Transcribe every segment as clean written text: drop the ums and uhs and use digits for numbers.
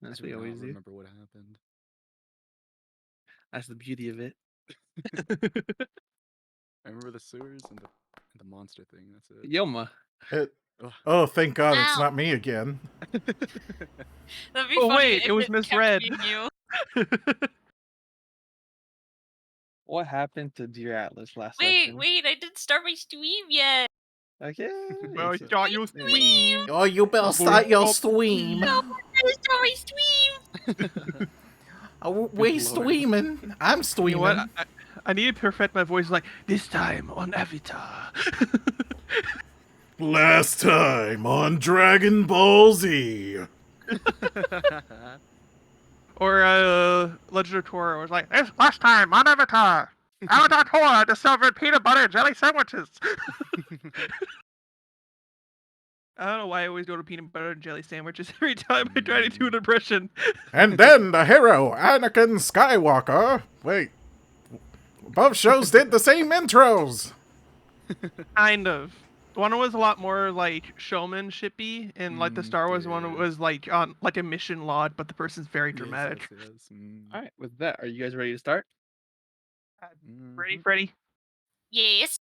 That's I what do you not always do. remember what happened. That's the beauty of it. I remember the sewers and the monster thing. That's it. Yoma. It, Ugh. oh, thank God it's Ow. not me again. That'd be Oh funny wait, if it was kept misread. being you. What happened to Dear Atlas last Wait, session? I didn't start my stream yet. Okay. Well, it's you a- got your Stream. stream. Oh, you better start your stream. No, I didn't start my stream. Oh, Good we lord. streaming. I'm You streaming. know what? I need to perfect my voice like this time on Avatar. Last time on Dragon Ball Z. Or Legend of Korra was like, this last time on Avatar. Avatar Korra discovered peanut butter and jelly sandwiches. I don't know why I always go to peanut butter and jelly sandwiches every time I try to do an impression. And then the hero, Anakin Skywalker. Wait. Both shows did the same intros. Kind of. One was a lot more like showmanshipy, and like the Star Wars one yeah. was like on like a mission log, but the person's very dramatic. Yes. All right. With that, are you guys ready to start? Ready, Freddy? Yes.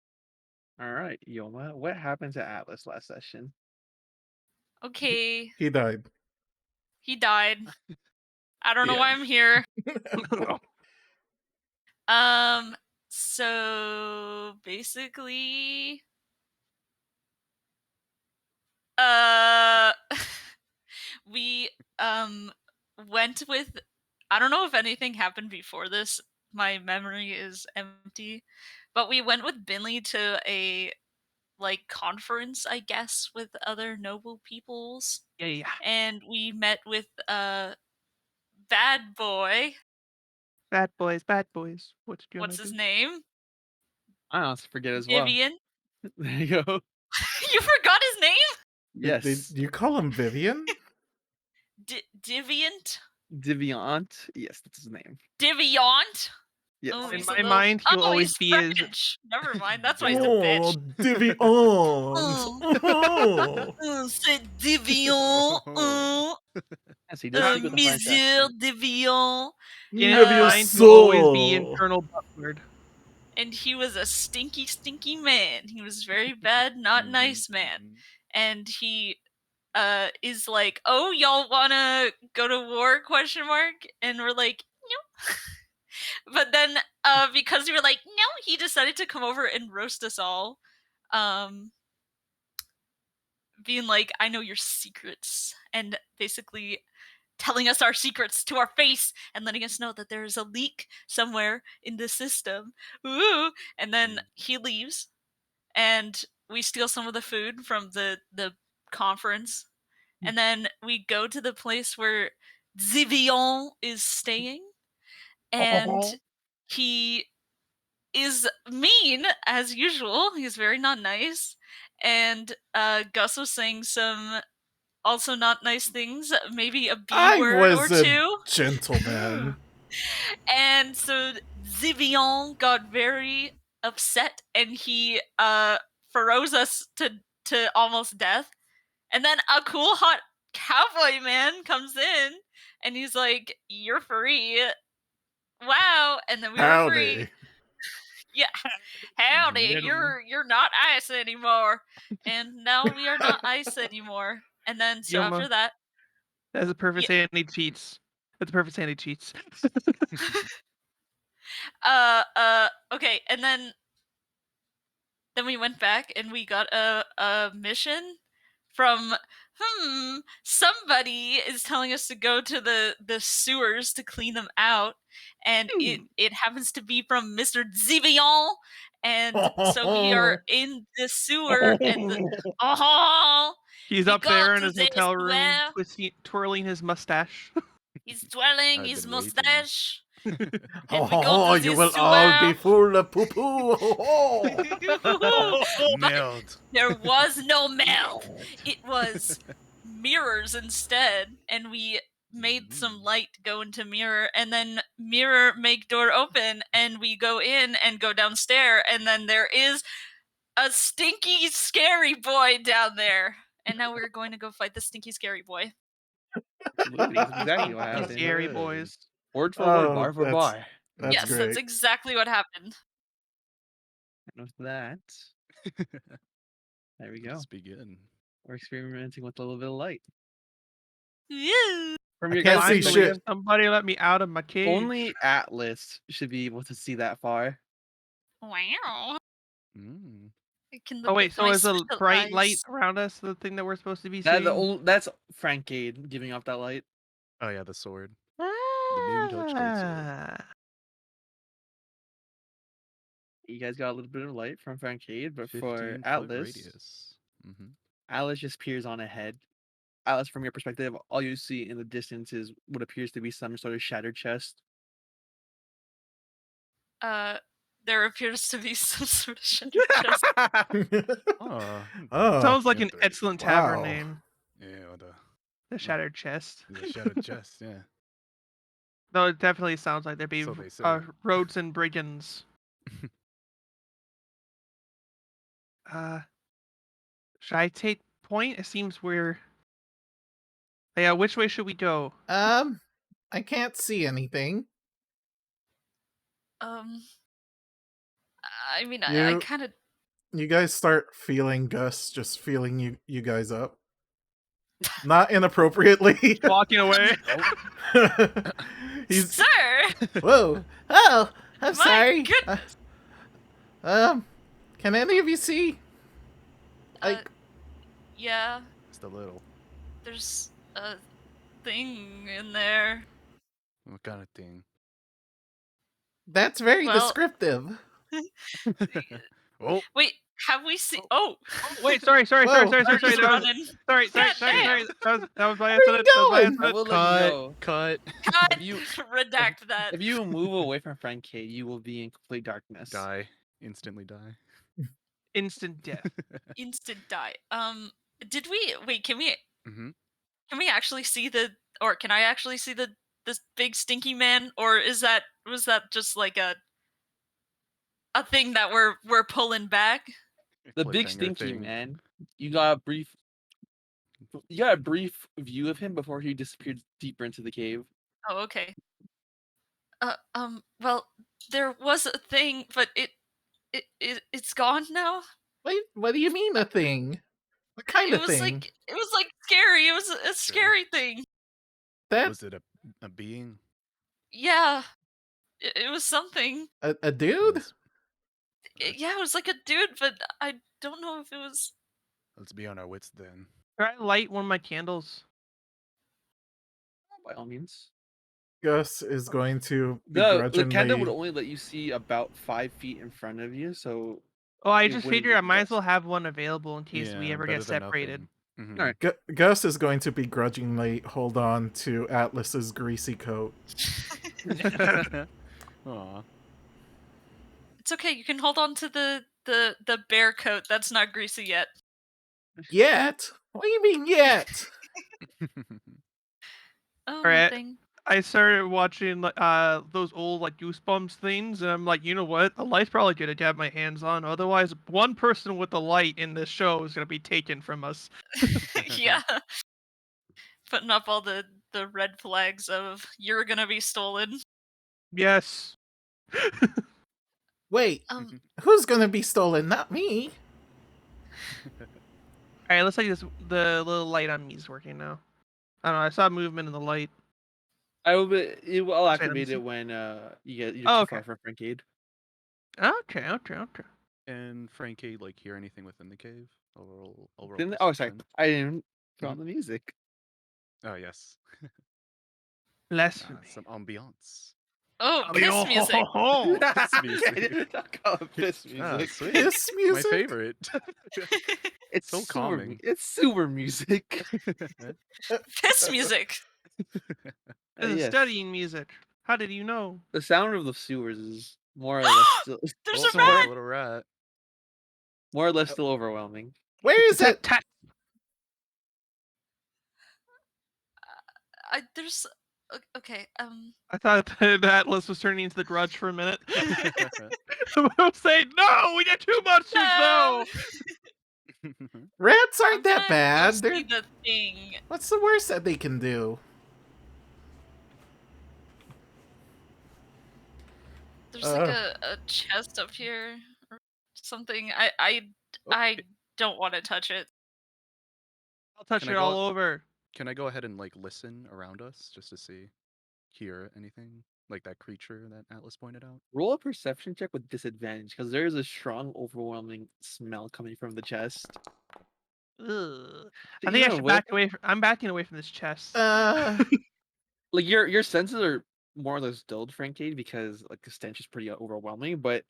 All right, Yoma. What happened to Atlas last session? Okay. He died. He died. I don't know Yeah. why I'm here. Oh. So basically, we went with. I don't know if anything happened before this. My memory is empty, but we went with Binley to a conference, I guess, with other noble peoples, Yeah. and we met with Bad Boy. Bad boys, bad boys. What you What's gonna his do? name? I honestly forget as well. Vivian. There you go. You forgot his name? Yes. Did you call him Vivian? Deviant? Deviant. Yes, that's his name. Deviant? Yes. Oh, In he's my a little... mind, he'll Oh, always he's be as French. Never mind. That's why he's a Oh, bitch. Deviant. Oh, c'est Deviant. Yes, he does speak with a French Monsieur accent. Deviant. in his Never mind, he'll always be saw. Colonel Butler. And he was a stinky, stinky man. He was very bad, not nice man. And he is like, oh, y'all wanna go to war, question mark? And we're like, no. But then because we were like, no, he decided to come over and roast us all, being like, I know your secrets, and basically telling us our secrets to our face and letting us know that there is a leak somewhere in the system. Ooh. And then he leaves, and we steal some of the food from the conference, and then we go to the place where Zivion is staying, and he is mean as usual. He's very not nice, and Gus was saying some also not nice things, maybe a B I word or was a two. gentleman. And so Zivion got very upset, and he froze us to almost death. And then a cool hot cowboy man comes in, and he's like, "You're free." Wow. And then we were free. Howdy. Yeah. Howdy, Gentlemen. you're not ice anymore. And now we are not ice anymore. And then so Yoma. after that, That's a perfect Yeah. sandy cheats. That's a perfect sandy cheats. okay, and then we went back and we got a mission from somebody is telling us to go to the sewers to clean them out, and it happens to be from Mr. Zivion, and so we are in the sewer, and He's we up go there in to his the hotel room, sewer. twirling his mustache. He's twirling I've his been waiting. mustache. Ho And we ho go ho, to you this will all be sewer. full of poo poo. Ho ho. Nailed. There was no milk. It was mirrors instead, and we made some light go into mirror, and then mirror make door open, and we go in and go downstairs, and then there is a stinky scary boy down there. And now we're going to go fight the stinky scary boy. Absolutely, that's exactly what These happened. scary boys. Word for word, Oh, bar for bar. That's Yes, great. that's exactly what happened. And with that, there we go. Let's begin. We're experimenting with a little bit of light. Yeah. From I your can't guys' see point of shit. view, Somebody let me out of my cage. only Atlas should be able to see that far. Wow. Mm. Can Oh wait, so my is a special bright light eyes- around us the thing that we're supposed to be That seeing? that's Francade giving off that light. Oh yeah, the sword. The moon touch greatsword. Ah. You guys got a little bit of light from Francade, but for 15-foot Atlas, radius. Mm-hmm. Atlas just peers on ahead. Atlas, from your perspective, all you see in the distance is what appears to be some sort of shattered chest. There appears to be some sort of shattered chest. Oh, Oh, Sounds like an Interesting. excellent tavern Wow. name. yeah, The Shattered Chest. the shattered chest. Yeah. Though it definitely sounds like there'd be So they say. roads and brigands. Should I take point? It seems we're. Yeah, which way should we go? I can't see anything. I mean, I You- kind of. You guys start feeling Gus just feeling you guys up. Not inappropriately. Walking away. He's Sir! whoa. Oh, I'm My sorry. goodness. Can any of you see? Like, Yeah, Just a little. there's a thing in there. What kind of thing? that's very well- descriptive. Oh, Wait, have we seen? Oh! Wait, sorry. Whoa. That He's was, running. sorry. God That was my Where are you estimate. That was my going? estimate. I will let you know. cut. God, you- redact that. If you move away from Francade, you will be in complete darkness. Die. Instantly die. Instant death. Instant die. Did we wait? Can we? Mm-hmm. Can we actually see or can I actually see this big stinky man? Or was that just like a thing that we're pulling back? The big stinky man. You got a brief view of him before he disappeared deeper into the cave. Oh, okay. Well, there was a thing, but it's gone now. Wait, what do you mean a thing? What kind It of was thing? it was like scary. It was a scary thing. that Was it a being? Yeah. It was something. a dude? Let's, Yeah, it was like a dude, but I don't know if it was. let's be on our wits then. Try to light one of my candles. By all means. Gus is going to The begrudgingly. candle would only let you see about 5 feet in front of you, so Oh, I It just wouldn't figured I be might as best. well have one available in case we Yeah, ever better get than separated. nothing. Mhm. Alright. Gus is going to begrudgingly hold on to Atlas's greasy coat. Aw. It's okay. You can hold on to the bear coat. That's not greasy yet. Yet? What do you mean yet? Oh, Alright. nothing. I started watching those old like Goosebumps things, and I'm like, you know what? The light's probably good to have my hands on. Otherwise, one person with the light in this show is gonna be taken from us. Yeah. Putting up all the red flags of you're gonna be stolen. Yes. Wait, Um, who's gonna be stolen? Not me. Alright, looks like the little light on me is working now. I don't know. I saw movement in the light. I'll activate see. it when you're too Oh, far okay. from Francade. Okay. And Frankie, like, hear anything within the cave? Overall Oh, sorry. perception? I didn't put on the music. Oh, yes. Less. Some ambiance. oh, piss music. Piss music. I didn't talk about piss Ah, music. sweet. Piss My music? favorite. It's so super calming. It's sewer music. Piss music. This is Yes. studying music. How did you know? The sound of the sewers is more or less still, There's Oh, a rat. little rat. more or less still overwhelming. Where is it? Tat. There's. Okay. I thought that Atlas was turning into the Grudge for a minute. I was saying, no, we did too much just now. Rats I'm aren't that gonna go bad. see They're... the thing. What's the worst that they can do? There's like a chest up here or something. I Okay. don't want to touch it. I'll touch Can I it go all out- over. Can I go ahead and like listen around us just to see, hear anything like that creature that Atlas pointed out? Roll a perception check with disadvantage because there is a strong, overwhelming smell coming from the chest. Ugh. So I think I even should with- back away. I'm backing away from this chest. like your senses are more or less dulled, Frankade, because like the stench is pretty overwhelming. But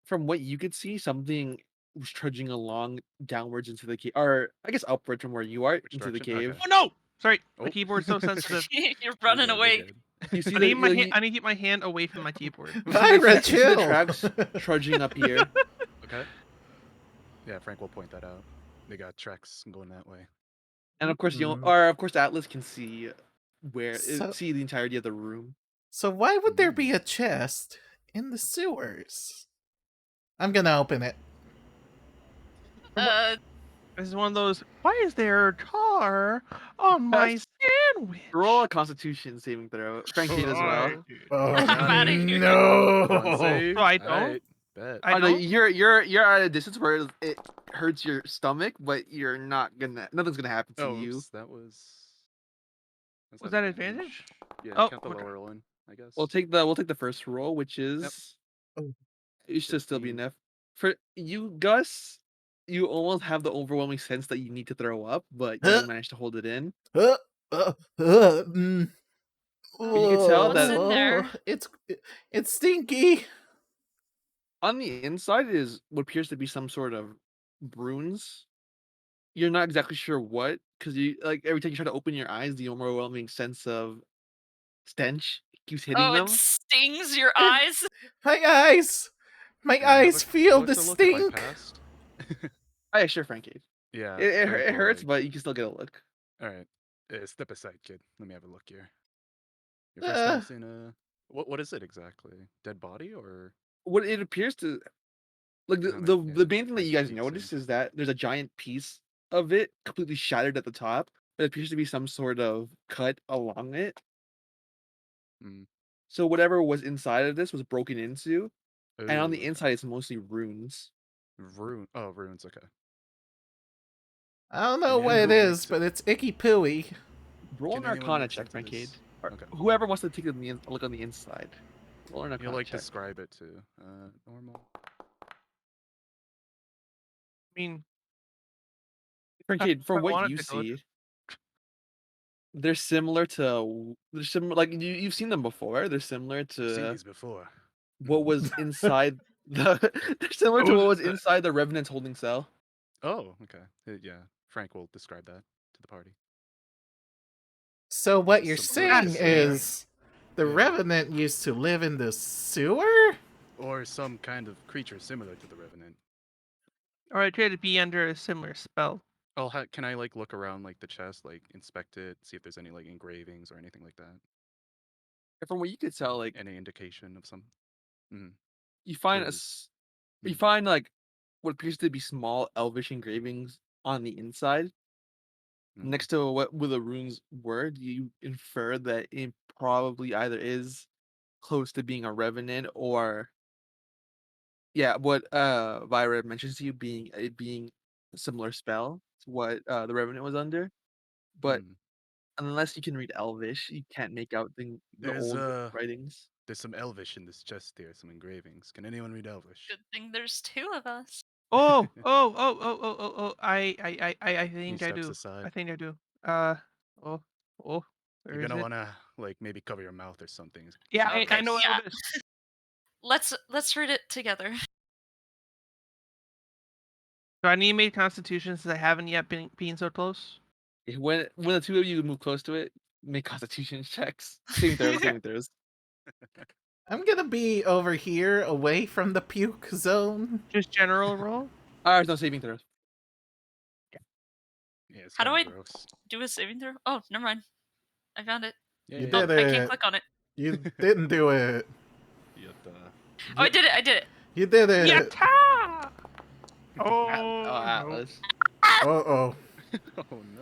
from what you could see, something was trudging along downwards into the cave, or I guess upwards from where you are Which into the direction? cave. Okay. Oh no! Sorry, my Oh. keyboard's so sensitive. You're running You're away. good. You see I the need my you- hand. I need to keep my hand away from my keyboard. Myra, you see the chill. tracks trudging up here. Okay. Yeah, Frank will point that out. They got tracks going that way. And of course, Mm. of course, Atlas can see where So- see the entirety of the room. So why would there Mm. be a chest in the sewers? I'm gonna open it. This is one of those. Why is there tar on my sandwich? Roll a Constitution saving throw, Frankade as well. Alright. Oh, I'm outta here. Con no! save. So I don't? Alright, bet. I Oh, no, don't? you're at a distance where it hurts your stomach, but you're not gonna. Nothing's gonna happen to Oh, you. oops, that was. that's Was not that advantage? Yeah, Oh, count the okay. lower one, I guess. We'll take the first roll, which is Oh. it should still be 15. enough for you, Gus. You almost have the overwhelming sense that you need to throw up, but you managed to hold it in. Mm. You can tell What's in there? It's stinky. On the inside is what appears to be some sort of runes. You're not exactly sure what, because you like every time you try to open your eyes, the overwhelming sense of stench keeps hitting Oh, them. it stings your eyes. My eyes! My Can I have eyes a feel the closer look if I stink. passed? Oh, yeah, sure, Frankade. Yeah. It Frank will, hurts, like- but you can still get a look. Alright. Step aside, kid. Let me have a look here. Your first Uh. time seeing a. What is it exactly? Dead body or? What it appears to like Kinda the like, the yeah, main thing that you French guys peaks notice in. is that there's a giant piece of it completely shattered at the top, but it appears to be some sort of cut along it. Mm. So whatever was inside of this was broken into, and on Ooh, the okay. inside it's mostly runes. Runes. Okay. I don't know Can what it anyone is, make but it's icky pooey. Roll an Can anyone Arcana make check, sense of Frankade. this? Or Okay. whoever wants to take a look on the inside. Roll an You Arcana like check. describe it too. Normal. I mean, Frankade, from I what wanted you to go see, they're similar to like you've seen them before. They're similar I've seen to these before. what was inside the. They're similar to what was inside the Revenant's holding cell. Oh, okay. Yeah, Frank will describe that to the party. So what Just you're some saying That's is the Yeah. Revenant used to live in the sewer? Or some kind of creature similar to the Revenant. or I try to be under a similar spell. Can I like look around like the chest, like inspect it, see if there's any like engravings or anything like that? From what you could tell, like Any indication of some? Mm. you find Clues. you Mm. find like what appears to be small elvish engravings on the inside. Mm. Next to what where the runes were, you infer that it probably either is close to being a revenant or what Vyra mentions to you being a similar spell to what the revenant was under. But Mm. unless you can read Elvish, you can't make out the There's old writings. there's some Elvish in this chest here, some engravings. Can anyone read Elvish? Good thing there's two of us. I He think I steps do. aside. I think I do. Where You're is gonna it? wanna like maybe cover your mouth or something. Yeah, I Okay, know yeah. what it is. Let's read it together. Do I need to make Constitution since I haven't yet been so close? When the two of you move close to it, make Constitution checks. Saving throws, saving throws. I'm gonna be over here away from the puke zone. Just general roll? There's no saving throws. Yeah, it's How do kinda I- gross. Do a saving throw? Oh, never mind. I found it. Yeah, You yeah, did Oh, I it. can't click on it. You didn't do it. yeah, Oh, I did it. I did it. You did it. Yatta! Oh, Oh, no. Atlas. Uh-oh. Oh no.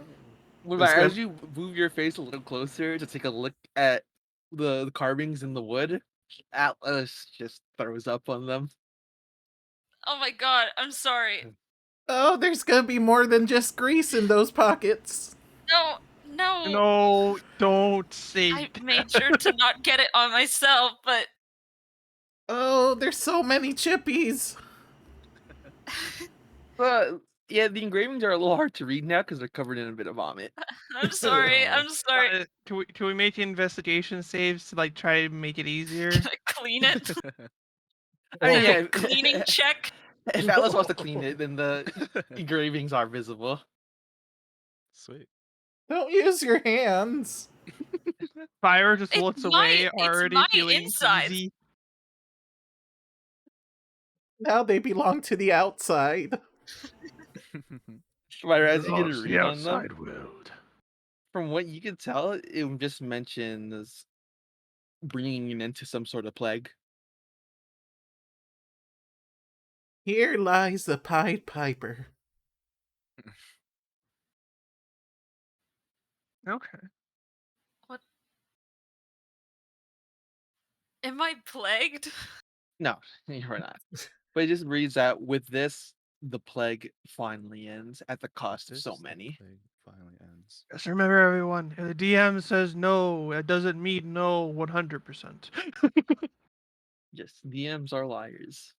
Well, It's as gonna- you move your face a little closer to take a look at the carvings in the wood, Atlas just throws up on them. Oh my god, I'm sorry. Oh, there's gonna be more than just grease in those pockets. No, no. No, don't say I that. made sure to not get it on myself, but Oh, there's so many chippies. But yeah, the engravings are a little hard to read now because they're covered in a bit of vomit. I'm sorry. Oh. I'm sorry. Can we make investigation saves to like try to make it easier? Can I clean it? I mean, Can I yeah, have a cleaning check? if Atlas wants to clean it, then the engravings are visible. Sweet. Don't use your hands. Fire just It's looks my- away, it's already my feeling insides. queasy. Now they belong to the outside. Myra, as you get a Loves the read on them, outside world. from what you can tell, it just mentions bringing it into some sort of plague. Here lies the Pied Piper. Okay. Am I plagued? No, you're not. But it just reads that with this, the plague finally ends at the cost of so This many. plague finally ends. Just remember, everyone, if the DM says no, it doesn't mean no 100%. Yes, DMs are liars.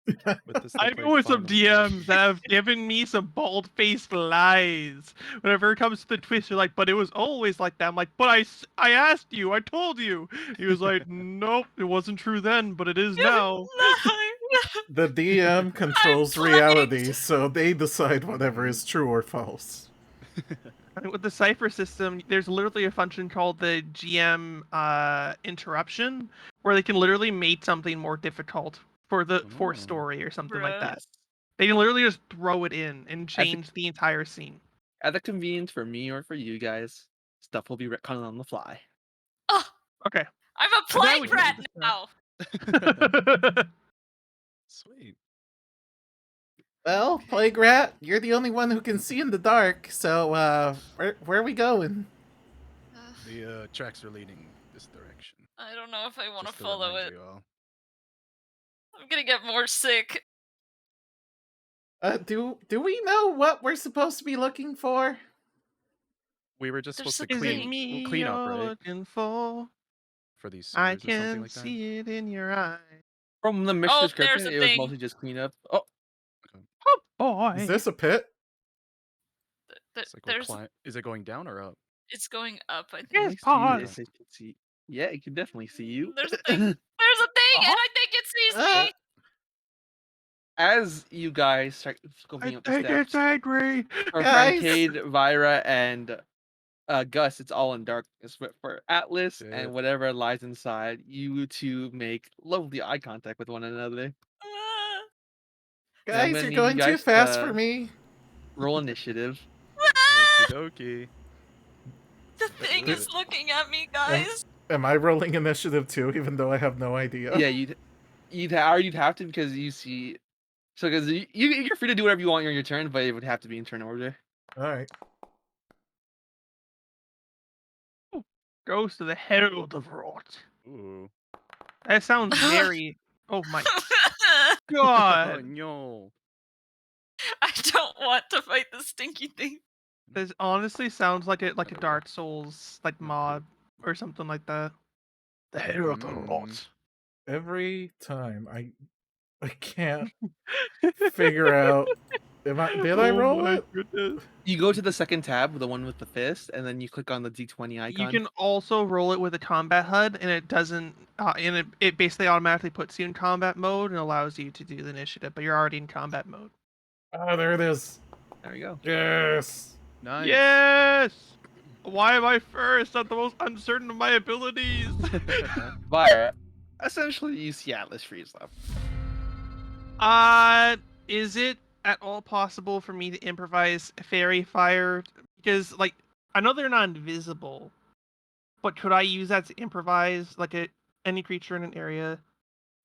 With this, the I've plague been with some finally ends. DMs that have given me some bald-faced lies. Whenever it comes to the twist, you're like, but it was always like that. I'm like, but I asked you, I told you. He was like, nope, it wasn't true then, but it is now. The DM controls plagued. reality, so they decide whatever is true or false. And with the cipher system, there's literally a function called the GM interruption, where they can literally make something more difficult for the Oh. story or something like Bruh. that. Yes. They can literally just throw it in and change the entire scene. At the convenience for me or for you guys, stuff will be retconned on the fly. Oh, Okay. I'm a And now we plague can rat discuss. now. Sweet. Well, Plague Rat, you're the only one who can see in the dark, so, where are we going? The tracks are leading this direction. I don't know if I want to Just to follow remind it. you all. I'm gonna get more sick. Do we know what we're supposed to be looking for? We were just There's supposed to Is it clean, me clean up, you're right? looking for? For these I sewers or something can like that. see it in your eye. From the mission Oh, description, there's a it was thing. mostly just cleanup. Oh, Oh boy. Is this a pit? It's like we're There's. is it going down or up? It's going up. I think. Yes, let me see pause. if it can see. Yeah, it can definitely see you. There's a thing. There's a thing, and I think it sees Ah. me. As you guys start going I up the think it's steps, angry. for Guys. Francade, Vira, and Gus, it's all in darkness. But for Atlas Shit. and whatever lies inside, you two make lovely eye contact with one another. Ah. And I'm Guys, gonna you're need going you too guys fast to for me. roll initiative. Okie dokie. The thing do is it. looking at me, guys. Am I rolling initiative too, even though I have no idea? Yeah, you'd have to because you see. So because you're free to do whatever you want on your turn, but it would have to be in turn order. Alright. Goes to the Herald of Rot. Ooh. That sounds very. Oh my Oh god. no. I don't want to fight the stinky thing. This honestly sounds like a Dark Souls like mob or something like that. The Herald of Rot. Every time I can't figure out. Did I Oh roll my it? goodness. You go to the second tab, the one with the fist, and then you click on the D20 icon. You can also roll it with a combat HUD, and it doesn't. And it basically automatically puts you in combat mode and allows you to do the initiative, but you're already in combat mode. Oh, there it is. There we go. Yes. Nice. Yes. Why am I first? I'm the most uncertain of my abilities. Vira, essentially you see Atlas freeze up. Is it at all possible for me to improvise fairy fire? Because like I know they're not invisible, but could I use that to improvise like any creature in an area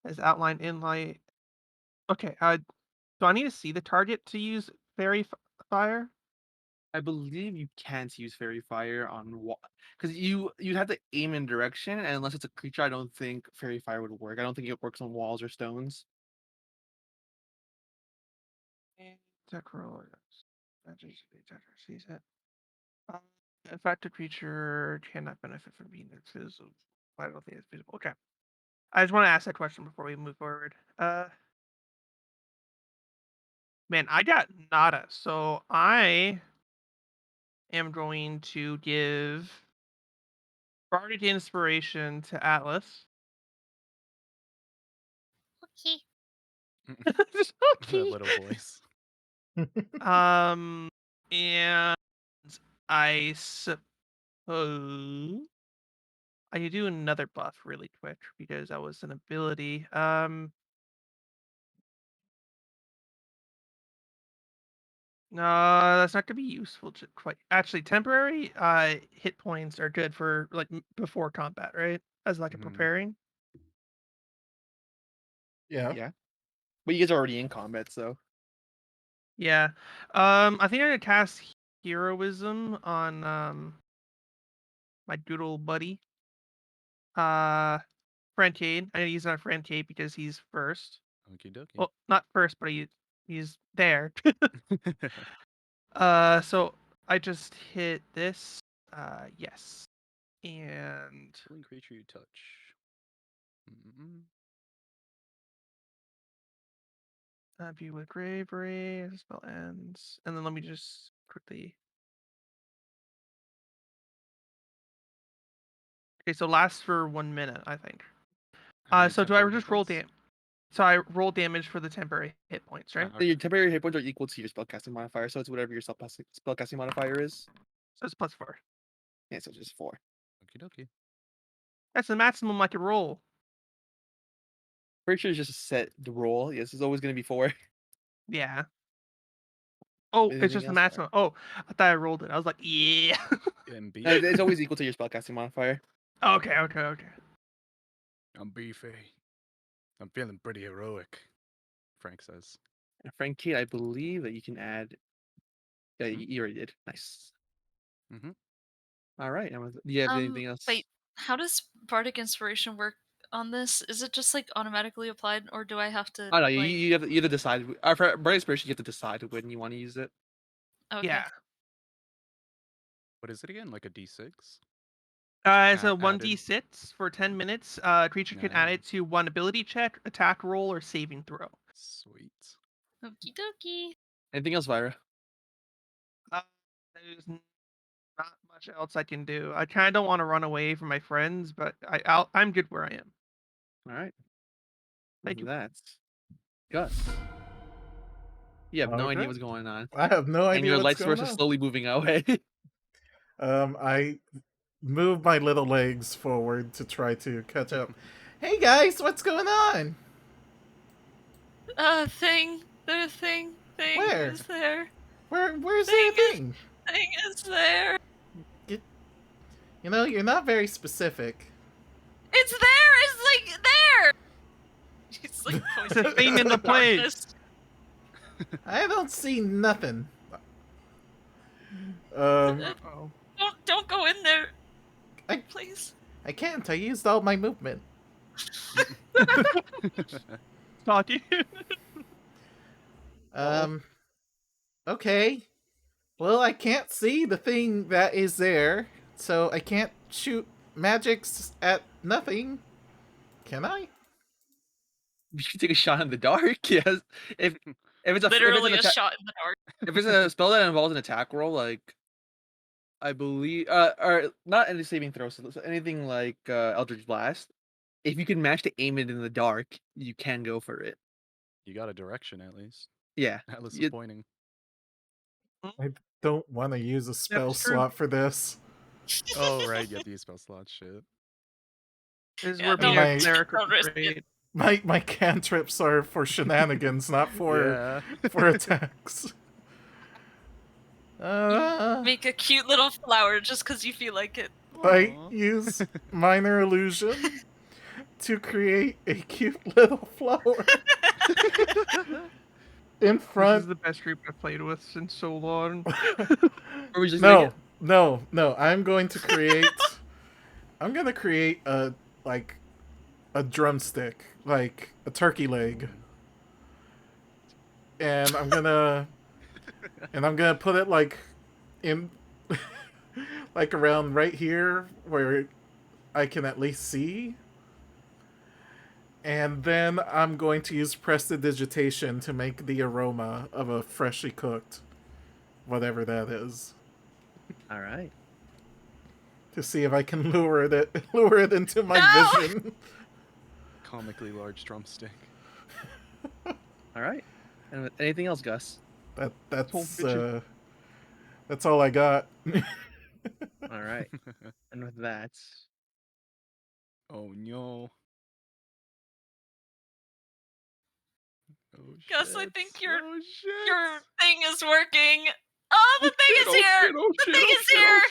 as outlined in light? Okay. Do I need to see the target to use fairy fire? I believe you can't use fairy fire on because you'd have to aim in direction, and unless it's a creature, I don't think fairy fire would work. I don't think it works on walls or stones. Attack roll. Sees it. Affected creature cannot benefit from being invisible. I don't think it's visible. Okay. I just want to ask that question before we move forward. Man, I got nada, so I am going to give Bardic Inspiration to Atlas. Okay. That little voice. And I suppose I could do another buff really quick because that was an ability. No, that's not gonna be useful to quite. Actually, temporary hit points are good for like before combat, right? As like a preparing. Yeah. Yeah, but you guys are already in combat, so Yeah. I think I'm gonna cast Heroism on my doodle buddy. Francade. I'm gonna use it on Francade because he's first. Okie dokie. Well, not first, but he's there. So I just hit this. Yes. And Killing creature you touch. view with bravery as the spell ends. And then let me just quickly. Okay, so lasts for 1 minute, I think. Any So do I temporary hit just roll points? damage? So I roll damage for the temporary hit points, right? your temporary hit points are equal to your spellcasting modifier, so it's whatever your spellcasting modifier is. So it's +4. Yeah, so it's just 4. Okie dokie. That's the maximum I could roll. Pretty sure it's just a set roll. Yes, it's always going to be 4. Yeah. Oh, it's Anything just the else? maximum. Oh, I thought I rolled it. I was like, yeah. MB. No, it's always equal to your spellcasting modifier. Okay. I'm beefy. I'm feeling pretty heroic, Frank says. And Frank Kate, I believe that you can add. Yeah, you already did. Nice. Mm-hmm. All right. Do you have anything else? Wait, how does Bardic Inspiration work on this? Is it just like automatically applied, or do I have to? Oh no, like... you have to decide. For Bright Inspiration, you have to decide when you want to use it. Okay. Yeah. What is it again? Like a D6? It's a Added. 1d6 for 10 minutes. Creature can add it to one ability check, attack roll, or saving throw. Sweet. Okie dokie. Anything else, Vira? There's not much else I can do. I kind of don't want to run away from my friends, but I'm good where I am. All right. Thank you. That's Gus. You have no Okay. idea what's going on, I have no idea and your light what's source going is on. slowly moving away. I move my little legs forward to try to catch up. Hey guys, what's going on? Thing. The thing. Thing Where? is there. Where's Thing the is- thing? Thing is there. You know, you're not very specific. It's there. It's like there. It's like It's a thing in the place. darkness. I don't see nothing. Oh. Don't go in there. I- Please. I can't. I used all my movement. Talking. Okay. Well, I can't see the thing that is there, so I can't shoot magics at nothing. Can I? You should take a shot in the dark. Yes. If it's Literally if a it's, shot in the dark. if it's a spell that involves an attack roll, like I believe, or not any saving throws, so anything like Eldritch Blast. If you can manage to aim it in the dark, you can go for it. You got a direction at least. Yeah. Atlas is You- pointing. I don't want to use a spell That's true. slot for this. Oh right, you have to use spell slot shit. This is Yeah, where don't- being a don't cleric would be risk it. great. My cantrips are for shenanigans, not for for attacks. Make a cute little flower just because you feel like it. I Aw. use minor illusion to create a cute little flower. in This front. is the best group I've played with since so long. Or we just make it? No. I'm going to create. I'm gonna create a drumstick, like a turkey leg, and I'm gonna put it like in like around right here where I can at least see. And then I'm going to use prestidigitation to make the aroma of a freshly cooked whatever that is. All right. To see if I can lure it into my No! vision. Comically large drumstick. All right. And anything else, Gus? That's all I got. All right. And with that, Oh no. Oh Gus, I shit. think your Oh shit. your thing is working. Oh, the thing is here. The thing is here.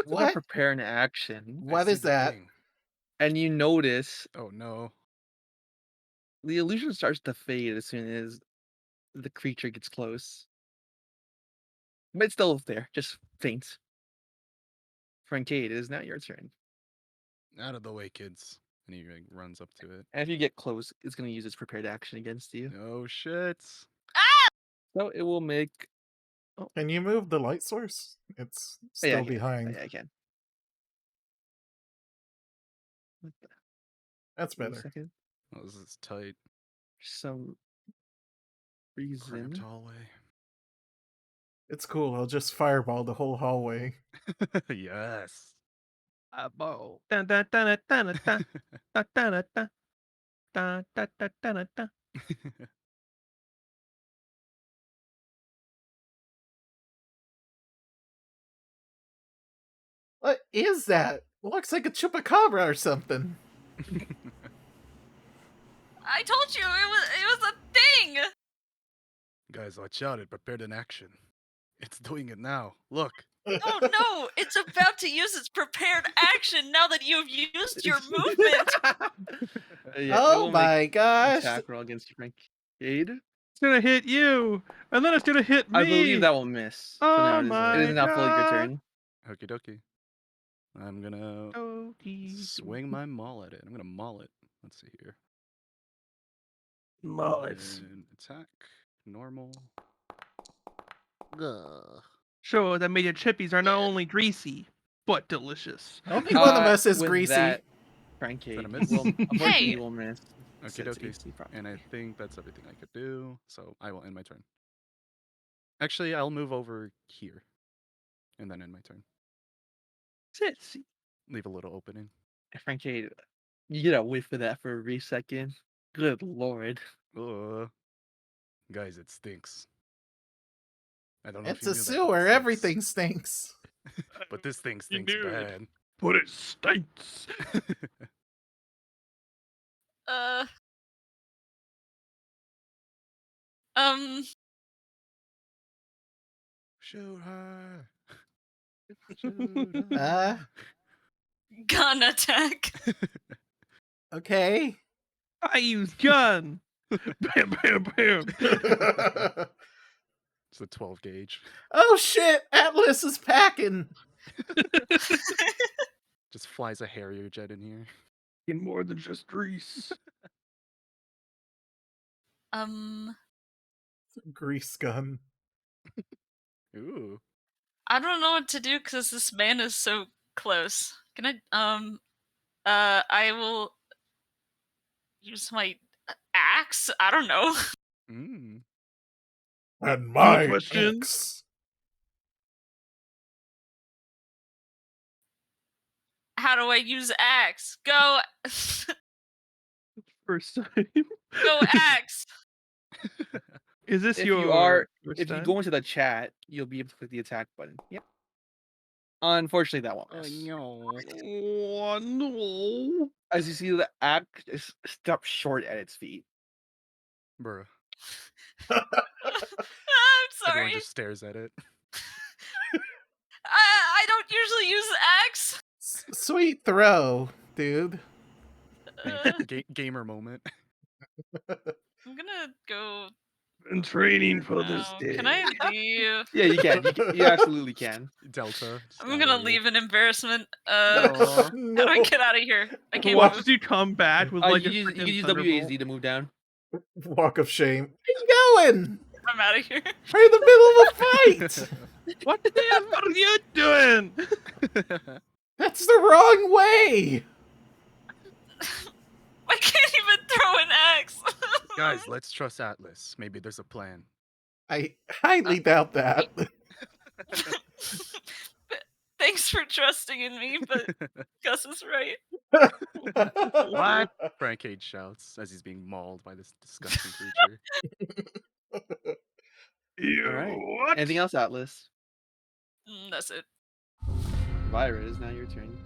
we'll What? prepare an action, What I is see the that? thing. and you notice Oh no. the illusion starts to fade as soon as the creature gets close. But it's still there, just faint. Francade, it is now your turn. Out of the way, kids. And he like, runs up to it. And if you get close, it's going to use its prepared action against you. Oh shit. So it will make. Can you move the light source? It's Oh, yeah, still I can. behind. Yeah, I can. What the- That's wait a better. second. Oh, this is tight. For some Cramped reason. hallway. It's cool. I'll just fireball the whole hallway. Yes. Bow. Dun, dun, dun, dun, dun, dun, dun, dun, dun, dun, dun, dun, dun, dun. What is that? Looks like a chupacabra or something. I told you it was a thing. Guys, watch out. It prepared an action. It's doing it now. Look. Oh no, it's about to use its prepared action now that you've used your movement. Yeah, it Oh will make my an gosh. attack roll against you, Francade. It's gonna hit you, and then it's gonna hit me. I believe that will miss. So now Oh it is my now fully your God. turn. Okie dokie. I'm gonna swing my maul at it. I'm gonna maul it. Let's see here. Mullets. And attack. Normal. Show that Mega Chippies are not only greasy, but delicious. Only one of us is with greasy. That, Francade, Is that a miss? will, unfortunately, Hey. you will miss. Okie Since dokie. AC probably. And I think that's everything I could do. So I will end my turn. Actually, I'll move over here. And then end my turn. Sitsy. Leave a little opening. Francade, you get a whiff of that for a brief second. Good lord. Guys, it stinks. I don't know It's if you a knew that, but sewer. it stinks. Everything stinks. But this thing You stinks knew it. bad. But it stinks. Shoot her. Shoot her. Gun attack. Okay. I use gun. Bam, bam, bam. It's a 12 gauge. Oh shit! Atlas is packing. Just flies a Harrier jet in here. In more than just grease. Grease gun. Ooh. I don't know what to do because this man is so close. Can I will use my axe? I don't know. Mm. And my question. ex. How do I use axe? Go. First time. Go axe. Is this If your you are, first if you time? go into the chat, you'll be able to click the attack button. Yep. Unfortunately, that won't Oh miss. no. Oh no. As you see, the axe is stopped short at its feet. Bruh. I'm sorry. Everyone just stares at it. I don't usually use axe. Sweet throw, dude. Uh, Gamer moment. I'm gonna go Been training for this Oh, day. can I leave? Yeah, you can. You absolutely can. Delta. just I'm outta gonna here. leave in embarrassment. Aw. No. How do I get out of here? I can't What? Watches move. you come back with like a You can freaking use thunderbolt. WASD to move down. Walk of shame. Where you going? I'm out of here. We're in the middle of a fight. What the hell are you doing? That's the wrong way. I can't even throw an axe. Guys, let's trust Atlas. Maybe there's a plan. I highly doubt that. Thanks for trusting in me, but Gus is right. What? Frank Cage shouts as he's being mauled by this disgusting creature. You All right. what? Anything else, Atlas? That's it. Vira, it is now your turn.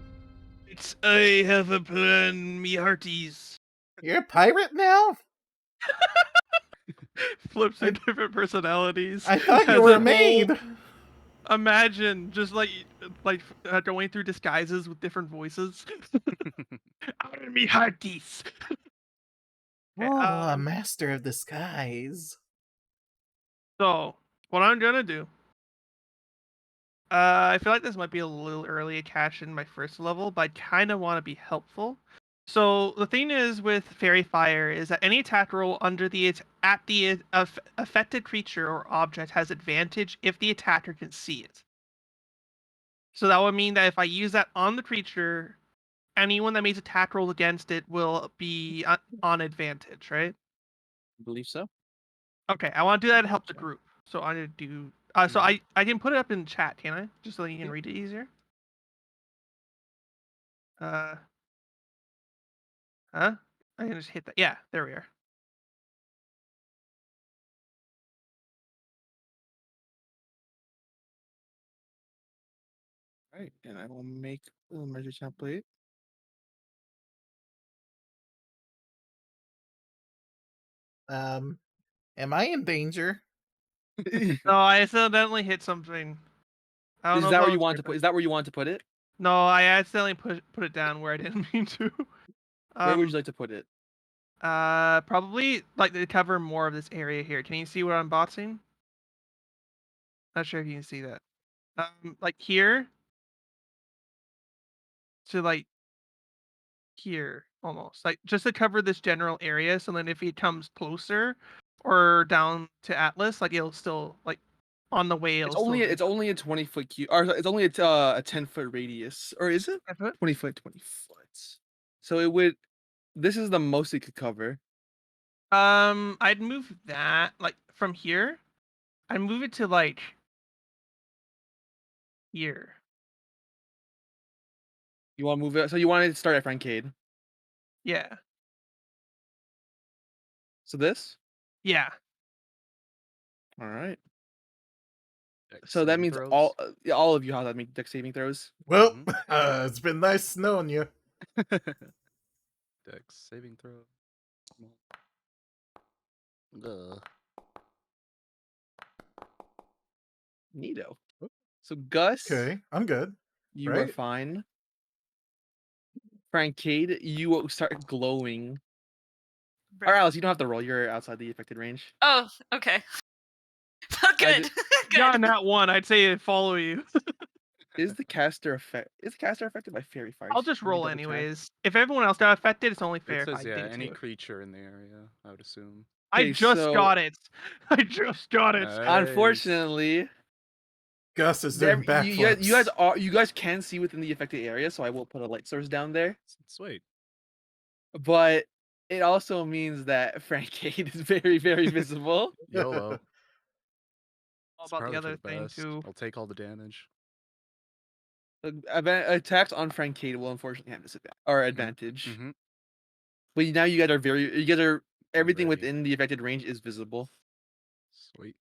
It's I have a plan, me hearties. You're a pirate now? Flips through different personalities. I thought has you were a a maid. whole- Imagine just like going through disguises with different voices. Out of me hearties. Okay, Oh, a master of disguise. So what I'm gonna do. I feel like this might be a little early to cash in my first level, but I kind of want to be helpful. So the thing is with Fairy Fire is that any attack roll under the affected creature or object has advantage if the attacker can see it. So that would mean that if I use that on the creature, anyone that makes attack rolls against it will be on advantage, right? I believe so. Okay, I want to do that to help the group. So I need to do. So I can put it up in chat, can I? Just so you can read it easier. Huh? I can just hit that. Yeah, there we are. All right, and I will make a measure template. Am I in danger? No, I accidentally hit something. I don't know Is if that where was you want to different. put? Is that where you want to put it? No, I accidentally put it down where I didn't mean to. Where would you like to put it? Probably like to cover more of this area here. Can you see what I'm boxing? Not sure if you can see that. Like here to like here almost, like just to cover this general area. So then if he comes closer or down to Atlas, like it'll still like on the way. It's It'll still it's only a 20-foot cube, or it's only a 10-foot radius, or is it 20 foot? 20 foot. So it would. This is the most it could cover. I'd move that like from here. I'd move it to like here. You want to move it? So you want to start at Francade. Yeah. So this. Yeah. All right. Dex So that saving means throws. all of you have to make dex saving throws. Well, it's been nice knowing you. Dex saving throw. Ugh. Neato. So Gus, Okay, I'm good. you are right? fine. Francade, you start glowing. Or Alice, you don't have to roll. You're outside the affected range. Oh, okay. Good. Good. Yeah, not one. I'd say follow you. Is the caster affected by fairy fire? I'll just Let me roll double check. anyways. If everyone else got affected, it's only fair It if I says yeah, did any too. creature in the area, I would assume. I Okay, just so- got it. I just got it. Nice. Unfortunately, Gus is doing backflips. you guys can see within the affected area, so I will put a light source down there. Sweet. But it also means that Francade is very, very visible. YOLO. All It's about the probably for other thing best. too. I'll take all the damage. Attacks on Francade will unfortunately have disadvantage or advantage. Mm-hmm. But now you guys are everything ready. within the affected range is visible. Sweet.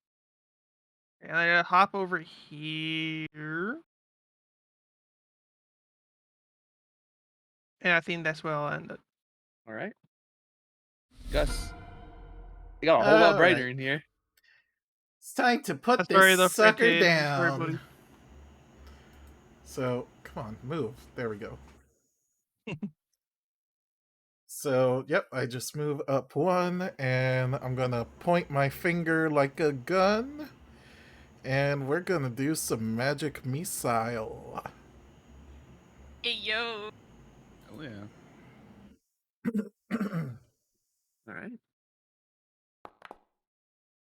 And I gotta hop over here. And I think that's where I'll end it. All right, Gus, it got a whole lot brighter in here. It's time to put Sorry, the this sucker Francade. Sorry, down. buddy. So, come on, move. There we go. So, yep, I just move up one, and I'm gonna point my finger like a gun, and we're gonna do some magic missile. Hey yo. Oh yeah. All right.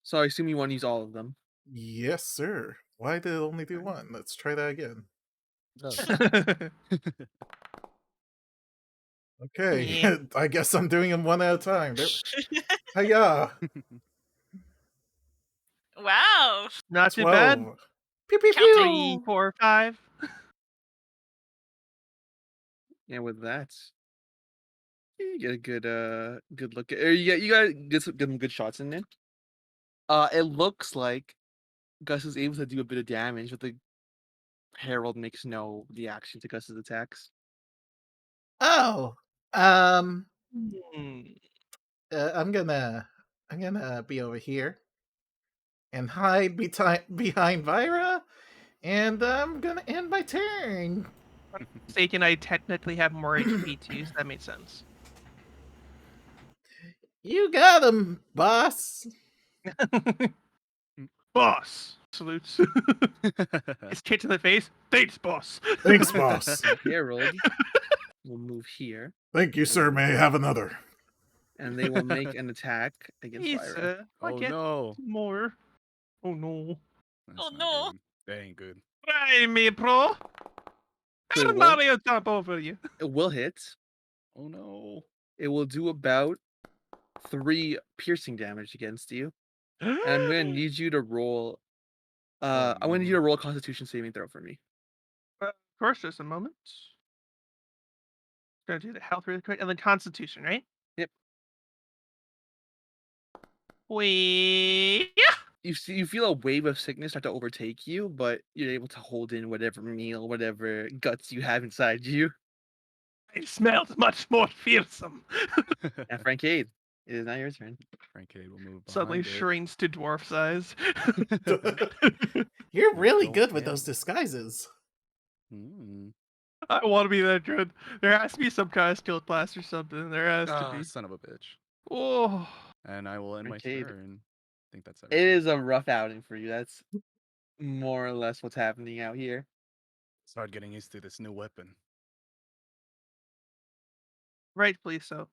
So I assume you want to use all of them. Yes, sir. Why did it only do one? Let's try that again. Okay, Yeah. I guess I'm doing them one at a time. Hiya! Wow. Not too bad. 12. Pew pew Counting. 3, pew! 4, 5. And with that, you get a good look at, or you got get them good shots in there. It looks like Gus is able to do a bit of damage, but the Herald makes no reaction to Gus's attacks. Oh, um, Hmm. I'm gonna be over here and hide behind Vyra, and I'm gonna end my turn. Sake and I technically have more HP too, so that makes sense. You got him, boss. Boss! Salutes. His kick to the face. Thanks, boss. Thanks, boss. And Herald will move here, Thank you, sir. May I have another? and they will make an attack against Yes, Lyra. I Oh get no. more. Oh no. That's Oh, not no. good. That ain't good. Try me, pro. So And Mario jump over you. it will hit. Oh no. It will do about 3 piercing damage against you. And I'm gonna need you to roll. I'm gonna need you to roll a Constitution saving throw for me. Of course, just a moment. Gonna do the health really quick, and then Constitution, right? Yep. Wait. You feel a wave of sickness start to overtake you, but you're able to hold in whatever meal, whatever guts you have inside you. It smells much more fearsome. And Francade, it is now your turn. Frankade will move behind Suddenly it. shrinks to dwarf size. You're really Go good with ahead. those disguises. Mm. I want to be that good. There has to be some kind of skill class or something. There has to Ah, be. son of a bitch. Oh. And I will end my Francade. turn. I think that's It everything. is a rough outing for you. That's more or less what's happening out here. Start getting used to this new weapon. Rightfully so.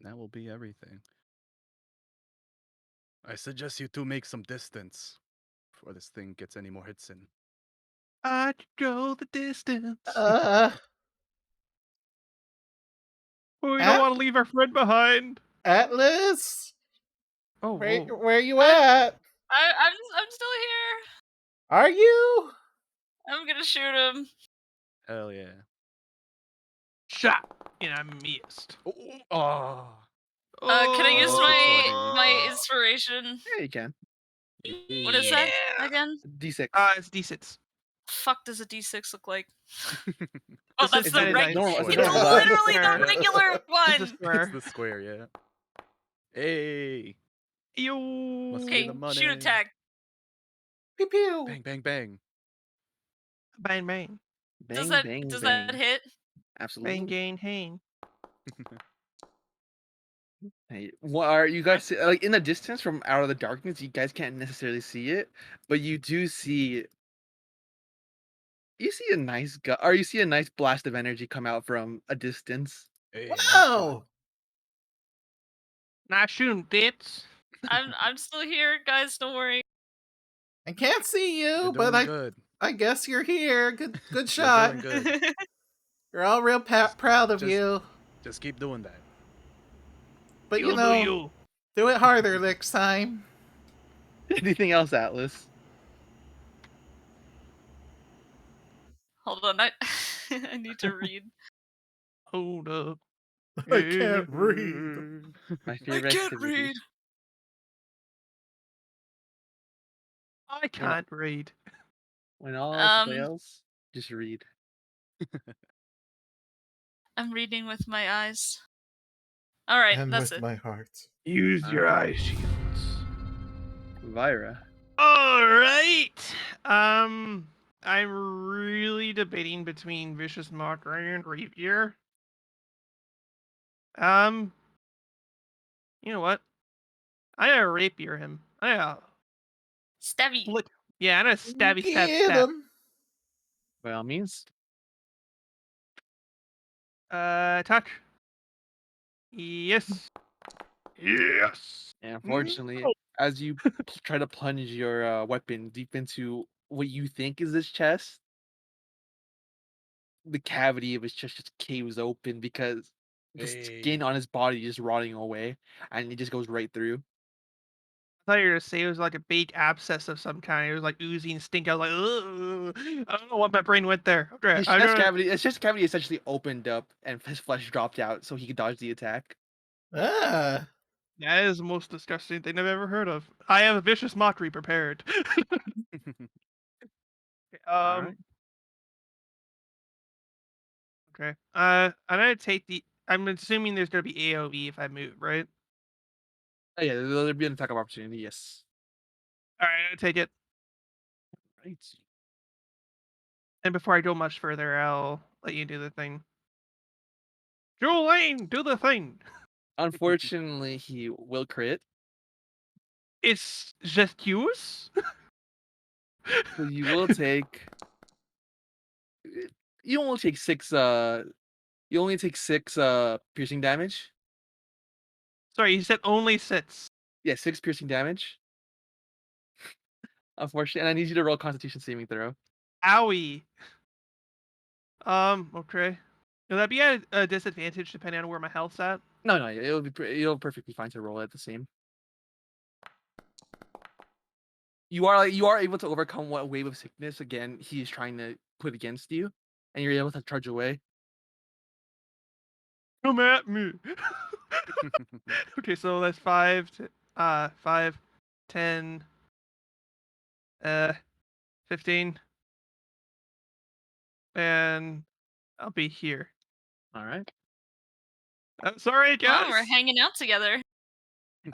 That will be everything. I suggest you two make some distance before this thing gets any more hits in. I could go the distance. Uh, We don't At- want to leave our friend behind. Atlas, Oh, whoa. where you at? I'm still here. Are you? I'm gonna shoot him. Hell yeah. Shot. And I missed. Oh. Can I use Oh, my 20. inspiration? Yeah, you can. What is that Yeah. again? D6. It's D6. Fuck does a D6 look like? This Oh, is that's the the dice. normal- it's a It's normal die. literally Square. the regular It's a one. It's square. the square, yeah. Hey. Yo. Must be Okay, the money. shoot attack. Pew pew. Bang, bang, bang. Bang, bang. Bang, Does bang, that bang. hit? Absolutely. Bang, gain, hang. Hey, what are you guys like in the distance from out of the darkness? You guys can't necessarily see it, but you do see. You see a nice or you see a nice blast of energy come out from a distance. Hey, nice Whoa! Nice shooting, bitch. I'm still here, guys. Don't worry. I can't see shot. you, You're but doing good. I guess you're here. Good You're shot. doing good. We're all real proud of just- you. Just keep doing that. But You'll you know, do you. do it harder next time. Anything else, Atlas? Hold on, I I need to read. Hold up. I can't read. My favorite activity. I can't read. When all else Um, fails, just read. I'm reading with my eyes. All right, And that's with it. my heart. Use your eye shields. Vyra. All right. I'm really debating between Vicious Mockery and Rapier. You know what? I gotta rapier him. I gotta Stabby. flick. Yeah, I'm gonna stabby stab Get stab. him. By all means. Touch. Yes. Yes. And unfortunately, as you try to plunge your weapon deep into what you think is his chest, the cavity of his chest just caves open because the skin Hey. on his body is rotting away, and it just goes right through. I thought you were gonna say it was like a big abscess of some kind. It was like oozing stink. I was like, ugh. I don't know what my brain went there. Okay, His chest cavity essentially opened up, and his flesh dropped out, so he could dodge the attack. Ah. that is the most disgusting thing I've ever heard of. I have a vicious mockery prepared. All right. Okay. I'm gonna take the. I'm assuming there's gonna be AOE if I move, right? Oh yeah, there'll be an attack of opportunity. Yes. All right, I'm gonna take it. Right. And before I go much further, I'll let you do the thing. Julian, do the thing. Unfortunately, he will crit. It's just use. So you will take. You only take six. You only take six piercing damage. Sorry, you said only sits. Yeah, 6 piercing damage. Unfortunately, and I need you to roll a Constitution saving throw. Owie. Okay. Will that be at a disadvantage depending on where my health's at? No, it'll perfectly fine to roll it the same. You are able to overcome what wave of sickness again he is trying to put against you, and you're able to charge away. Come at me. Okay, so that's 5, 10, 15, and I'll be here. All right. Sorry, guys. Oh, we're hanging out together.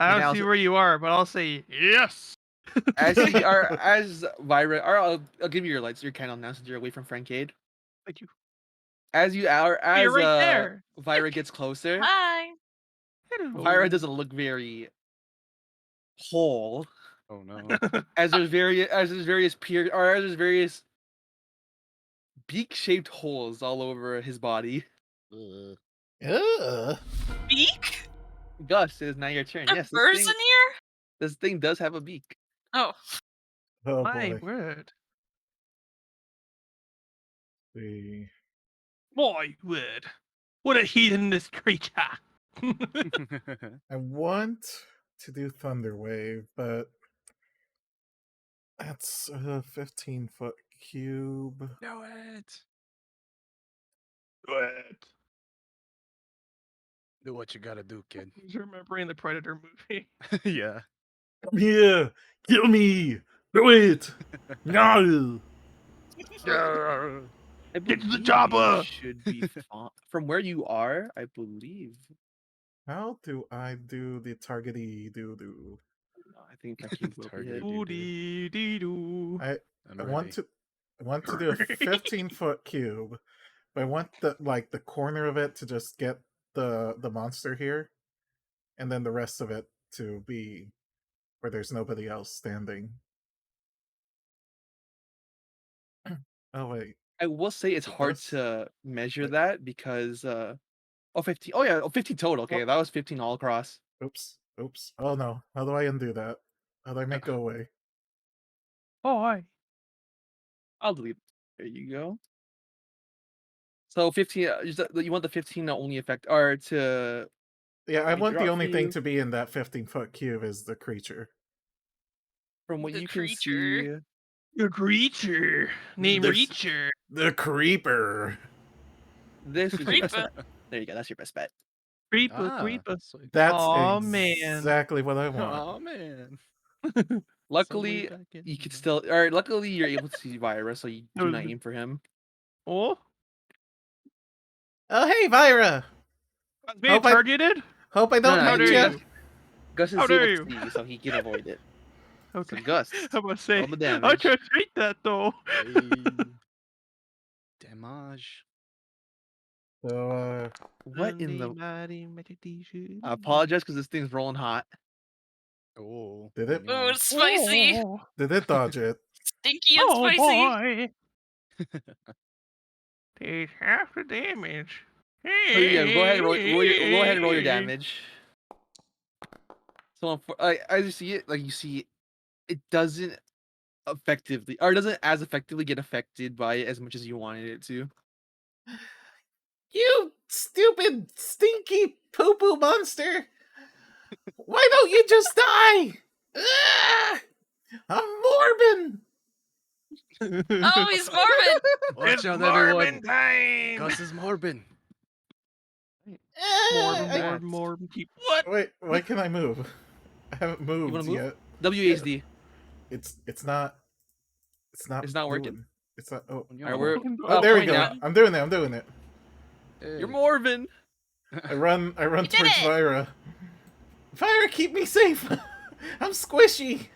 I don't Now, see where you are, but I'll say yes. as Vira, or I'll give you your lights, your candle now since you're away from Francade. Thank you. As You're right there. Vira gets closer, Hi. Hello. Vira doesn't look very whole. Oh no. As there's various beak-shaped holes all over his body. Ugh. Ugh. Beak? Gus, it is now your turn. Are Yes, birds in here? this thing does have a beak. Oh. Oh My boy. word. See. My word. What a heathenous creature. I want to do Thunder Wave, but that's a 15-foot cube. Do it. What? Do what you gotta do, kid. He's remembering the Predator movie. Yeah. Come here! Kill me! Do it! No! Yeah. I Get to the believe you chopper! should be from where you are, I believe. How do I do the targety doo-doo? I think Francade will be Target. it. Doo-dee-dee-doo. I I'm want ready. to do a 15-foot cube, but I want the corner of it to just get the monster here, and then the rest of it to be where there's nobody else standing. Oh wait, I will say it's It hard does? to measure Wait. that because 15. Oh yeah, 15 total. Okay, that was 15 all across. Oops. Oh no, how do I undo that? How do I make go away? Oh, hi. I'll delete. There you go. So 15. You want the 15 to only affect or to Yeah, I let me want draw the it for only thing you. to be in that 15-foot cube is the creature. From what The you can creature. see, A creature named There's- Reacher. The creeper. this is your best Creeper. bet. There you go. That's your best bet. Creeper. Sweet. That's Aw, man. exactly what I want. Oh man. Luckily, back in you could the- still. Or luckily, you're able to see Vira, so you do not aim for him. Oh, Oh hey, Vira. I was being Hope I- targeted? Hope I don't No, How hit dare you. you? Gus is How able dare to you? see you, so he can avoid it. Okay. So Gus, I must say, roll the I damage. can't treat that though. Hey. Damage. So, What in the? Mighty Magic T-shirt. I apologize because this thing's rolling hot. Oh. Did it? Ooh, it's spicy. Oh, did it dodge it? Stinky and spicy. boy. Takes half the damage. So yeah, go ahead and go ahead and roll your damage. So as you see it, like you see, it doesn't effectively, or it doesn't as effectively get affected by it as much as you wanted it to. You stupid, stinky poo-poo monster! Why don't you just die? Ah! I'm Morbin! Oh, he's Morbin. Watch It's out, Morbin everyone. time. Gus is Morbin. Morbin, I- Morbin. Keep what? Wait, why can I move? I haven't moved wanna move? yet. WASD. It's not It's not working. doing- It's not. Oh, When you Alright, want. we're oh, there we point go. now. I'm doing it. I'm doing it. You're Morvin. I run You did towards it! Vyra. Vyra, keep me safe. I'm squishy.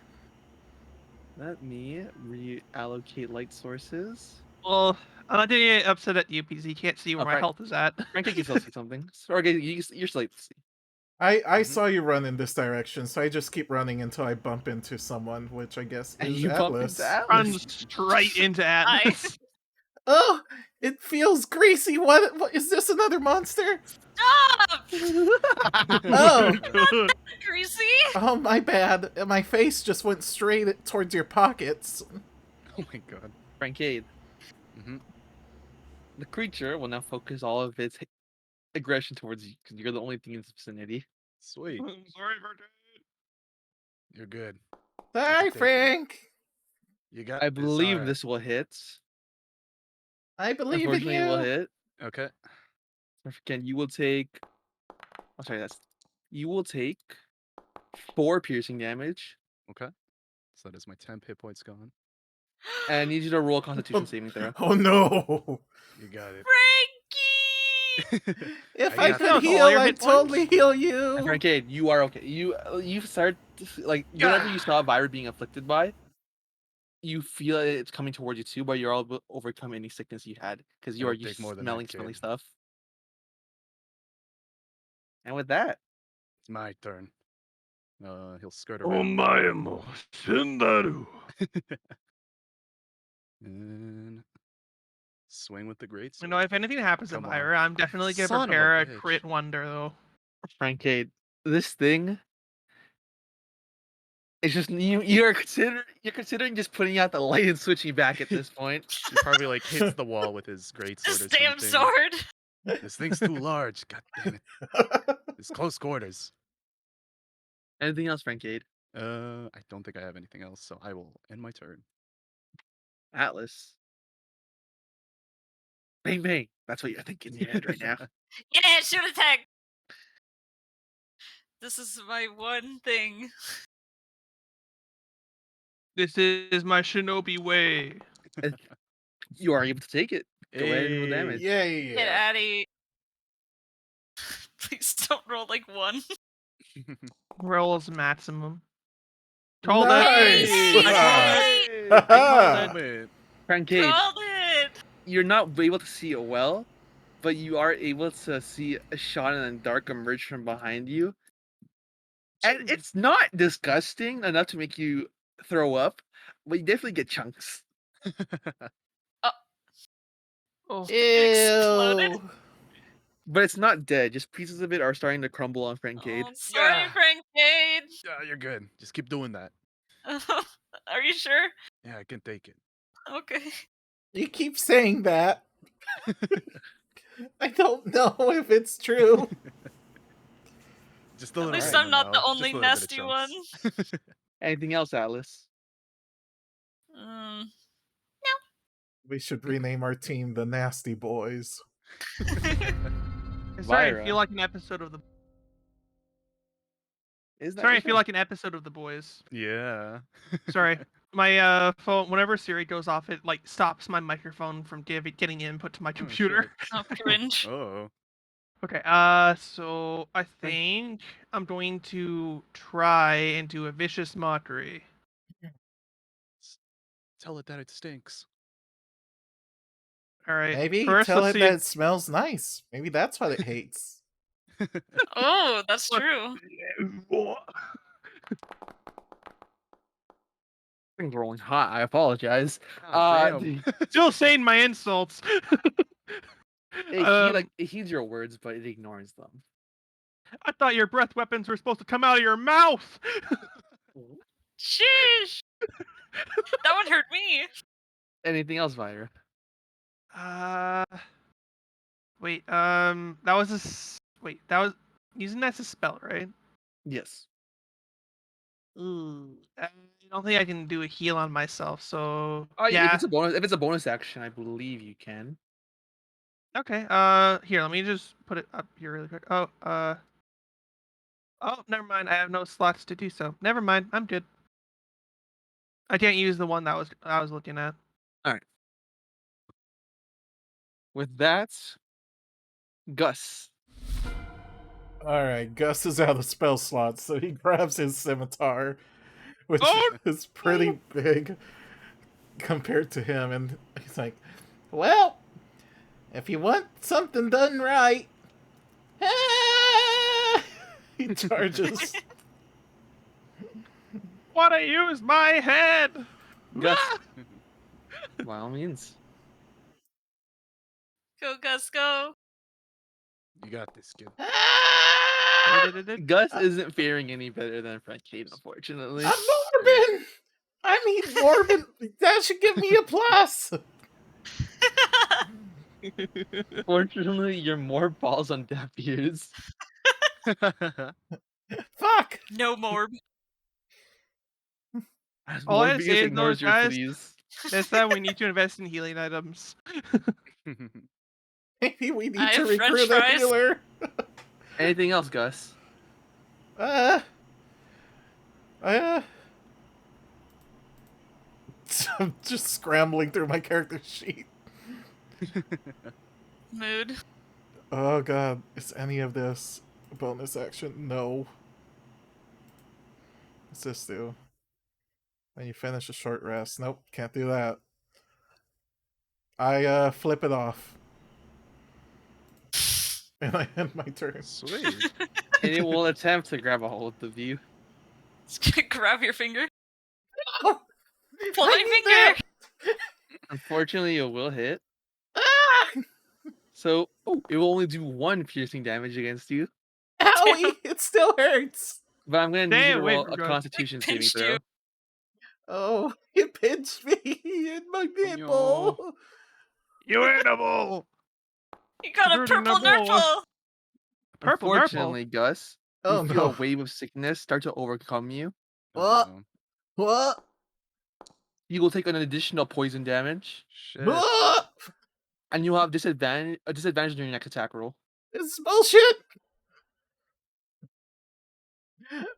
Let me reallocate light sources. Well, I'm not getting upset at you because you can't see where my Alright. health is at. Frankie can still see something. Or okay, you're still able to see. I saw you run in this direction, so I just keep running until I bump into someone, which I guess And is you bump Atlas. into Atlas. Run straight into Atlas. Nice. Oh, it feels greasy. What is this? Another monster? Stop! Oh, Greasy. oh, my bad. My face just went straight towards your pockets. Oh my god. Frankade. Mm-hmm. The creature will now focus all of its aggression towards you because you're the only thing in its vicinity. Sweet. Sorry, Bertrand. You're good. Hi, take it. Frank. You got I this, believe alright. this will hit. I believe in Unfortunately, you. it will hit. Okay. Again, you will take. Oh, sorry, you will take 4 piercing damage, Okay. So that is my 10 hit points gone. and I need you to roll a Constitution saving throw. Oh no! You got it. Frankie. If I I got could this. heal, All your I'd hit points? totally heal And you. Frankade, you are okay. You start like whenever you saw Vyra being afflicted by, you feel it's coming towards you too, but you're all overcome any sickness you had because you It'll are used take to more than smelling that, smelly kid. stuff. And with that, It's my turn. He'll skirt Oh around. my Sindaru. And swing with the great You sword. know, if anything happens to Come on. Vyra, I'm definitely gonna Son of a prepare a bitch. crit wonder though. Frankade, this thing it's just you're considering just putting out the light and switching back at this point. He probably like hits the wall with his great sword This or damn something. sword. This thing's too large. God damn it. It's close quarters. Anything else, Frankade? I don't think I have anything else, so I will end my turn. Atlas. Bang bang. That's what you're thinking in your head right now. Yeah, shoot attack. This is my one thing. This is my shinobi way. You are able to take it. Go ahead and roll Hey. damage. Yay! Get Addy. Please don't roll like 1. Rolls maximum. Called Nice! it. I Yay! called Damn it. it. Frankade, Called it. you're not able to see it well, but you are able to see a shot in the dark emerge from behind you. And it's not disgusting enough to make you throw up, but you definitely get chunks. Oh, exploded? Ew. But it's not dead, just pieces of it are starting to crumble on Frankade. Oh, sorry, Yeah. Frankade. Yeah, you're good. Just keep doing that. Are you sure? Yeah, I can take it. Okay. You keep saying that. I don't know if it's true. Just a At little least bit, I'm not the Just a only little bit of nasty one. chunks. Anything else, Atlas? We should rename our team the Nasty Boys. sorry, I Vyra. feel like an episode of the. Is that Sorry, I your feel turn? like an episode of the boys. Yeah. Sorry, my phone. Whenever Siri goes off, it like stops my microphone from getting input to my computer. Oh, cringe. Oh. Okay, so I think I'm going to try and do a vicious mockery. Tell it that it stinks. All right. Maybe First, tell let's it see that if it smells nice. Maybe that's what it hates. Oh, that's What? true. Things rolling hot. I apologize. God damn. Still saying my insults. It heeds your words, but it ignores them. I thought your breath weapons were supposed to come out of your mouth. Sheesh. That one hurt me. Anything else, Vira? Wait. That was wait. That was using that's a spell, right? Yes. Ooh. I don't think I can do a heal on myself. So If yeah. it's a bonus action, I believe you can. Okay. Here, let me just put it up here really quick. Oh, never mind. I have no slots to do so. Never mind. I'm good. I can't use the one that I was looking at. All right. With that, Gus. Alright, Gus is out of spell slots, so he grabs his scimitar, which Oh! is pretty big compared to him, and he's like, well, if you want something done right, he charges. Wanna use my head? Gus. Ah! By all means. Go, Gus, go. You got this, kid. Gus isn't faring any better than Frank Kate, unfortunately. I'm Morbin! I need Morbin! That should give me a plus! Fortunately, your more falls on deaf ears. Fuck! No more. As All I have to Morpheus say is, though, ignores your guys, pleas. next time we need to invest in healing items. Maybe we need I to have french recruit a fries. healer. Anything else, Gus? I'm just scrambling through my character sheet. Mood. Oh god, is any of this a bonus action? No. What's this do? When you finish a short rest. Nope, can't do that. I flip it off. And I end my turn. Sweet. And it will attempt to grab a hold of you. Just gonna grab your finger. Oh, Pull I my need finger. that! Unfortunately, it will hit. Ah! So, it will only do 1 piercing damage against you. Owie! It still hurts! But I'm going to need you to Damn, wait roll for a God. Constitution saving Pinched throw. you. Oh, it pinched me in my nipple! You animal! You got a Hurting purple nipple. nurple. Purple Unfortunately, Gus, you Oh feel no. a wave of sickness start to overcome you. What? Oh, What? You will take an additional poison damage, shit. What? and you'll have a disadvantage on your next attack roll. This is bullshit!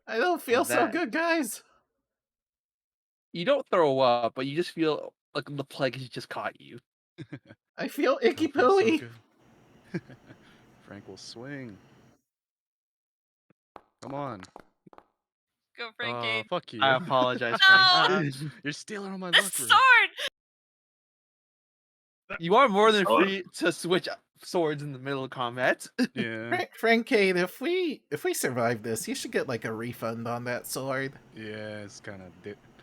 I don't feel so that. good, guys. You don't throw up, but you just feel like the plague has just caught you. I feel icky Don't feel so pooey. good. Frank will swing. Come on. Go, Frankie. Fuck you. I apologize, No! Frank. You're stealing all my The luck, Ruth. sword. You are more than free to switch swords in the middle of combat. Yeah. Frankade, if we survive this, you should get like a refund on that sword. Yeah, it's kind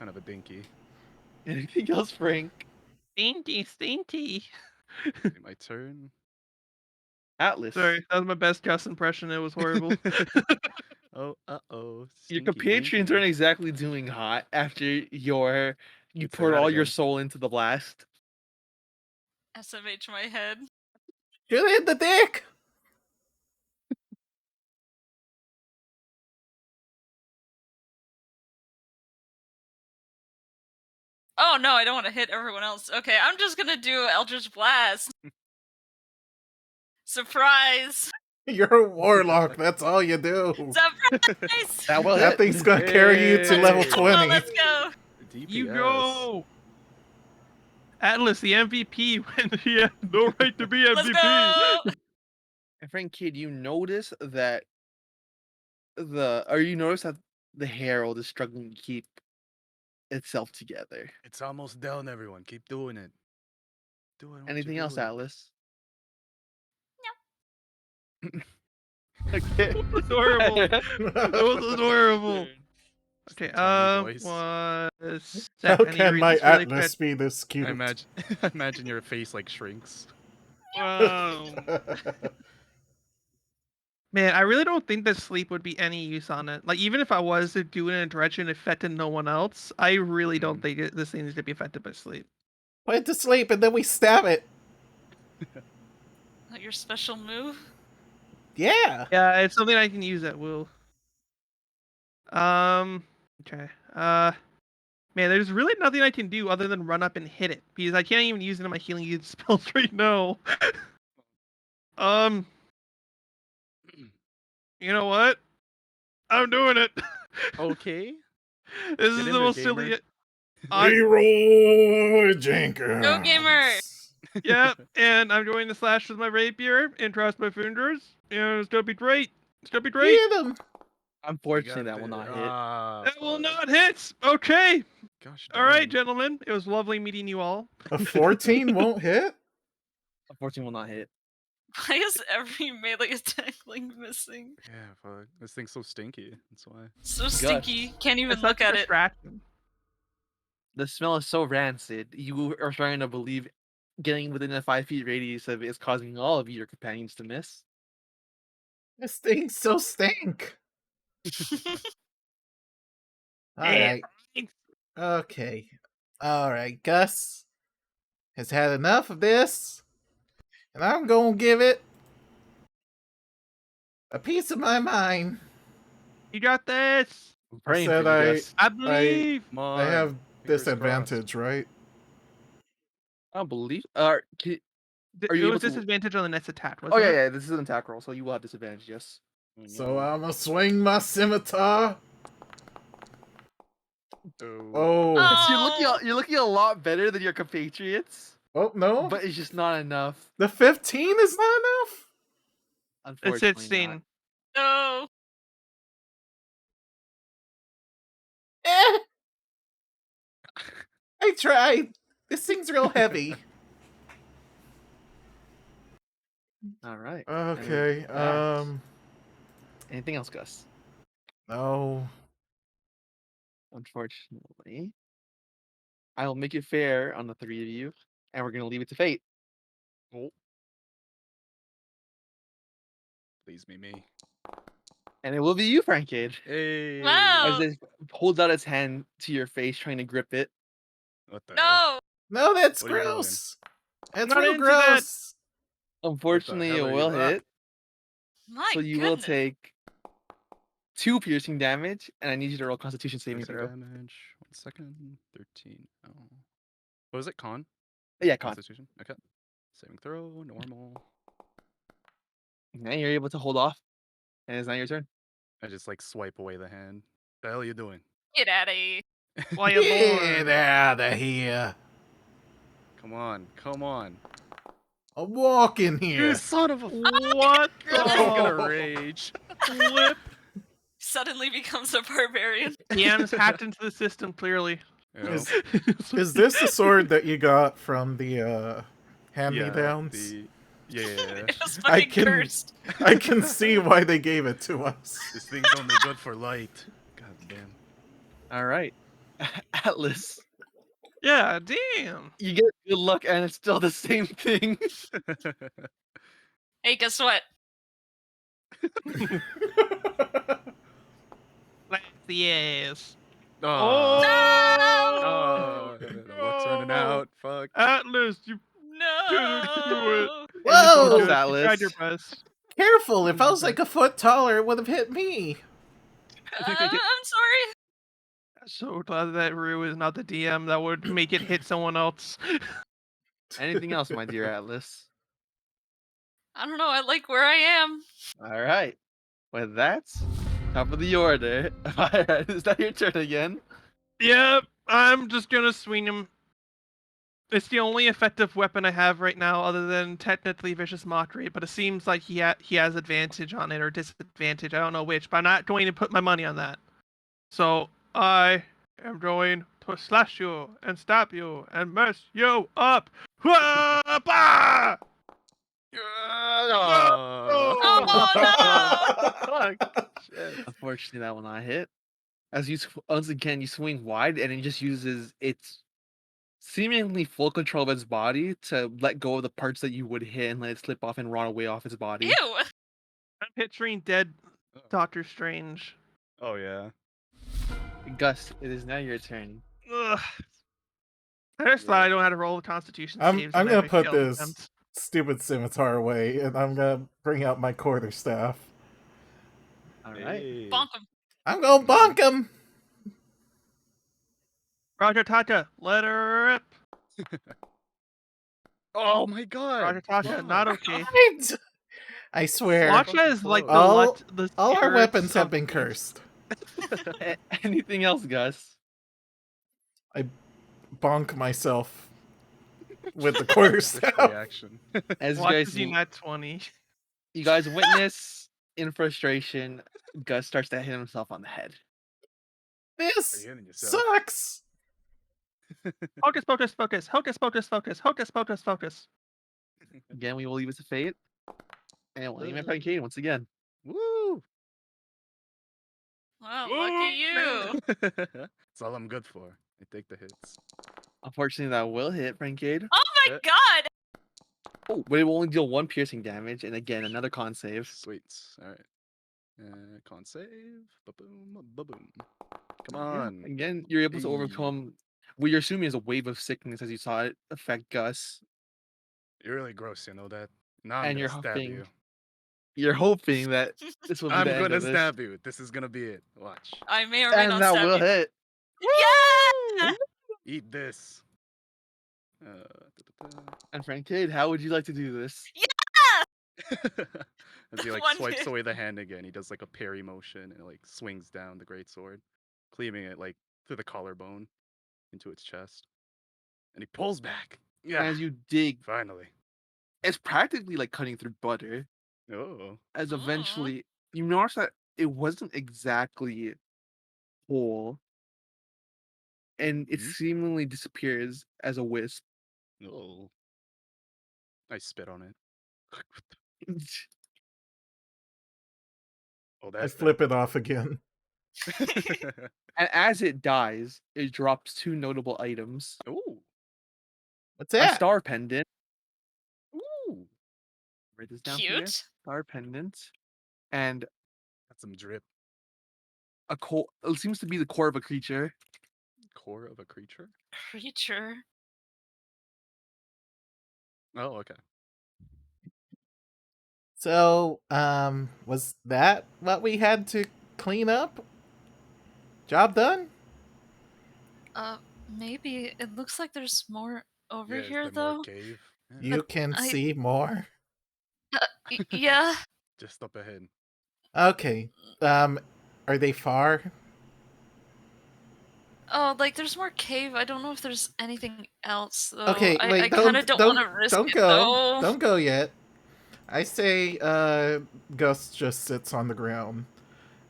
of a dinky. Anything else, Frank? Stinky. My turn. Atlas. Sorry, that was my best Gus impression. It was horrible. Oh, Your Stinky compatriots dinky. aren't exactly doing hot after you Say poured that all your again. soul into the blast. SMH my head. Shoot it in the dick! Oh no, I don't want to hit everyone else. Okay, I'm just gonna do Eldritch Blast. Surprise! You're a warlock, that's all you do. Surprise! That will That hit. thing's gonna carry you to level Hey. 20. Let's go. DPS. You go! Atlas, the MVP, when he had no right to be Let's MVP. go. And Frank Kid, you notice that the herald is struggling to keep itself together. It's almost down, everyone. Keep doing it. Do it. I want you Anything to else, do it. Atlas? No. Okay. Adorable. That was adorable. Just Okay, a tiny voice. one How second. I need to can read my this really Atlas quick. be this cute? I imagine, I imagine your face like shrinks. Man, I really don't think that sleep would be any use on it. Like, even if I was to do it in a direction that affected no one else, I really don't think this thing is to be affected by sleep. Put it to sleep and then we stab it. Not your special move. Yeah. Yeah, it's something I can use at will. Okay. Man, there's really nothing I can do other than run up and hit it because I can't even use it in my healing spells right now. You know what? I'm doing it. Okay. This Get is in the there, most gamer. silly. Leroy Jenkins. Go, gamer! Yeah, and I'm doing the slash with my rapier and trust my fingers. It's gonna be great. It's gonna be great. Hit him. Unfortunately, that will not hit. That will not hit. Okay. Gosh All right, darn. gentlemen. It was lovely meeting you all. A 14 won't hit? Unfortunately, will not hit. Why is every melee attack link missing? Yeah, fuck. This thing's so stinky. That's why. So stinky, can't even It's look such a at it. distraction. The smell is so rancid. You are trying to believe getting within a 5 feet radius of it is causing all of your companions to miss. This thing's so stink. Alright. Okay. Alright, Gus has had enough of this. And I'm gonna give it a piece of my mind. You got this. I'm praying said for you, Gus. I believe. Come on. I have fingers disadvantage, right? I don't believe. Are you It able was to- disadvantage on the next attack, Oh wasn't yeah, it? yeah. This is an attack roll, so you will have disadvantage. Yes. crossed. So I'ma swing my scimitar. Oh. Oh. You're looking a lot better than your compatriots, Oh, no. but it's just not enough. The 15 is not enough? It's Unfortunately, scene. No. Eh. I tried. This thing's real heavy. All right. Okay, Anything else, Gus? no. Unfortunately, I will make it fair on the three of you, and we're gonna leave it to fate. Oh. Please be me. And it will be you, Frankade. Hey. As Wow. it holds out its hand to your face, trying to grip it. What the hell? No. No, that's What are you doing? gross. That's Not real into that. gross. Unfortunately, it hell are will you- hit. My So you will goodness. take 2 piercing damage, and I need you to roll Constitution saving Piercing throw. damage. 1 second. 13. Oh. What was it? Con? Yeah, con. Constitution? Okay. Saving throw. Normal. And you're able to hold off, and it's now your turn. I just like swipe away the hand. The hell are you doing? Get out of here. Why you Get born? out of here. Come on. Come on. I'm walking You here. son of a. What I'm gonna the rage. flip? Suddenly becomes a barbarian. DM's hacked into the system, clearly. You know? Is this the sword that you got from the hand-me-downs? Yeah. It was I fucking can- cursed. I can see why they gave it to us. This thing's only good for light. God damn. All right, Atlas. Yeah, damn. You get good luck, and it's still the same thing. Hey, guess what? That's the ass. Oh. No! Oh, the luck's running out. Fuck. Atlas, you No. Whoa! you tried Atlas. your best. Careful, if I was like a foot taller, it would have hit me. I'm sorry. So glad that Rue is not the DM. That would make it hit someone else. Anything else, my dear Atlas? I don't know. I like where I am. All right. With that, top of the order. All right, is that your turn again? Yep, I'm just gonna swing him. It's the only effective weapon I have right now, other than technically Vicious Mockery, but it seems like he has advantage on it or disadvantage. I don't know which, but I'm not going to put my money on that. So I am going to will slash you and stab you and mess you up. Bah! Oh, Fuck. Shit. Unfortunately, that will not hit. As you once again you swing wide, and it just uses its seemingly full control of its body to let go of the parts that you would hit and let it slip off and run away off its body. Ew. I'm picturing dead Doctor Strange. Oh yeah. Gus, it is now your turn. Ugh. I just thought I don't know how to roll Constitution I'm saves. I'm and gonna every put failed this attempt. stupid scimitar away, and I'm gonna bring out my quarterstaff. All right. Hey. Bonk him. I'm gonna bonk him. Roger Tata, let her rip. Oh my god. Roger Tata, Fuck. not okay. I swear, Watch Fucking as like close. the all our spirits weapons have of been things- cursed. Anything else, Gus? I bonk myself with the This quarterstaff. reaction. As you Watch guys as you nat 20. you guys witness in frustration, Gus starts to hit himself on the head. This Are you hitting yourself? sucks. Hocus pocus focus. Hocus pocus focus. Hocus pocus focus. Again, we will leave it to fate. And we'll aim at Pancake once again. Woo! Wow, lucky you. That's all I'm good for. I take the hits. Unfortunately, that will hit Pancake. Oh my god. Oh, but it will only deal 1 piercing damage, and again, another con save. Sweet. All right. Con save. Ba-boom. Ba-boom. Come Yeah, on. again, you're able to Hey. overcome what you're assuming is a wave of sickness as you saw it affect Gus. You're really gross, you know that? Now I'm And gonna you're stab hoping you. you're hoping that this will be I'm the end gonna of this. stab you. This is gonna be it. Watch. I may or may And not that stab will you. hit. Yeah. Eat this. Da-da-da. And Francade, how would you like to do this? As he like One swipes hit. away the hand again, he does like a parry motion and like swings down the great sword, cleaving it like through the collarbone into its chest. And he pulls back. Yeah. As you dig, Finally. it's practically like cutting through butter. Oh. As Aw. eventually you notice that it wasn't exactly whole, and it Mhm. seemingly disappears as a wisp. Oh. I spit on it. Oh, I that's flip it off again. And as it dies, it drops 2 notable items. Ooh. What's A that? star pendant. Ooh. Write this down for you. Cute. Star pendant. And That's some drip. a core. It seems to be the core of a creature. Core of a creature? Creature. Oh, okay. So, was that what we had to clean up? Job done? Maybe it looks like there's more over Yeah, is here there more though. cave? Yeah. You can I- see more. Yeah. Just up ahead. Okay. Are they far? Oh, like there's more cave. I don't know if there's anything else though. Okay, I wait, kind of don't want to risk don't it go. though. Don't go yet. I say Gus just sits on the ground.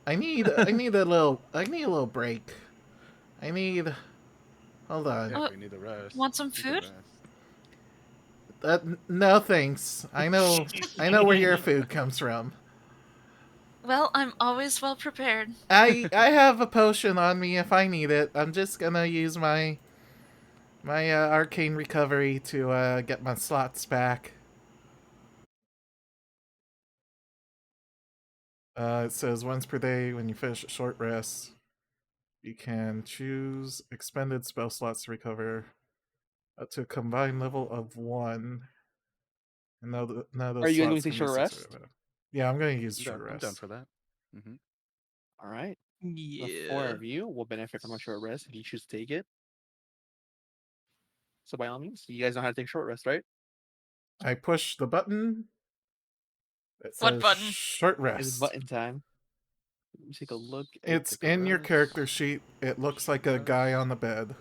I need a little break. Hold on. Yeah, we need the rest. Want some We need the food? rest. No thanks. I know where your food comes from. Well, I'm always well prepared. I have a potion on me if I need it. I'm just gonna use my arcane recovery to get my slots back. It says once per day when you finish a short rest, you can choose expended spell slots to recover up to a combined level of 1. And none of those Are you slots going to can take be short rest? Yeah, I'm going to use I'm short down, rest. I'm down for that. Mm-hmm. All right. The 4 Yeah. of you will benefit from a short rest if you choose to take it. So by all means, you guys know how to take short rest, right? I push the button. It What says button? short It's rest. button time. Let me take a look. It's Take a in your rest. character sheet. It looks like a guy on the bed.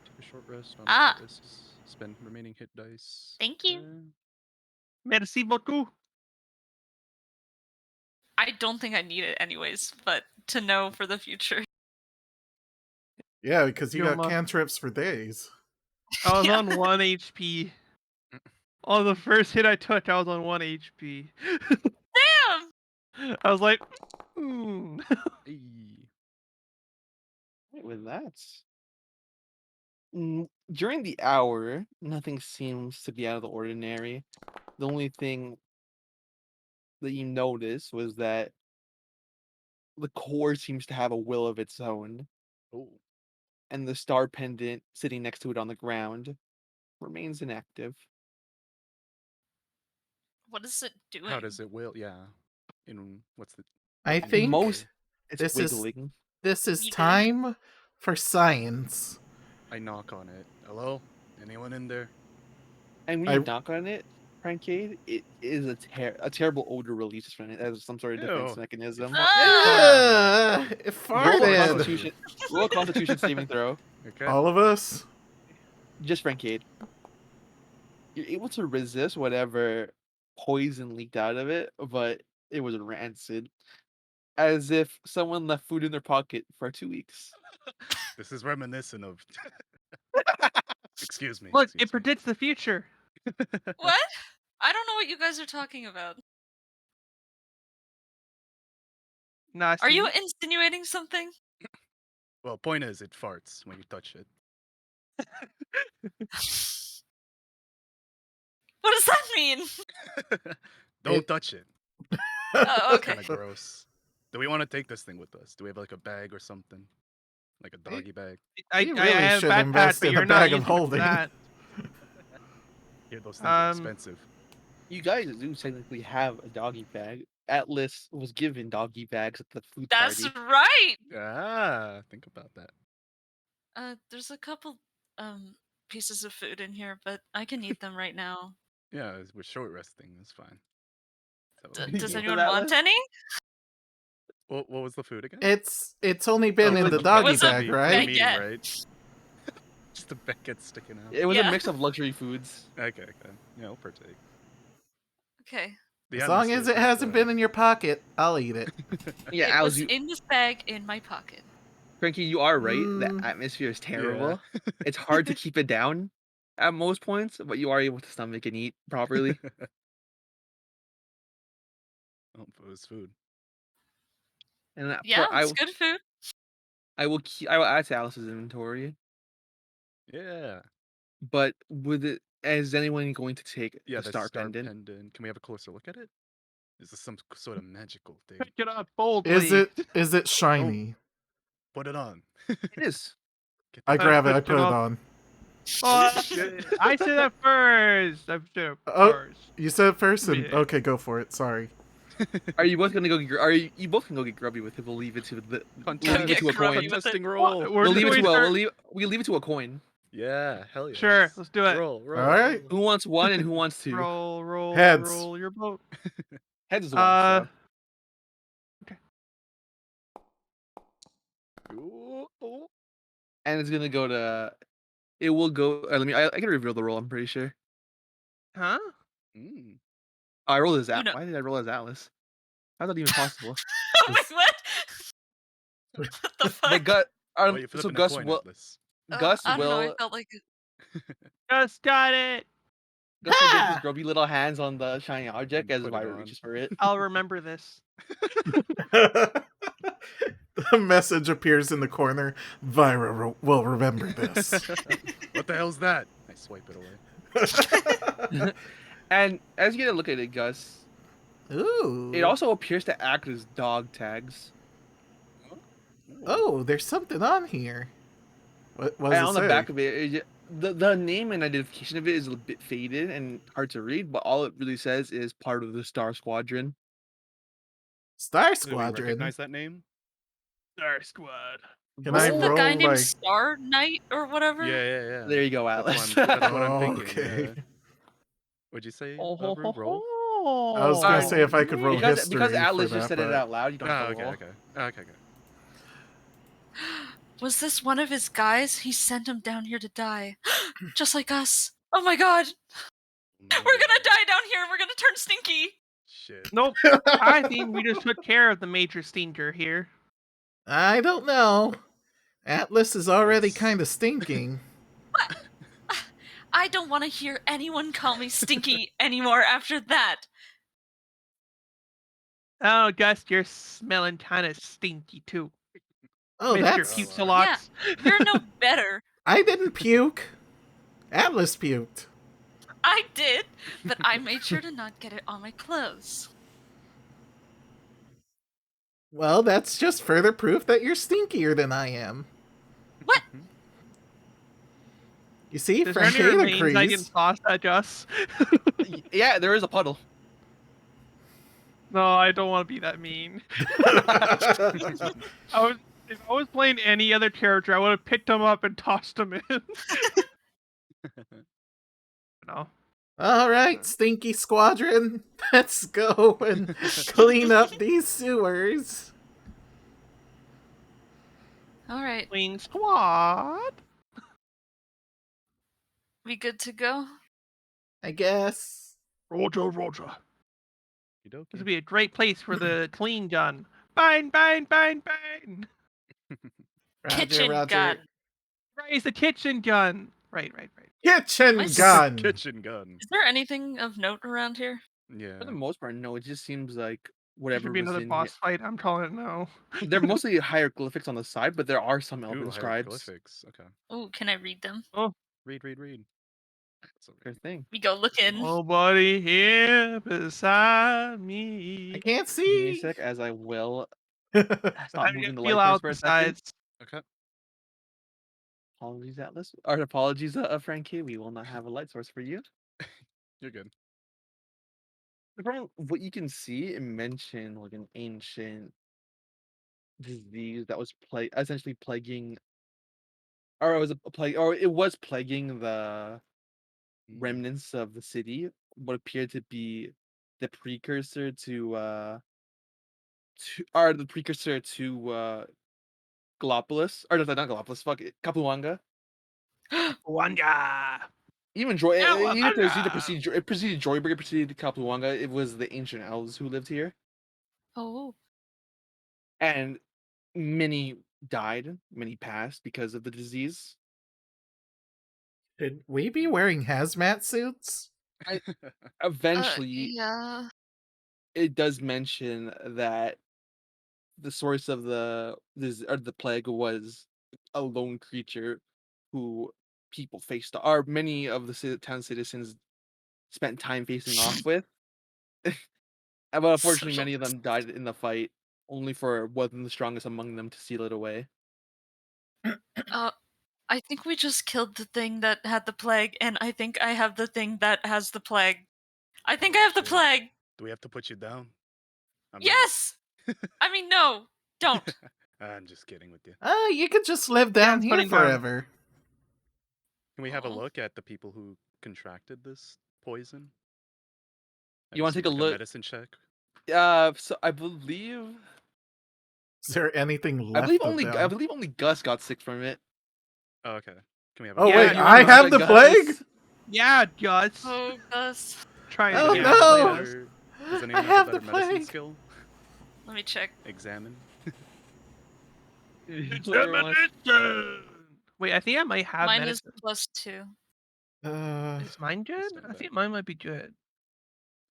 Take a short rest on Ah. purpose. Spend remaining hit dice. Thank you. Merci beaucoup. I don't think I need it anyways, but to know for the future. Yeah, because you got Yuma. cantrips for days. I was Yeah. on 1 HP. On the first hit I took, I was on 1 HP. Damn! I was like, hmm. Hey. With that, during the hour, nothing seems to be out of the ordinary. The only thing that you notice was that the core seems to have a will of its own, Oh. and the star pendant sitting next to it on the ground remains inactive. What is it doing? How does it will? Yeah. In what's the I in think Most it's this is wiggling. this is You good? time for science. I knock on it. Hello? Anyone in there? And when I- you knock on it, Prankade, it is a terrible odor releases from it as some sort of defense Ew. mechanism. Ah! It Roll a farted. constitution. Roll a constitution saving throw. Okay. All of us. Just Prankade. You're able to resist whatever poison leaked out of it, but it was rancid. As if someone left food in their pocket for 2 weeks. This is reminiscent of. Excuse me. Look, excuse it predicts the future. What? I don't know what you guys are talking about. Nah, Are you see? insinuating something? Well, point is, it farts when you touch it. What does that mean? Don't touch it. Oh, okay. Kind of gross. Do we want to take this thing with us? Do we have like a bag or something? Like a doggy bag? I You I really have should backpack, invest but in a you're not bag of using it for holding. that. Yeah, those things are Um, expensive. You guys do technically have a doggy bag. Atlas was given doggy bags at the food That's party. right. Ah, think about that. There's a couple pieces of food in here, but I can eat them right now. Yeah, we're short resting. That's fine. So, You Does eat anyone them, want Atlas? any? what was the food again? It's only been Oh, in it the was- doggy it was a bag, Meat- right? meeting, baguette. right? Just a baguette sticking out. It was a Yeah. mix of luxury foods. Okay. Yeah, I'll partake. Okay. The As long atmosphere as it seems hasn't to- been in your pocket, I'll eat it. Yeah, It Atlas, was you, in this bag in my pocket. Frankie, you are right. The Mm. atmosphere is Yeah. terrible. It's hard to keep it down at most points, but you are able to stomach and eat properly. Oh, it was food. And Yeah, it's good food. I will add to Alice's inventory. Yeah. But is anyone going to take Yeah, the star pendant? pendant. Can we have a closer look at it? Is this some sort of magical thing? pick it up boldly. Is it shiny? Put it on. It is. Get I the- grab it, I picked put it up. on. Oh, I said that first. I said it Oh, first. You said it first, and Yeah. okay, go for it. Sorry. Are you both gonna go? You both can go get grubby with it. We'll leave it to the. We'll leave get it to a grubby coin. with it. Testing roll. We're We'll leave it to doing we'll leave it to a coin. Yeah, hell yeah. Sure, let's do it. Roll. All right. Who wants one and who wants two? Roll, Heads. roll your boat. Heads is one. So. Ooh, ooh. And it's gonna go to. It will go. Let me. I can reveal the roll. I'm pretty sure. Huh? Mm. I rolled as know- Why did I roll as Atlas? How's that even possible? I'm like, what? What the fuck? The gut. Well, you're So flipping a Gus coin, will. Atlas. Gus I don't know. I will. felt like Just got it. Gus will get Ah! his grubby little hands on the shiny object And as put it Vira on. reaches for it. I'll remember this. The message appears in the corner. Vira will remember this. What the hell's that? I swipe it away. And as you get a look at it, Gus, Ooh. it also appears to act as dog tags. Ooh. Oh, there's something on here. What does And it on the say? back of it, the name and identification of it is a bit faded and hard to read, but all it really says is part of the Star Squadron. Star Do we Squadron. recognize that name? Star Squad. Can I wasn't the guy roll, named like- Star Knight or whatever? Yeah. There you go, That's Atlas. what I'm Oh, thinking. okay. Yeah. What'd you say? Oh, Avery? Roll? I was gonna Alright, say if I could roll because history because Atlas for just that, said it but- out loud, you don't Oh, have to okay, roll. okay. Was this one of his guys? He sent him down here to die. Just like us. Oh my god. We're gonna die down here. We're gonna turn stinky. Shit. Nope. I think we just took care of the major stinker here. I don't know. Atlas is already Yes. kind of stinking. I don't want to hear anyone call me stinky anymore after that. Oh, Gus, you're smelling kind of stinky too, Oh, Mr. that's. Pukes a Oh, lot. Yeah, you're no better. I didn't puke. Atlas puked. I did, but I made sure to not get it on my clothes. Well, that's just further proof that you're stinkier than I am. What? You see, Is there any Francade remains I can agrees. toss at Gus? Yeah, there is a puddle. No, I don't want to be that mean. If I was playing any other character, I would have picked him up and tossed him in. No. All right, Stinky Squadron, let's go and clean up these sewers. All right, Clean squad. we good to go? I guess. Roger. This Okey-dokey. would be a great place for the clean gun. Bang. Roger, Kitchen Roger. gun. Raise the kitchen gun. Right. Kitchen My gun. Kitchen gun. Is there anything of note around here? Yeah. For the most part, no. It just seems like There whatever should be was another in boss fight. I'm calling it now. here. They're mostly hieroglyphics on the side, but there are some Ooh, elven scribes. hieroglyphics. Okay. Oh, can I read them? Read. That's okay. Sure thing. We go looking. Nobody here beside I me. can't Give me a see. sec as I will I stop need moving to the feel light source out for a the second. sides. Okay. Apologies, Atlas. Or apologies, Frankie. We will not have a light source for you. You're good. From what you can see, it mentioned like an ancient disease that was essentially plaguing, or it was a plague, or it was plaguing the remnants of the city. What appeared to be the precursor or the precursor to Gallipolis, or not Gallipolis, fuck it, Capuanga. Wanda. Even Joy, even if there's either Cowabunga! it preceded Joyburg, it preceded Capuanga. It was the ancient elves who lived here, Oh, and many died, many passed because of the disease. Should we be wearing hazmat suits? Eventually, yeah. it does mention that the source of the plague was a lone creature who people faced, or many of the town citizens spent time facing off with. But unfortunately, Social many of them died in the fight, only for one of the strongest among them to seal it away. I think we just killed the thing that had the plague, and I think I have the thing that has the plague. I think I have the Yeah. plague. Do we have to put you down? I'm ready. Yes! I mean, no, don't. I'm just kidding with you. You could just live Yeah, down it's here putting down. forever. Can we have a Aw. look at the people who contracted this poison? I You wanna guess take a make look? medicine check? So I believe Is there anything left of them? I believe only Gus got sick from it. Oh, okay. Can we have a Oh Yeah, wait, you I wanna have look the at plague? Gus? Yeah, Gus. Oh, Gus. Trying Oh, to no! manipulate us. Does I anyone have have a the better medicine plague. skill? Let me check. Examine. Wait, I think I might have Mine medicine. is +2. Is mine good? not I bad. think mine might be good.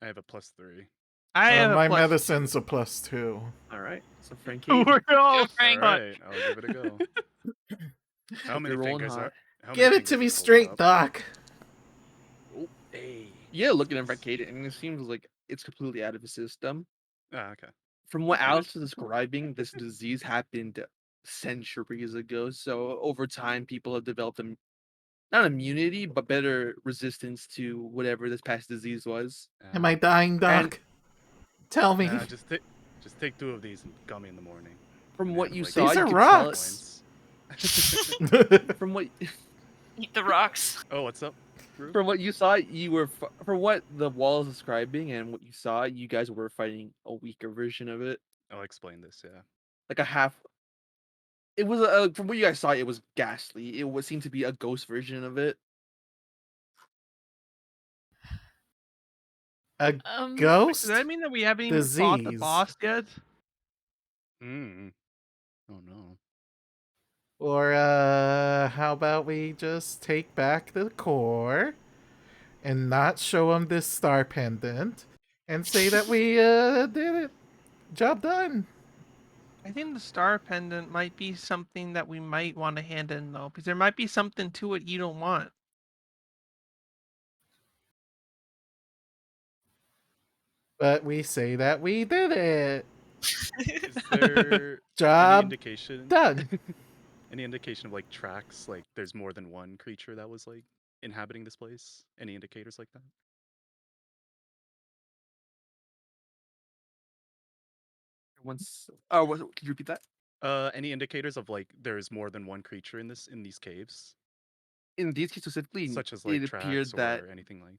I have a +3. I have my a medicine's a +2. All right, so Frankie, We're all Go, Frank. All right, I'll give it a go. How If many you're rolling fingers hot. are? How Give many it to fingers me are holding straight, up? Doc. Oh, hey. Yeah, looking at Frankie, and it seems like it's completely out of his system. Ah, okay. From what Okay. Alex was describing, this disease happened centuries ago. So over time, people have developed not immunity, but better resistance to whatever this past disease was. Am I dying, Doc? And- Tell me. Nah, just take 2 of these and call me in the morning. From And what have, you like, saw, These you are could rocks. from what Eat the rocks. Oh, what's up? Rue? from what you saw, you were from what the wall is describing and what you saw, you guys were fighting a weaker version of it, I'll explain this. Yeah. like a half. It was from what you guys saw, it was ghastly. It was seemed to be a ghost version of it. A Um, ghost? Does that mean that we haven't even fought the Disease. boss yet? Hmm. Oh no. Or how about we just take back the core and not show him this star pendant and say that we did it. Job done. I think the star pendant might be something that we might want to hand in though, because there might be something to it you don't want. But we say that we did it. Is there any Job indication? done. Any indication of like tracks? Like there's more than one creature that was like inhabiting this place? Any indicators like that? Once, oh, could you repeat that? Any indicators of like there's more than one creature in these caves, In these cases specifically, such as like it appeared tracks that or anything like?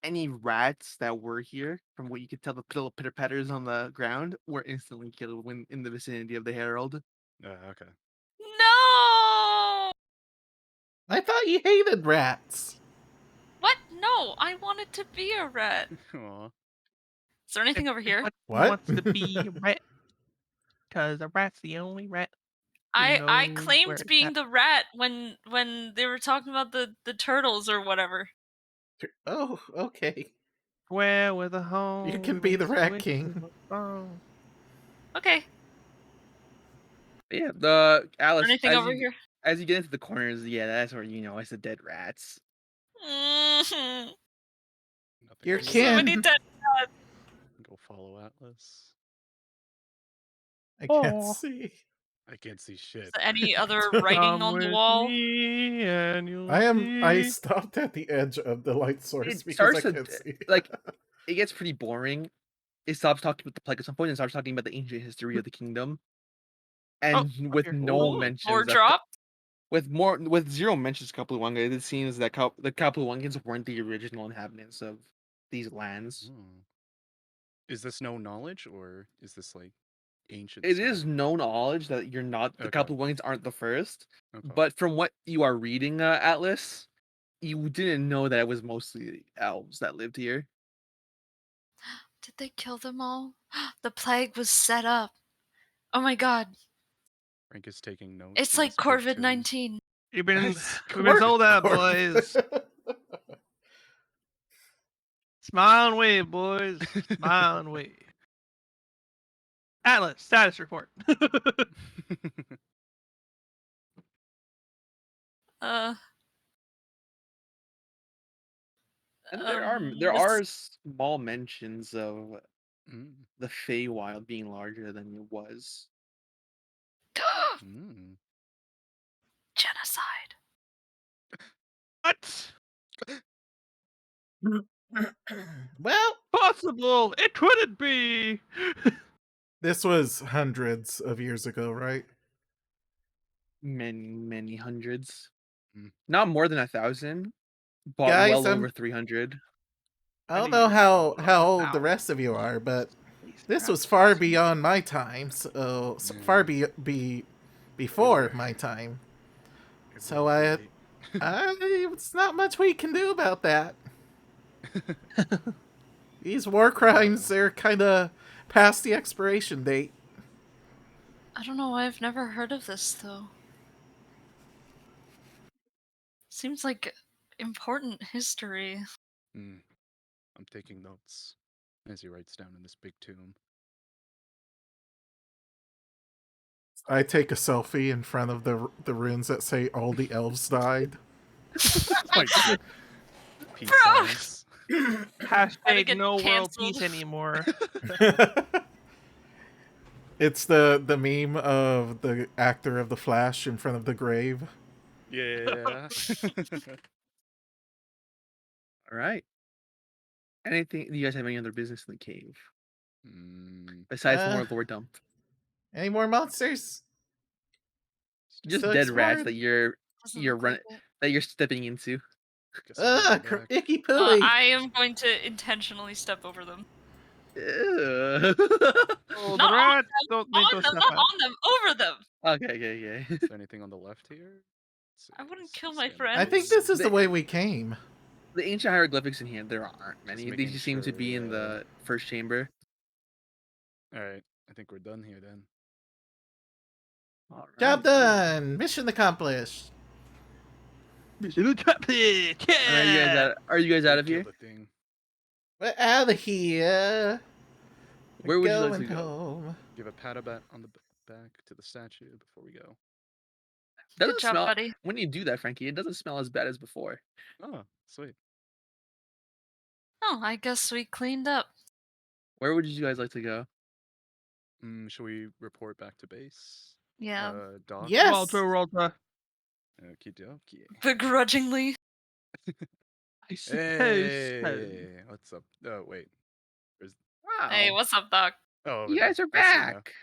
any rats that were here, from what you could tell, the little pitter patters on the ground, were instantly killed when in the vicinity of the herald. Okay. No! I thought you hated rats. What? No, I wanted to be a rat. Aw. Is there anything over here? What? Wants to be a rat? Because a rat's the only rat. who I knows where claimed it's being at. the rat when they were talking about the turtles or whatever. Oh, okay. Where the home? You can be the is Rat with King. the bone. Okay. Yeah, the Is there Alice, anything over here? as you get into the corners, yeah, that's where you know it's the dead rats. Mhm. Nothing Your here. So many kin. dead rats. Go follow Atlas. I can't Oh. see. I can't see Is shit. there any other writing Come on the with wall? me and you'll I see. stopped at the edge of the light source It because I starts to can't see. like it gets pretty boring. It stops talking about the plague at some point and starts talking about the ancient history of the kingdom, Oh, and with here. no Ooh, more mentions of drop. with zero mentions of Kapluanga. It seems that the Kapluangans weren't the original inhabitants of these lands. Oh. Is this no knowledge or is this like ancient It stuff? is known knowledge that you're not the Okay. Kapluangans aren't the first, Okay. but from what you are reading, Atlas, you didn't know that it was mostly elves that lived here. Did they kill them all? The plague was set up. Oh my god. Frank is taking notes. It's in like this big tomb. COVID-19. We've been Corp- sold out, Corp. boys. Smile and wave, boys. Smile and wave. Atlas, status report. Uh, And there this- are small mentions of Mm. the Feywild being larger than it was. Mm. genocide. What? Well, Possible? It couldn't be. this was hundreds of years ago, right? Many hundreds. Mm. Not more than 1,000, but Guys, well I'm- over 300. I don't Many know years how ago, how old the now. rest of you are, but Please, this was perhaps. far beyond my time. So far Yeah. before were- my time. It So was late. it's not much we can do about that. These war crimes are kind of past the expiration date. I don't know why I've never heard of this though. Seems like important history. Mm. I'm taking notes as he writes down in this big tomb. I take a selfie in front of the runes that say all the elves died. Like peace Bro! signs. Hashtag get no world canceled. peace anymore. It's the meme of the actor of the Flash in front of the grave. Yeah. All right. Anything? Do you guys have any other business in the cave Mm. besides more Uh, lore dump? Any more monsters? Just Still dead rats exploring? that you're Doesn't you're look running like it. that you're stepping into. Guess I'll go back. Icky pooey. I am going to intentionally step over them. Ew. Oh, Not the on rats don't need On to them, step not out. on them, over them. Okay. Is there anything on the left here? Let's see, I wouldn't let's kill my scan the friends. I think base. this is the way we came. The ancient hieroglyphics in here, there aren't many. They making just seem to sure, be in the first chamber. All right, I think we're done here then. All Job right. Cool. done. Mission accomplished. Mission accomplished. And are you guys Yeah. out? Are you guys Go out of kill here? the thing. We're out of here. We're Where would you like going to go? home. Give a pat a bat on the back to the statue before we go. Good Doesn't job, smell. buddy. When you do that, Frankie, it doesn't smell as bad as before. Oh, sweet. Oh, I guess we cleaned up. Where would you guys like to go? Should we report back to base? Yeah. Doc? Yes. Walter. Okie dokie. Begrudgingly. I suppose so. Hey, what's up? Oh, wait. There's... Wow. Hey, what's up, Doc? Oh, over You there. guys are I see now. back,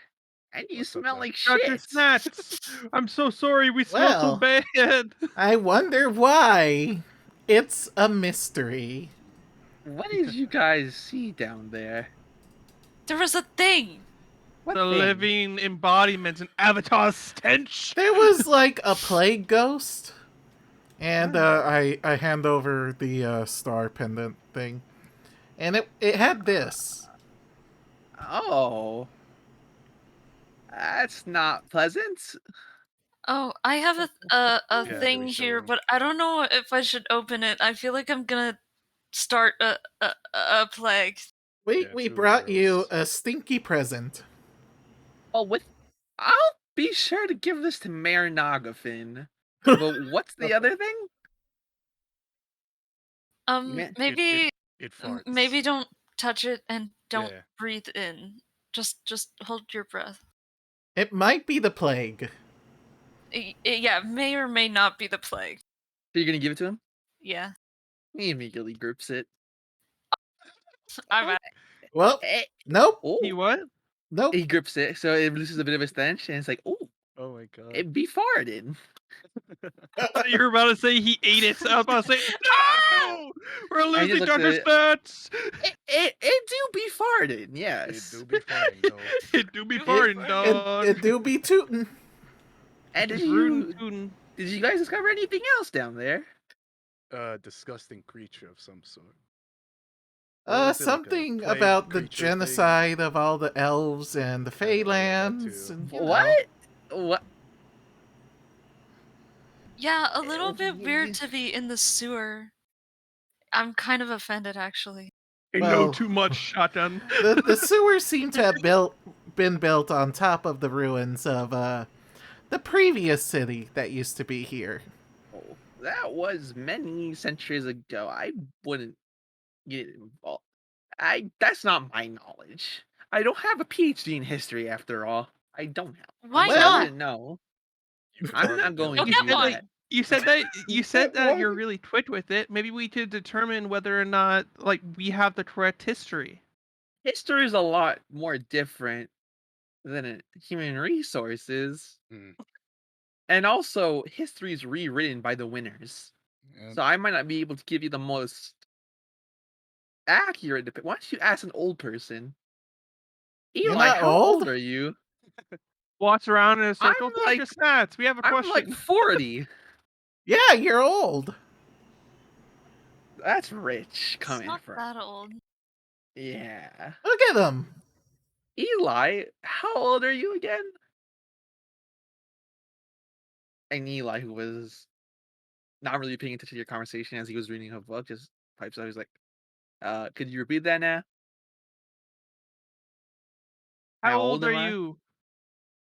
and you What's up, smell Doc? like Dr. shit. Snacks. I'm so sorry we smell so Well. bad. I wonder why. It's a mystery. What did you guys see down there? There was a thing. What The thing? living embodiment and avatar stench. There was like a plague ghost. And I hand over the star pendant thing. And it had this. Oh, that's not pleasant. Oh, I have a Yeah, thing really here, show. but I don't know if I should open it. I feel like I'm gonna start a plague. We Yeah, it's really brought you gross. a stinky present. Well, I'll be sure to give this to Mayor Nagafin. But what's the other thing? Man, Maybe It farts. maybe don't touch it and don't Yeah. breathe in. Just hold your breath. It might be the plague. Yeah, may or may not be the plague. So you're gonna give it to him? Yeah, He immediately groups it. I'm out. Well, Eh, nope. He oh, what? Nope. he grips it, so it releases a bit of a stench, and it's like, oh, Oh my god. it be farted. I thought you were about to say he ate it. So I was about to say, no! We're I just losing looked at Dr. it. Snacks! It do be farted, It yes. do be farting, though. It do be farting, dog. It do be tootin'. And It's rootin' tootin'. did you guys discover anything else down there? Disgusting creature of some sort. What was it, like a Something plague about the creature thing? genocide of all the elves and the I know, yeah, that Feylands. too. And, you know. What? What? Yeah, a little Oh, bit y- weird y- to be in the sewer. I'm kind of offended, actually. I Well, know too much, shotgun. The sewers seem to have been built on top of the ruins of the previous city that used to be here. Oh, that was many centuries ago. I wouldn't get involved. That's not my knowledge. I don't have a PhD in history after all. I don't have. Why Well- I not? wouldn't know. You I'm farted, not going Go to get do one. that. You said that you're What? really twit with it. Maybe we could determine whether or not like we have the correct history. History is a lot more different than human resources. Mm. And also, history is rewritten by the winners. Yep. So I might not be able to give you the most accurate. Why don't you ask an old person? You're Eli, not how old? old are you? Walks around in a circle. I'm like- Dr. Snacks, we have a I'm question. like 40. Yeah, you're old. That's rich It's coming not from. that old. Yeah. Look at him. Eli, how old are you again? And Eli, who was not really paying attention to your conversation as he was reading a book, just pipes out. He's like, could you repeat that now? How old are am I? you?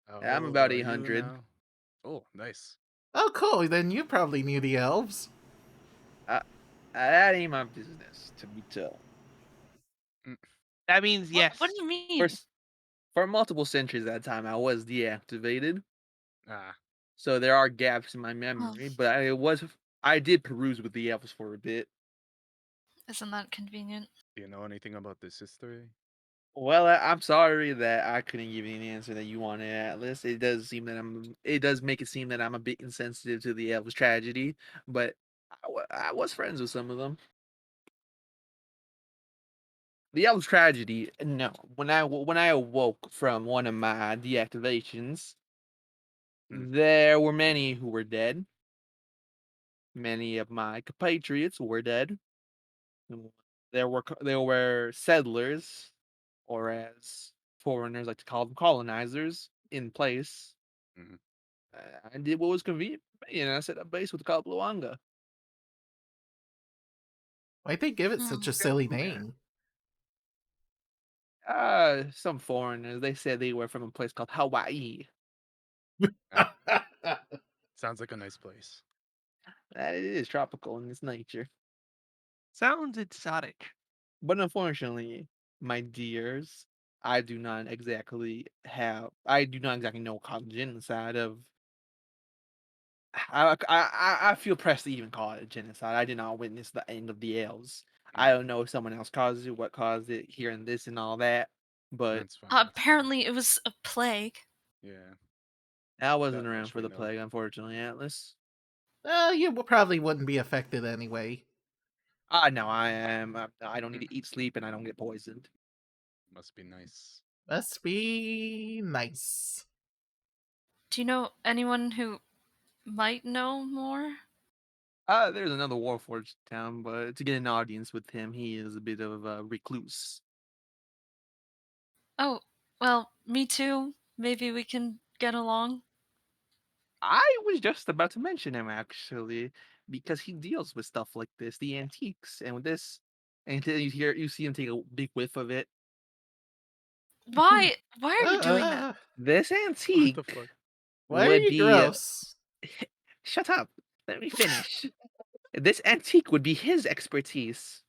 How I'm old about are you 800. now? Oh, nice. Oh, cool. Then you probably knew the elves. That ain't my business, to be told. That means yes. What do you mean? For multiple centuries at that time, I was deactivated. Ah, So there are gaps in my memory, but I did peruse with the elves for a bit. Isn't that convenient? do you know anything about this history? Well, I'm sorry that I couldn't give you an answer that you wanted, Atlas. It does make it seem that I'm a bit insensitive to the elves' tragedy, but I was friends with some of them. The elves' tragedy, no. When I awoke from one of my deactivations, there were many who were dead. Many of my compatriots were dead. There were settlers, or as foreigners like to call them, colonizers, in place. Mhm. I did what was convenient for me, and I set up base with Kapluanga. Why'd they give it such Hmm. a silly name? Some foreigners, they said they were from a place called Hawaii. Sounds like a nice place. It is tropical in its nature. Sounds exotic. But unfortunately, my dears, I do not exactly know college inside of. I feel pressed to even call it a genocide. I did not witness the end of the elves. I Mm, don't know if someone else caused it, what caused it, here and this and all that. But that's fine. That's fine. Apparently, it was a plague. Yeah, I wasn't that around much for we the know. plague, unfortunately, Atlas. You probably wouldn't be affected anyway. No, I am. I don't need Mm, to eat, sleep, and I don't get poisoned. must be nice. Must be nice. Do you know anyone who might know more? There's another Warforged in town, but to get an audience with him, he is a bit of a recluse. Oh, well, me too. Maybe we can get along. I was just about to mention him actually, because he deals with stuff like this, the antiques, and with this, and then you see him take a big whiff of it. Why? Why are you doing that? This What the antique fuck? Why are would you be. gross? Shut up. Let me finish. This antique would be his expertise.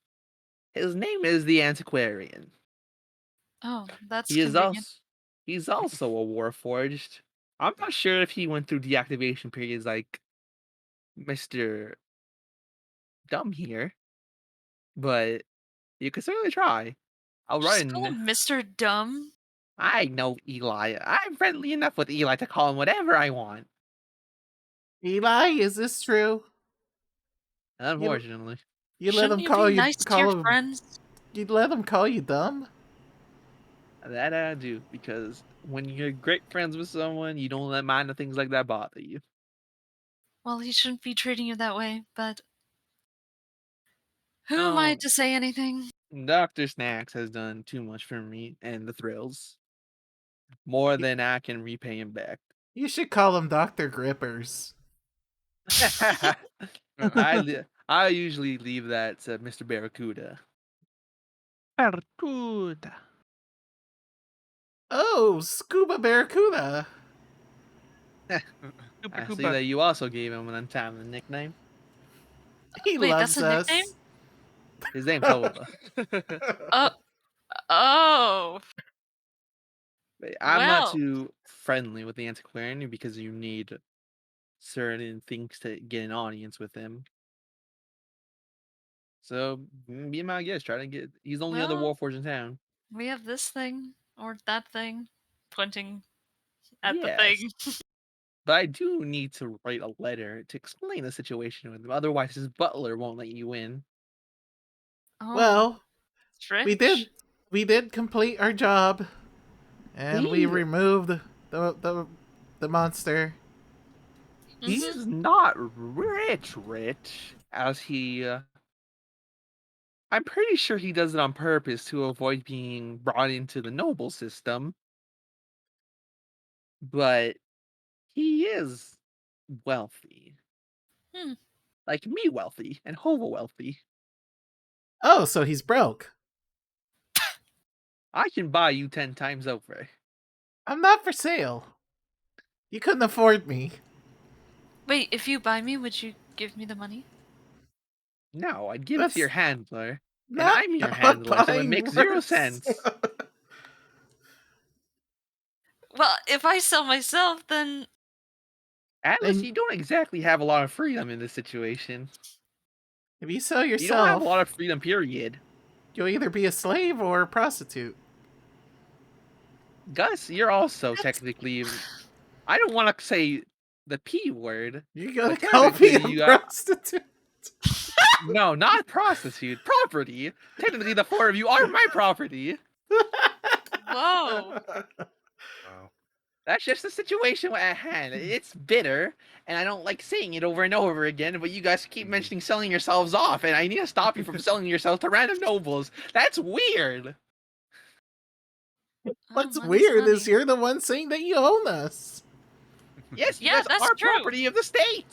His name is the Antiquarian. Oh, that's He is convenient. also he's also a Warforged. I'm not sure if he went through deactivation periods like Mr. Dumb here, but you could certainly try. I'll Just call run. him Mr. Dumb. I know Eli. I'm friendly enough with Eli to call him whatever I want. Eli, is this true? You Unfortunately. you let Shouldn't him you be call you nice to your him? friends? You'd let him call you dumb? That I do, because when you're great friends with someone, you don't let minor things like that bother you. Well, he shouldn't be treating you that way, but who am I Oh, to say anything? Dr. Snacks has done too much for me and the thrills. More Y- than I can repay him back. You should call him Dr. Grippers. I usually leave that to Mr. Barracuda. Barracuda. Oh, Scuba Barracuda. Super I see Cuba. that you also gave him an untimely nickname. He Wait, that's loves a nickname? us. His name's Hova. Oh, oh, But I'm not well, too friendly with the antiquarian because you need certain things to get an audience with him. So be my guest. Try to get. He's the only other well, Warforged in town. we have this thing or that thing, pointing at the Yes, thing. but I do need to write a letter to explain the situation with him. Otherwise, his butler won't let you in. Oh, Well, we strange. did we did complete our job, and we He's removed the monster. Mm-hmm. he's not rich, as he. I'm pretty sure he does it on purpose to avoid being brought into the noble system. But he is wealthy, Hmm. like me wealthy and Hova wealthy. Oh, so he's broke. I can buy you 10 times over. I'm not for sale. You couldn't afford me. Wait, if you buy me, would you give me the money? No, I'd give it to your That's handler, and not I'm your how handler, so it buying makes zero works. sense. Well, if I sell myself, then Atlas, And you don't exactly have a lot of freedom in this situation. if you sell You don't have a lot yourself, of freedom, period. you'll either be a slave or a prostitute. Gus, you're also that's technically. I don't want to say the P word, You're but gonna go be technically a you are. prostitute. No, not prostitute, property. Technically, the four of you are my property. whoa. Wow. That's just the situation at hand. It's bitter, and I don't like saying it over and over again, but you guys keep Mhm. mentioning selling yourselves off, and I need to stop you from selling yourselves to random nobles. That's weird. Oh, What's money's weird is money. you're the one saying that you own us. Yes, you Yeah, guys that's are true. property of the state.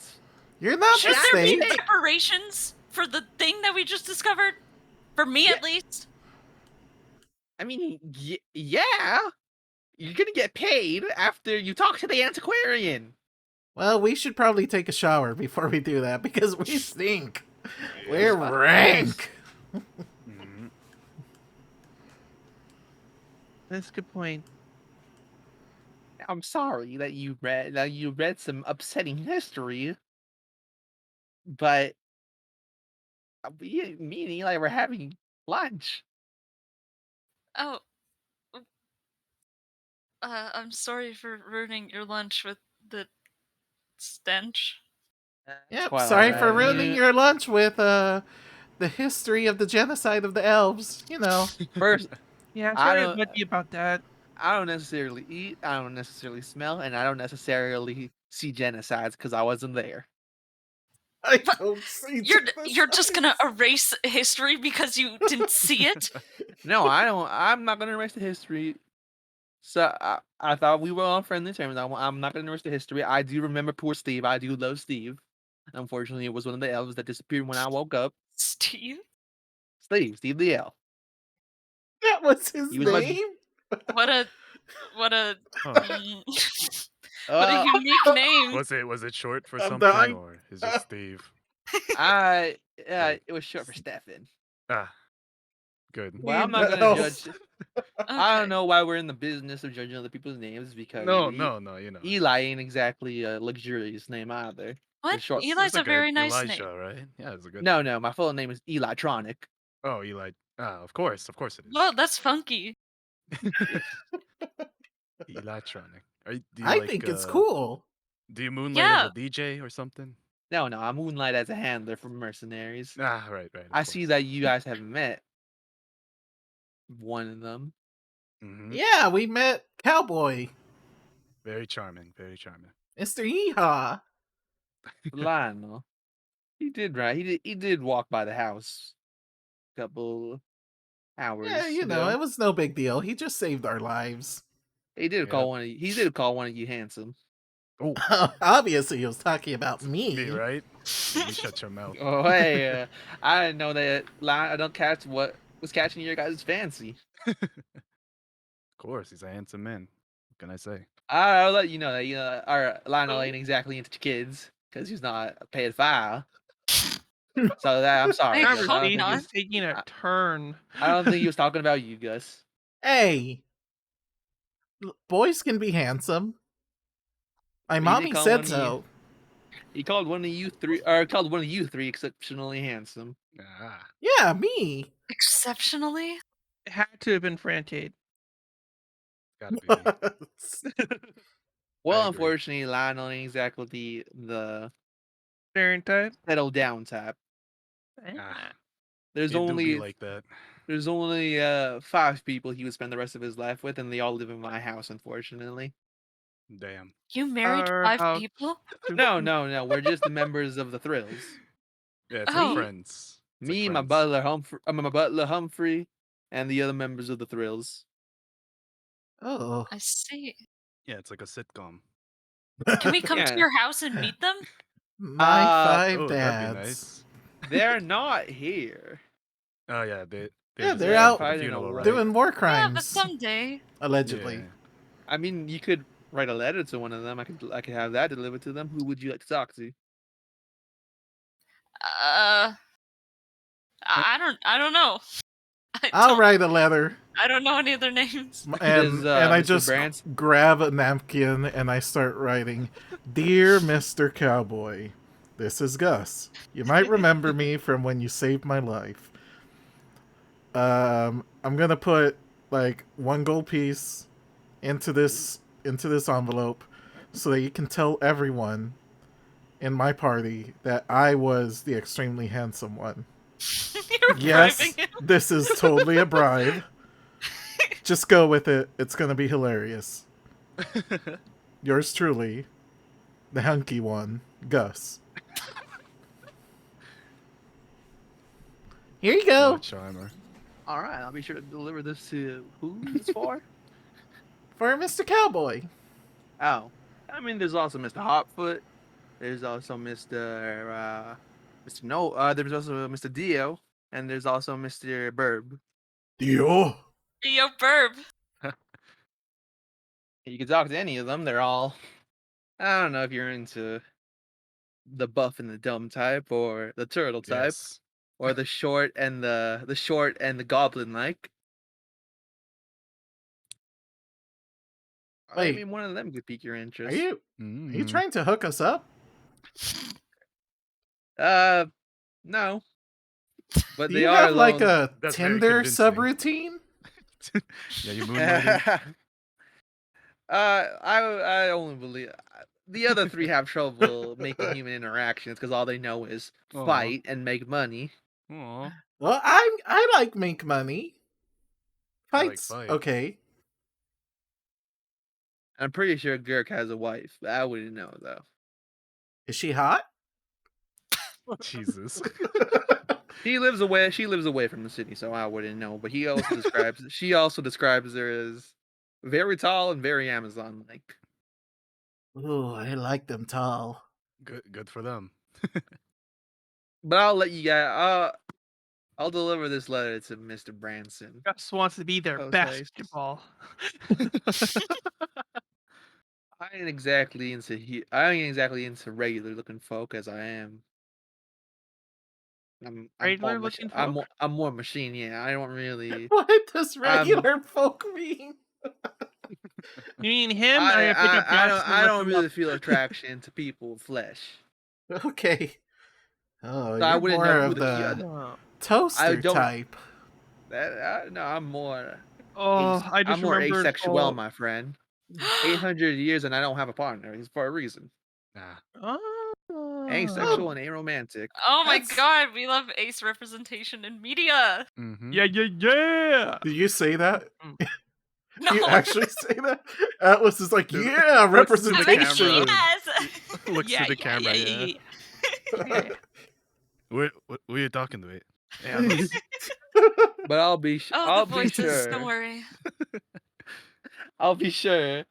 You're not Should the there be state. reparations for the thing that we just discovered? For me, Yeah. at least. I mean, yeah. You're gonna get paid after you talk to the antiquarian. Well, we should probably take a shower before we do that because we stink. We're Yes. rank. Mhm. That's a good point. I'm sorry that you read some upsetting history, but me and Eli were having lunch. Oh, I'm sorry for ruining your lunch with the stench. It's Yep, quite sorry for alright. ruining your lunch with the history of the genocide of the elves. You know. First, Yeah, I sorry to don't bug you about that. I don't necessarily eat, I don't necessarily smell, and I don't necessarily see genocides because I wasn't there. I But don't see You're just gonna genocides. erase history because you didn't see it? No, I don't. I'm not gonna erase the history. So I thought we were on friendly terms. I'm not gonna erase the history. I do remember poor Steve. I do love Steve. Unfortunately, it was one of the elves that disappeared when I woke up. Steve? Steve the elf. That was his He was my name. What a Huh. what a uh unique name. Was it short for I'm something, dying. or is just Steve? I Like, it was short for Stefan. ah, good. Well, I'm Steve not the gonna elf. judge. I Okay. don't know why we're in the business of judging other people's names because No, no, no. You know, Eli ain't exactly a luxurious name either. What? It's short. Eli's it's a like a very nice name. Elijah, right? Yeah, it's a good. No, my full name is Elitronic. Oh, Eli. Of course it Well, that's funky. Yes. is. Electronic. Do you I like? think it's cool. Do you moonlight as Yeah. a DJ or something? No, I moonlight as a handler for mercenaries. Ah, right. Of I see course. that you guys have met one of them. Mm-hmm. Yeah, we met Cowboy, Very charming. Very charming. Mr. Yeehaw. Lionel. He did right. He did walk by the house a couple Yeah, hours you know, ago. it was no big deal. He just saved our lives. He did Yep. he did call one of you handsome. Oh, Obviously, he was talking about me, me. right? You shut your mouth. Oh hey, I didn't know that I don't catch what was catching your guys' fancy. Of course, he's a handsome man. What can I say? I'll let you know that our Lionel ain't exactly into kids because he's not a pedophile. So that I'm sorry, I Gus. hope Conversation not. is taking a turn. I don't think he was talking about you, Gus. Hey, boys can be handsome. My He did mommy call said one of you. so. He called one of you three exceptionally handsome. Ah, Yeah, me. Exceptionally? It had to have been Francade. gotta be me. Well, agree. unfortunately, Lionel ain't exactly the Stereotype. settle down type. Ah, There's it do be only like that. there's only 5 people he would spend the rest of his life with, and they all live in my house, unfortunately. Damn. You married Our 5 house. people? No, we're just the members of the Thrills. Yeah, it's Oh. like friends. It's like Me, my friends. butler Humphrey, and the other members of the Thrills. Oh. I see. Yeah, it's like a sitcom. Can we come Yeah. to your house and meet them? My five Oh, that'd be dads. nice. They're not here. Oh yeah, they're Yeah, just they're waiting out for the fighting a funeral, war. right? Doing war Yeah, crimes. but someday. Allegedly. Yeah. I mean, you could write a letter to one of them. I could have that delivered to them. Who would you like to talk to? I don't know. I'll write a letter. I don't know any of their names. And Does, I Mr. just Brandt? grab a napkin and I start writing, "Dear Mr. Cowboy, this is Gus. You might remember me from when you saved my life. I'm gonna put like 1 gold piece into this envelope so that you can tell everyone in my party that I was the extremely handsome one. You're Yes, bribing him. this is totally a bribe. Just go with it. It's gonna be hilarious. Yours truly, the hunky one, Gus." Here you Oh, go. charmer. All right, I'll be sure to deliver this to who it's for. For Mr. Cowboy. Oh, I mean, there's also Mr. Hotfoot. There's also Mr. No. There's also Mr. Dio, and there's also Mr. Burb. Dio. Yo, Burb. You can talk to any of them. They're all. I don't know if you're into the buff and the dumb type, or the turtle type, Yes. or the short and the goblin like. I Wait, mean, one of them could pique your Are interest. you Mm. trying to hook us up? No, but Do they you are have like alone. a That's very Tinder convincing. subroutine? Yeah, you moonlighting. I only believe the other three have trouble making human interactions because all they know is Aw. fight and make money. Aw. Well, I like make money. I like Fights, fight. okay. I'm pretty sure Girk has a wife. I wouldn't know though. Is she hot? Jesus. She lives away from the city, so I wouldn't know. But she also describes her as very tall and very Amazon-like. Ooh, I like them tall. Good for them. But I'll let you guys. I'll deliver this letter to Mr. Branson. Gus wants to be their Post haste. basketball. I ain't exactly into regular looking folk as I am. Regular looking folk? I'm more machine. Yeah, I don't really. What does regular folk mean? You mean him? Or you pick up Jackson I and don't lift him really up? feel attraction to people with flesh. Okay. Oh, So I you're wouldn't more know who of the Oh. toaster don't- type. No, I'm more. Oh, I just I'm more remembered. asexual, my friend. 800 years and I don't have a partner. It's for a reason. Nah. Asexual and aromantic. Oh my That's- god, we love ace representation in media. Mm-hmm. Yeah. Did you say that? No. You actually say that? Atlas is like, Dude, yeah, looks to the representation. camera. Yes. Looks to the camera, yeah. Yeah. What are you talking to? Yeah. But I'll be Oh, I'll the be voices. sure. Don't worry. I'll be sure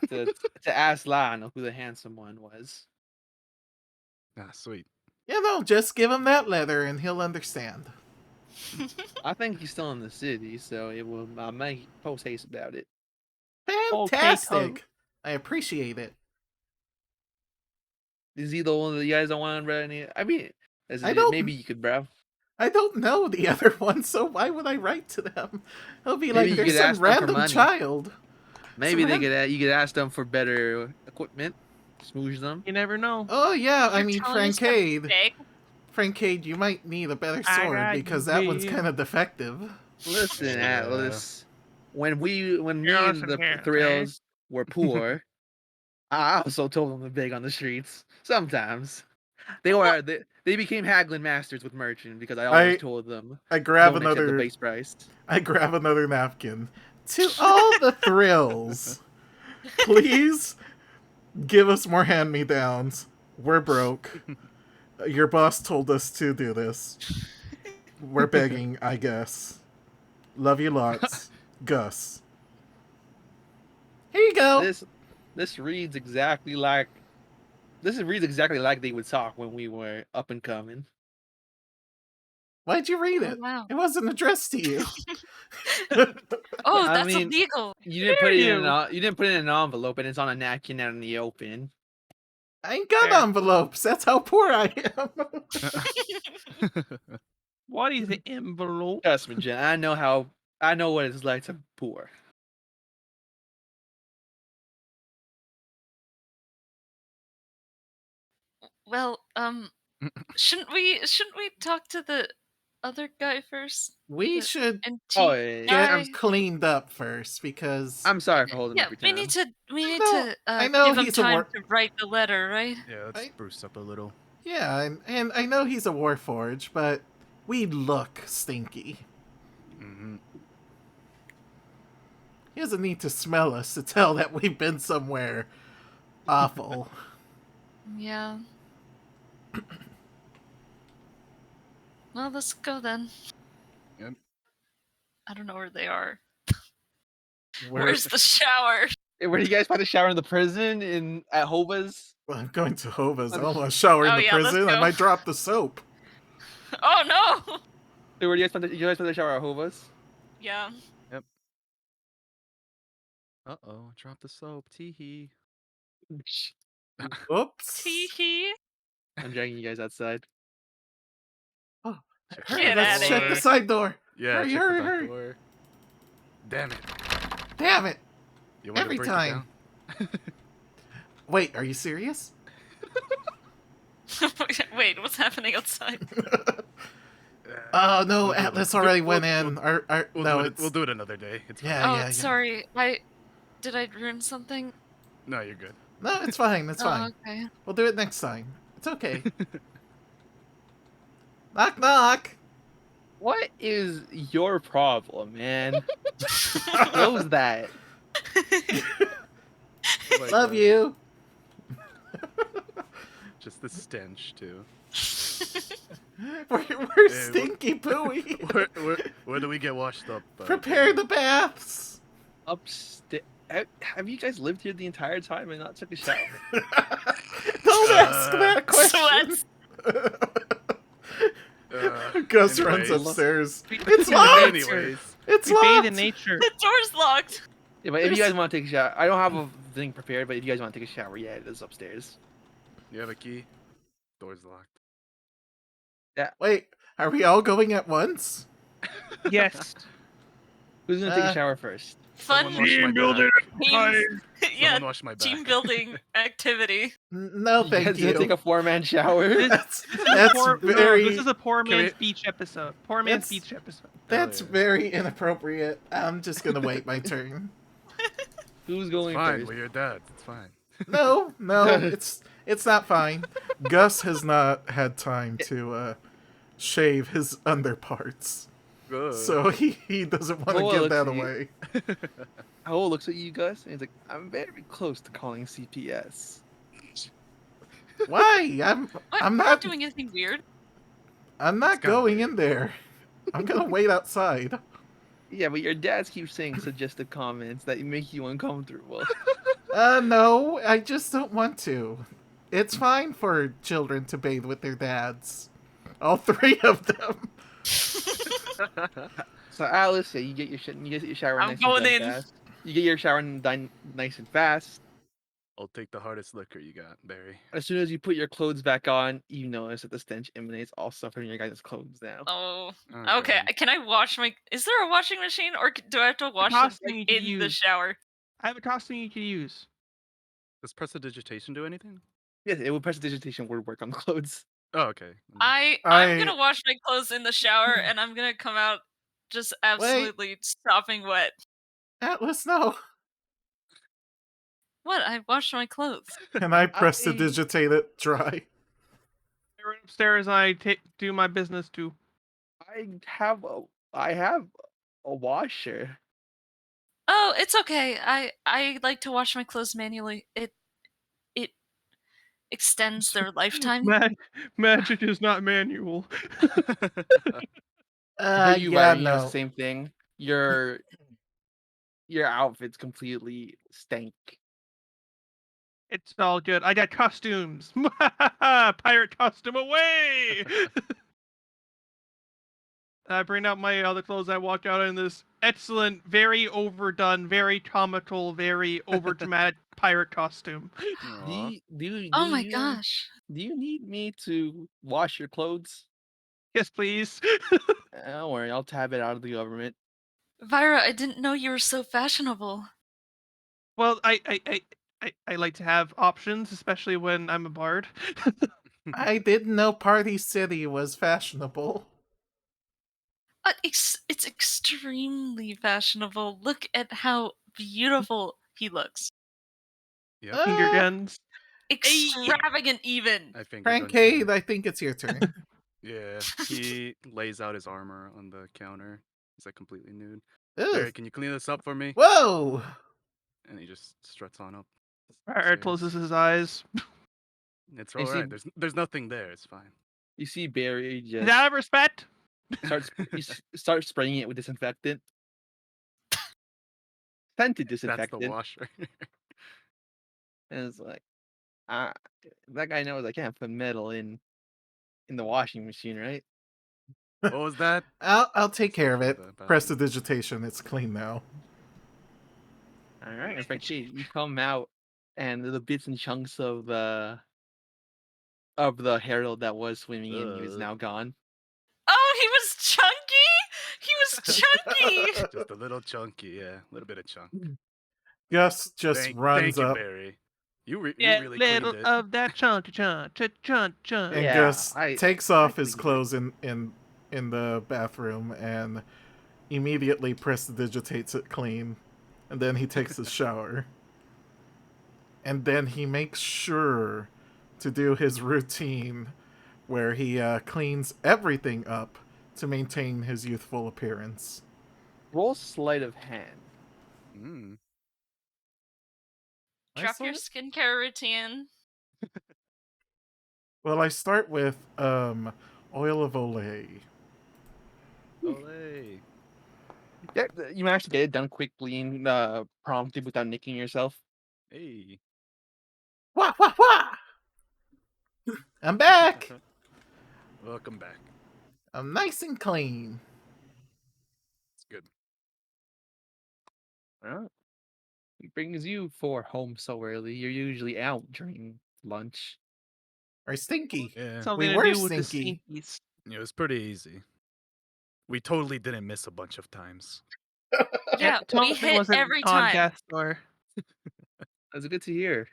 to ask Lionel who the handsome one was. Sweet. You know, just give him that letter and he'll understand. I think he's still in the city, so I may post haste about it. Fantastic. I appreciate it. Is he the one that you guys don't want to read any? I mean, maybe you could, bro. I don't know the other one, so why would I write to them? It'll be Maybe like you there's could some ask them for random money. child. Maybe Some you could ask them for better equipment, smoosh them. You never know. Oh yeah, I You're mean telling us to Francade. beg? Francade, you might need a better I sword got because you, that one's babe. kind of defective. Listen, Yeah. Atlas. When me Here, and listen the here, okay? Thrills were poor, I also told them to beg on the streets. Sometimes they became haggling masters with merchant because I always told them I grab don't accept the another base price. I grab another napkin. To all the Thrills, please give us more hand-me-downs. We're broke. Your boss told us to do this. We're begging, I guess. Love you lots. Gus. Here you go. This reads exactly like they would talk when we were up and coming. Why'd you read Oh, it? wow. It wasn't addressed to you. Oh, I that's mean, illegal. You didn't put it in you? you didn't put it in an envelope and it's on a napkin out in the open. I ain't got Fair. envelopes. That's how poor I am. What is the envelope? Trust me, Jen. I know what it's like to be poor. Well, shouldn't we talk to the other guy first? We The should antique Oh, yeah, guy? get cleaned up first because I'm sorry for holding Yeah, up your we time. need to I know give him he's a time war- to write the letter, right? Yeah, let's spruce up a little. yeah, and I know he's a warforged, but we look stinky. Mm-hmm. He doesn't need to smell us to tell that we've been somewhere awful. Yeah. Well, let's go then. Yep. I don't know where they are. We're- Where's the shower? Where do you guys find a shower in the prison at Hova's? Well, I'm going to Hova's. I I'm don't sh- want to shower in Oh, the yeah, let's prison. I go. might drop the soap. Oh no! Where do you guys find the shower at Hova's? Yeah. Uh-oh, drop the soap. Tee-hee. Oops. Tee hee. I'm dragging you guys outside. Oh, Check hurry, Get let's outta check the here. side door. Yeah, Hurry, check hurry, the back hurry. door. Damn it. Damn it. You want Every to break time. it down? Wait, are you serious? Wait, what's happening outside? Oh no, We'll do it. Atlas already went We'll- in. We'll do it another day. It's fine. Yeah, Oh, yeah, yeah. sorry. Did I ruin something? No, you're good. No, it's fine. It's Oh, fine. okay. We'll do it next time. It's okay. Knock, knock. What is your problem, man? Close that. Oh my Love God. you. Just the stench too. We're stinky pooey. Where do we get washed up? Prepare the baths. Upstairs. Have you guys lived here the entire time and not took a shower? Don't ask that question. Gus runs anyways. upstairs. We- It's locked. Anyways, It's We bathe locked. in nature. The door's locked. Yeah, but if you guys want to take a shower, I don't have a thing prepared. But if you guys want to take a shower, yeah, it is upstairs. you have a key. Door's locked. Wait, are we all going at once? Yes. Who's gonna take a shower first? Someone Fun wash my back. yeah, Someone wash my back. team building activity. No, You thank guys gonna you. take a 4-man shower? That's No, very this is a poor Can man's we- beach episode. Poor man's That's- beach episode. that's yeah. very inappropriate. I'm just gonna wait my turn. Who's It's going fine. first? We're your dad. It's fine. No, it's not fine. Gus has not had time to shave his underparts, Good. so he doesn't want to Well, give let's that see. away. Howell looks at you, Gus, and he's like, "I'm very close to calling CPS." Why? I'm What? I'm We're not doing anything weird. I'm not It's kinda going weird. in there. I'm gonna wait outside. Yeah, but your dads keep saying suggestive comments that make you uncomfortable. No, I just don't want to. It's fine for children to bathe with their dads. All three of them. So Alice, yeah, you get your shower I'm nice going and in. fast. You get your shower nice and fast. I'll take the hardest liquor you got, Barry. As soon as you put your clothes back on, you notice that the stench emanates also from your guys' clothes now. Oh, Oh, okay. God. Can I wash my? Is there a washing machine, or do I have to wash them costume you like, can in the use. shower? I have a costume you can use. Does prestidigitation do anything? Yes, it will prestidigitation would work on the clothes. Oh, okay. I'm I- gonna wash my clothes in the shower, and I'm gonna come out just absolutely sopping wet. Atlas, no. What? I washed my clothes. Can I prestidigitate it dry? I run upstairs and I do my business too. I have a washer. Oh, it's okay. I like to wash my clothes manually. It extends their lifetime. Magic is not manual. For you, Yeah, Byron, you notice no. the same thing. Your outfit's completely stank. It's all good. I got costumes. Pirate costume away. I bring out my other clothes. I walk out in this excellent, very overdone, very comical, very overdramatic pirate costume. Aw. Oh my gosh. Do you need me to wash your clothes? Yes, please. Don't worry, I'll tab it out of the government. Vira, I didn't know you were so fashionable. Well, I like to have options, especially when I'm a bard. I didn't know Party City was fashionable. It's extremely fashionable. Look at how beautiful he looks. Yep. Finger guns. Extravagant, even. I think. Frankade, I think it's your turn. Yeah. He lays out his armor on the counter. He's like completely nude. Ugh. Barry, can you clean this up for me? Whoa! And he just struts on up. Pirate stairs. closes his eyes. It's You all see- right. There's nothing there. It's fine. You see Barry Is just that a respect? starts spraying it with disinfectant. scented That's the disinfectant. washer. And it's like, uh, that guy knows I can't put metal in the washing machine, right? What was that? I'll take Let's care look of for it. the bathroom. Prestidigitation. It's clean now. All right. In fact, you come out, and the bits and chunks of the Herald that was swimming in you is now gone. Oh, he was chunky. He was chunky. Just a little chunky, yeah, a little bit of chunk. Gus just Thank runs you, up, Barry. You Yeah, really little cleaned it. of that chunk. and Yeah, Gus takes off his cleaned it. clothes in the bathroom and immediately prestidigitates it clean, and then he takes a shower, and then he makes sure to do his routine where he cleans everything up to maintain his youthful appearance. Roll sleight of hand. Mm. Drop your skincare routine. Well, I start with oil of Olay. Olay. Yeah, you managed to get it done quickly and promptly without nicking yourself. Hey. Wah wah wah! I'm back. Welcome back. I'm nice and clean. It's good. Well, it brings you for home so early. You're usually out during lunch. Or stinky. Yeah. Something We to were do with stinky. the stinkies. It was pretty easy. We totally didn't miss a bunch of times. Yeah, we Something hit wasn't every on time. death or That's good to hear.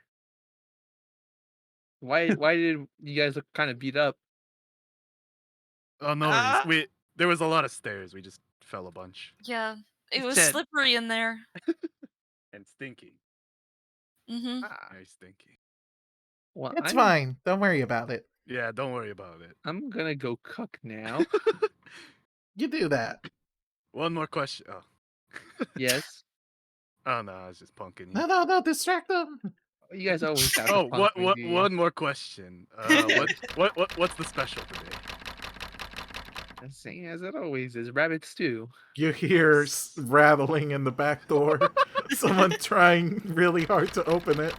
Why did you guys look kind of beat up? Oh no worries. There was a lot of stairs. We just fell a bunch. Yeah, it He was said- slippery in there. And stinky. Mm-hmm. Very stinky. Well, It's fine. Don't worry about it. Yeah, don't worry about it. I'm gonna go cook now. You do that. One more question. Oh. Yes. Oh no, I was just punking you. No, distract them. You guys always have. Oh, to punk me, do you? one more question. What's the special today? The same as it always is. Rabbit stew. You hear rattling in the back door. Someone trying really hard to open it.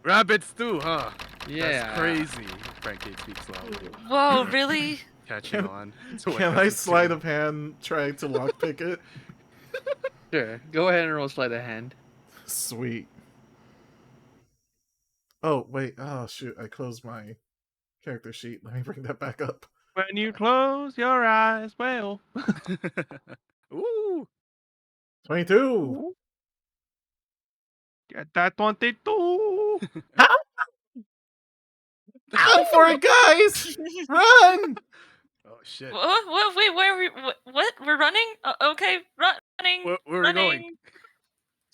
Rabbit stew, huh? Yeah. That's crazy. Frankie speaks loudly. Whoa, really? Catching on. to what Can Gus I is sleight doing. of hand try to lockpick it? Sure. Go ahead and roll sleight of hand. Sweet. Oh, wait. Oh, shoot. I closed my character sheet. Let me bring that back up. when you close your eyes. Well, Ooh. 22. get that 22. Run for it, guys! Run! Oh shit. What? Wait, where are we? What? We're running? Okay, running. Where are we running. going?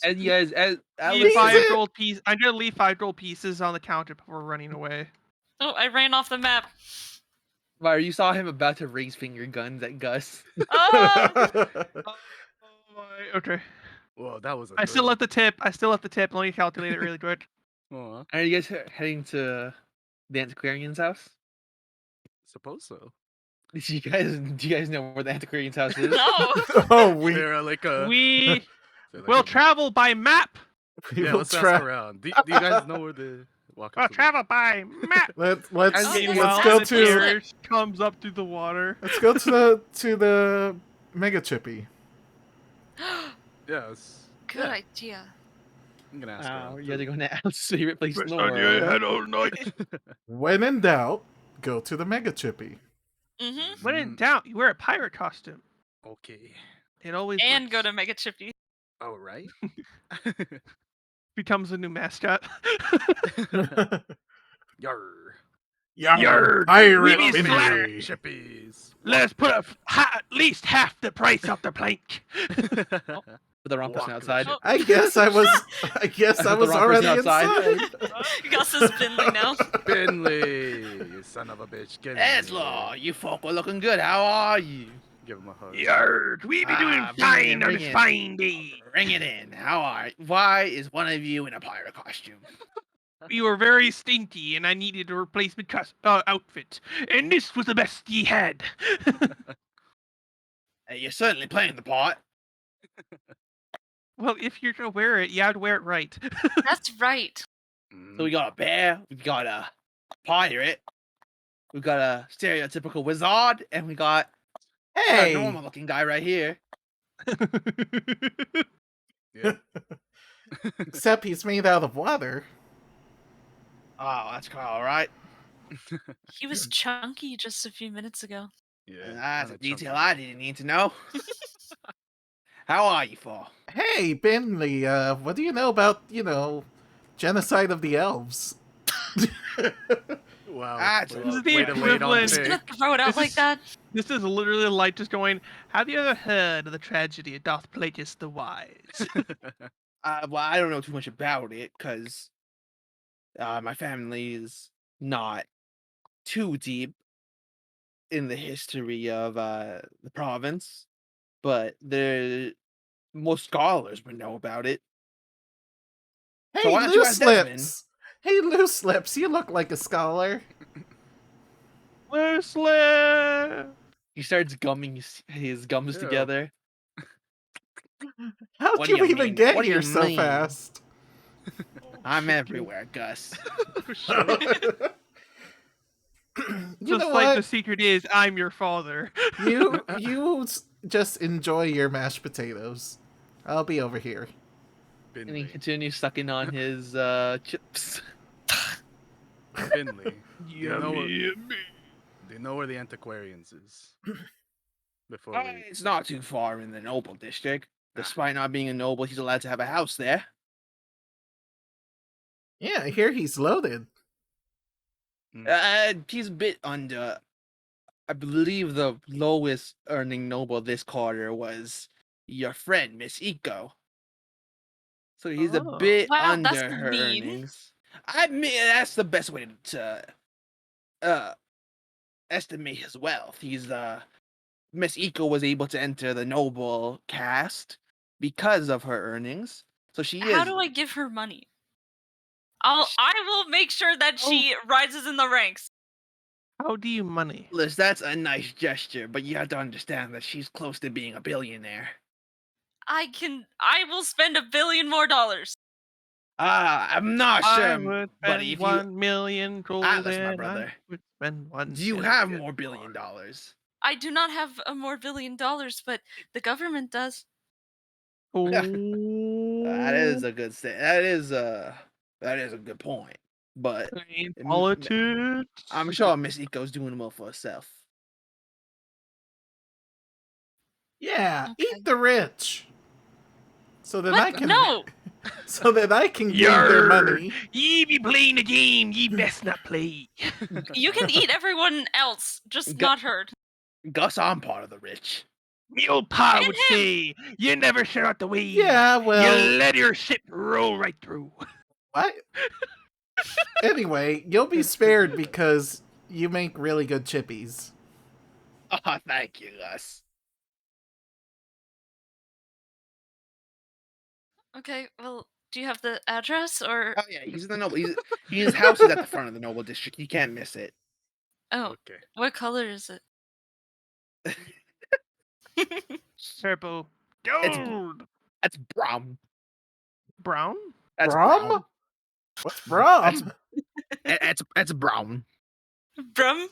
And you guys, as Leave Easy. 5 gold pieces. I'm gonna leave 5 gold pieces on the counter before running away. Oh, I ran off the map. Var, you saw him about to raise finger guns at Gus. Oh, Oh my. Okay. Whoa, that was a I still thrill. left the tip. Let me calculate it really quick. Aw, Are you guys heading to the antiquarian's house? suppose so. Do you guys know where the antiquarian's house is? no. Oh, we They're like a. We they're like will a- travel by map. we Yeah, will let's ask try. around. Do you guys know where the walk We'll up to the- travel by map. Let's Oh, this let's is go fast. to Let's comes up through the water. let's go to the Mega Chippy. Yeah, it's, Good yeah, idea. I'm gonna ask around. You guys are too. going to Al's favorite place in Rest the on your world. head all night. When in doubt, go to the Mega Chippy. Mm-hmm. When in doubt, you wear a pirate costume. Okay. It always And works. go to Mega Chippy. All right. Becomes a new mascot. Yarr. Yarr, Yarr, pirate we be Vinny. slack. Chippies. Let's put at least half the price off the plank. For the wrong person Walk outside. the I guess I was I put the wrong already person outside. inside. Gus is Finley now. Finley, you son of a bitch. Get in Eslo, here. you folk are looking good. How are you? Give him a hug. Yard, we be doing Ah, bring it in, fine on bring this it. fine day. Bring it in. How are you? Why is one of you in a pirate costume? You were very stinky, and I needed a replacement outfit, and this was the best ye had. Hey, you're certainly playing the part. Well, if you're gonna wear it, you have to wear it right. That's right. So we got a bear, we got a pirate, we got a stereotypical wizard, and we got a Hey, normal looking guy right here. Yeah. except he's made out of water. Oh, that's quite all right. He was chunky just a few minutes ago. Yeah. That's a kinda chunky detail I guy. didn't need to know. How are you, Fall? Hey, Binley, what do you know about, genocide of the elves? Wow. That's way, a the way to lay it on equivalent. Just gonna thick. throw it out This like is- that. This is literally like just going, have you ever heard of the tragedy of Darth Plagueis the Wise? Well, I don't know too much about it because my family is not too deep in the history of the province, but most scholars would know about it. So Hey, why don't you Loose ask Desmond? Lips! Hey, Loose Lips, you look like a scholar. Loosely! He starts gumming his gums Ew. together. How'd What do you you even mean? get What do here you so mean? fast? I'm everywhere, Gus. Shut up. You Just know like what? the secret is, I'm your father. Just enjoy your mashed potatoes. I'll be over here. And he Binley. continues sucking on his chips. Binley. Do you know Yummy, yummy. Do you know where the antiquarians is? Before we. It's not too far in the noble district. Ah. Despite not being a noble, he's allowed to have a house there. Yeah, I hear he's loaded. He's a bit under. I believe the lowest earning noble this quarter was your friend, Miss Eco. So he's a Oh. bit Wow, that's under her mean. earnings. I mean, that's the best way to estimate his wealth. Miss Eco was able to enter the noble caste because of her earnings. So she How is. do I give her money? I will make sure that she rises in the ranks. How do you money? Liz, that's a nice gesture, but you have to understand that she's close to being a billionaire. I will spend $1 billion more. I'm not I sure, would buddy. spend If you 1 million gold Atlas, my and brother, I would spend 1 do you have billion more $1 billion? I do not have a more $1 billion, but the government does. That Oh, is a good say. That is a good point. But in m- politics. I'm sure Miss Eco's doing well for herself. Yeah, Okay. eat the rich. So that What? I can No! so that I can gain their Yarr! money. Ye be playing the game, ye best not play. You can eat everyone else, just Go- not her. Gus, I'm part of the rich. Me old pa And would him. say, you never share out the way. Yeah, well, You let your ship roll right through. what? Anyway, you'll be spared because you make really good chippies. Oh, thank you, Gus. Okay, well, do you have the address or? Oh yeah, he's in the noble. His house is at the front of the noble district. You can't miss it. Oh, Okay. what color is it? Purple. It's- Gold. That's brown. Brown? That's Brom? brown. What's Brom? That's brown. Brum?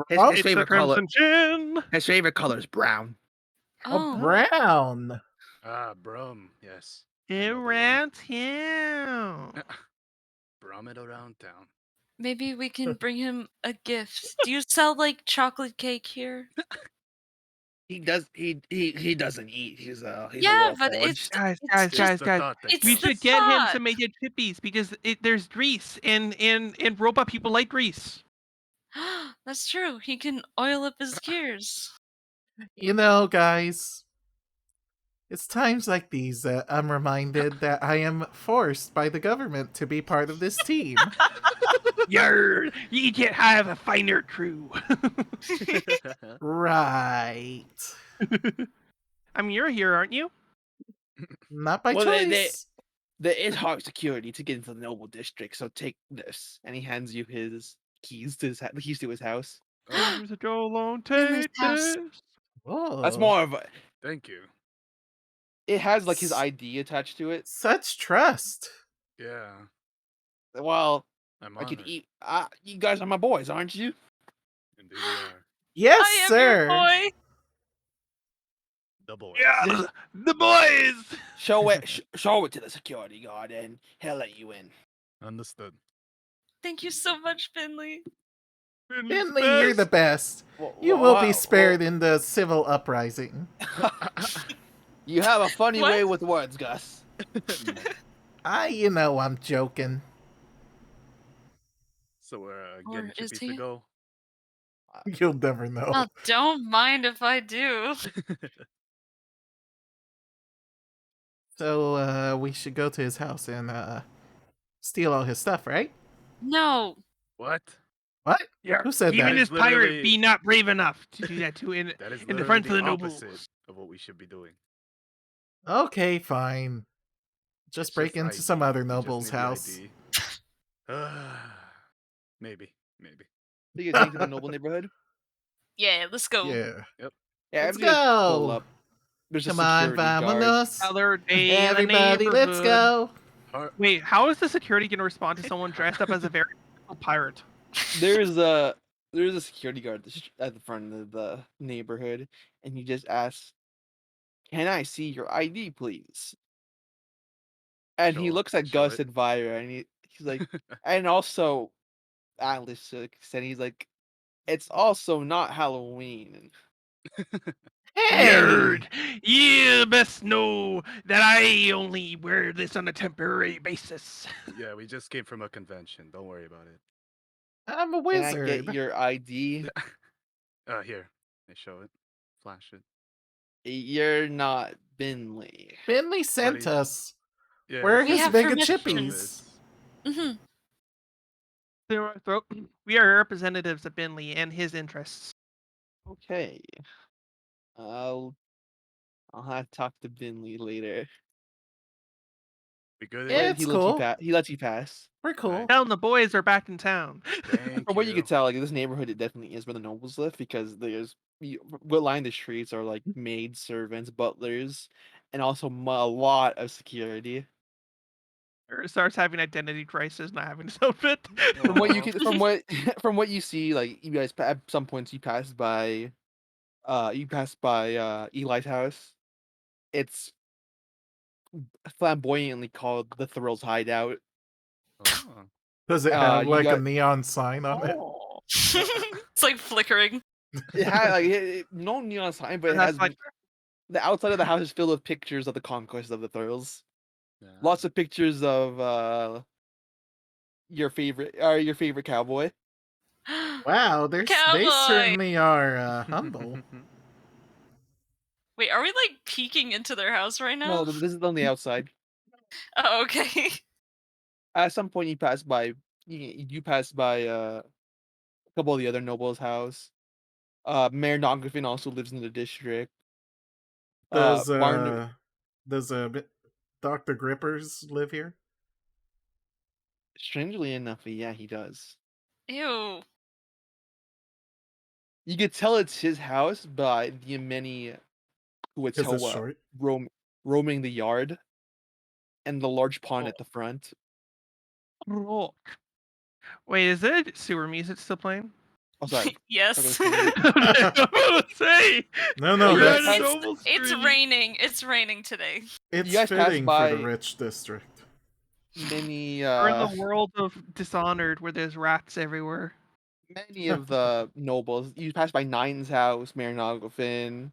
His, Brom? his It's the favorite color. Crimson Chin. His favorite color is brown. Oh, Brown. Ah, Brum. Yes. It know the one. ran town. Brum it around town. maybe we can bring him a gift. Do you sell like chocolate cake here? He does. He doesn't eat. He's a Yeah, but it's Guys, it's guys, just- guys, the guys. thought that it's We counts. the should get him thought. some Mega Chippies because there's grease and robot people like grease. That's true. He can oil up his gears. You know, guys, it's times like these that I'm reminded that I am forced by the government to be part of this team. Yarr! You can't have a finer crew. Right. I mean, you're here, aren't you? Not by Well, choice. there is hard security to get into the noble district. So take this, and he hands you his keys to the keys to his house. There's a Joe Lone In this take house. this. Whoa. That's more of a. Thank you. It has like his ID attached to it. Such trust. Yeah, Well, I'm I could honored. eat. You guys are my boys, aren't you? Indeed, we are Yes, I am your sir. boy. the boys. Yeah, the boys. Show it to the security guard, and he'll let you in. Understood. Thank you so much, Finley. Finley, you're the best. Wha- You will be wha- spared in the civil uprising. You have a funny What? way with words, Gus. I'm joking. So we're Or getting is chippies he? to go. You'll never know. Oh, don't mind if I do. So, we should go to his house and, steal all his stuff, right? No. What? What? Yeah. Who said Even that? this pirate Literally- be not brave enough to do that to in That is in the literally front of the the nobles. opposite of what we should be doing. Okay, fine. Just It's break into some ID. other We just noble's need the house. ID. Maybe. So you guys getting to the noble neighborhood? Yeah, let's go. Yeah. Yeah, Let's after you guys pull go. up, there's a Come on, security guard. vamonos. Other day in the Everybody, let's neighborhood. go. Wait, how is the security going to respond to someone dressed up as a very pirate? There's a security guard at the front of the neighborhood, and he just asks, "Can I see your ID, please?" And he Show- looks at show Gus it. and Vira, and he's like, and also Atlas, and he's like, "It's also not Halloween." Hey! Nerd! You best know that I only wear this on a temporary basis. Yeah, we just came from a convention. Don't worry about it. I'm a Can I get wizard. your ID? Here. I show it. Flash it. You're not Binley. Finley sent Buddy. us. Yeah. Where are We his have Mega permission. Chippies? Hmm. We are representatives of Binley and his interests. Okay. I'll have to talk to Binley later. We good? Yeah, here? it's cool. He lets you pass. We're cool. Alright. Tell them the boys are back in town. Thank From what you you. can tell, like this neighborhood, it definitely is where the nobles live because what line the streets are like maids, servants, butlers, and also a lot of security. Or starts having identity crisis, not having his outfit. From what you Aw. can, from what you see, like you guys at some points you pass by, Eli's house. It's flamboyantly called the Thrills Hideout. Oh. Does it have you like a got- neon sign on it? Oh. It's like flickering. It had like no neon sign, but it That's has like the outside of the house is filled with pictures of the conquest of the Thrills. Yeah. Lots of pictures of your favorite cowboy. Wow, they Cowboy! certainly are humble. Wait, are we like peeking into their house right now? No, this is on the outside. Oh, okay. At some point, you pass by. You pass by a couple of the other nobles' house. Mayor Nogafin also lives in the district. Does Barn- Dr. Grippers live here? Strangely enough, yeah, he does. Ew. You could tell it's his house by the many Because it's Huatoa short. roaming the yard and the large pond at the front. rock. Wait, is it sewer music still playing? Oh, sorry. Yes. Say, No, We're that's at a noble It's street. raining. It's raining today. it's guys pass fitting for by- the rich district. Many We're in the world of Dishonored where there's rats everywhere. many of the nobles. You pass by Nine's house, Mayor Nogafin.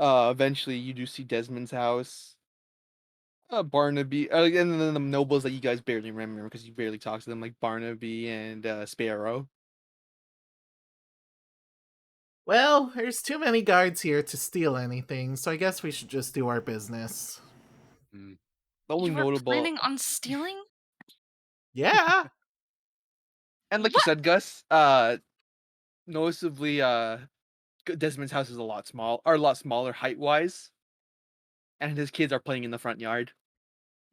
Eventually you do see Desmond's house. Barnaby, and then the nobles that you guys barely remember because you barely talk to them, like Barnaby and Sparrow. Well, there's too many guards here to steal anything, so I guess we should just do our business. The only You were notable, planning on stealing? Yeah. and like you said, Gus, noticeably, Desmond's house is a lot smaller height wise, and his kids are playing in the front yard.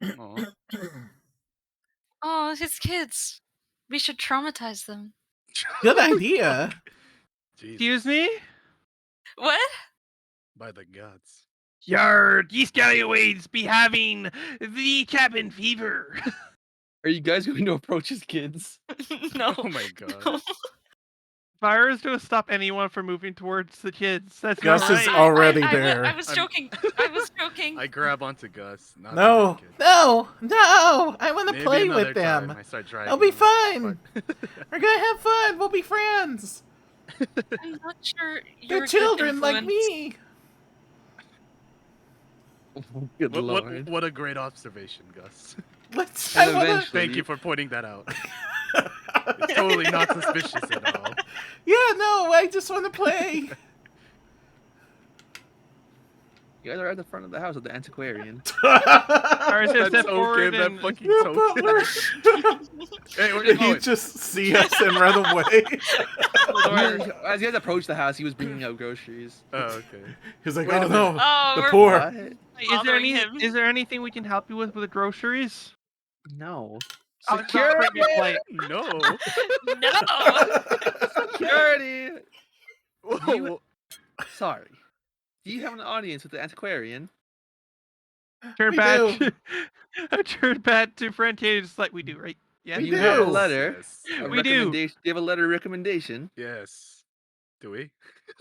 Aw. Oh, his kids. We should traumatize them. Good idea. Jesus. Excuse me? What? By the gods. Yard, ye scallywags be having the cabin fever. Are you guys going to approach his kids? No. Oh my god. No. Fire is going to stop anyone from moving towards the kids. That's Gus not is right. already I there. was I'm- joking. I was joking. I grab onto Gus. Not the No, dead kid. no, no! I want to Maybe play another with them. time I start dragging They'll be them, fine. but- We're gonna have fun. We'll be friends. I'm not sure you're They're a good children like influence. me. Good lord. What a great observation, Gus. Let's. And I wanna... eventually, Thank you for pointing that out. It's totally not suspicious at all. Yeah, no, I just want to play. you guys are at the front of the house at the antiquarian. Fire says That step forward token, that and fucking Yeah, token. butler. Hey, where you He going? just see us and run away. As you guys approached the house, he was bringing out groceries. Oh, okay. He's like, Wait a oh no, Oh, the we're poor. What? bothering him. is there anything we can help you with the groceries? No. I'll just not Security! bring it light. No. No. Security! Whoa. Sorry. Do you have an audience with the antiquarian? Turn We back. do. I turn back to Frente just like we do, right? Yeah. We You have a do. letter. Yes. A We do. recommendation. Do you have a letter of recommendation? Yes. Do we?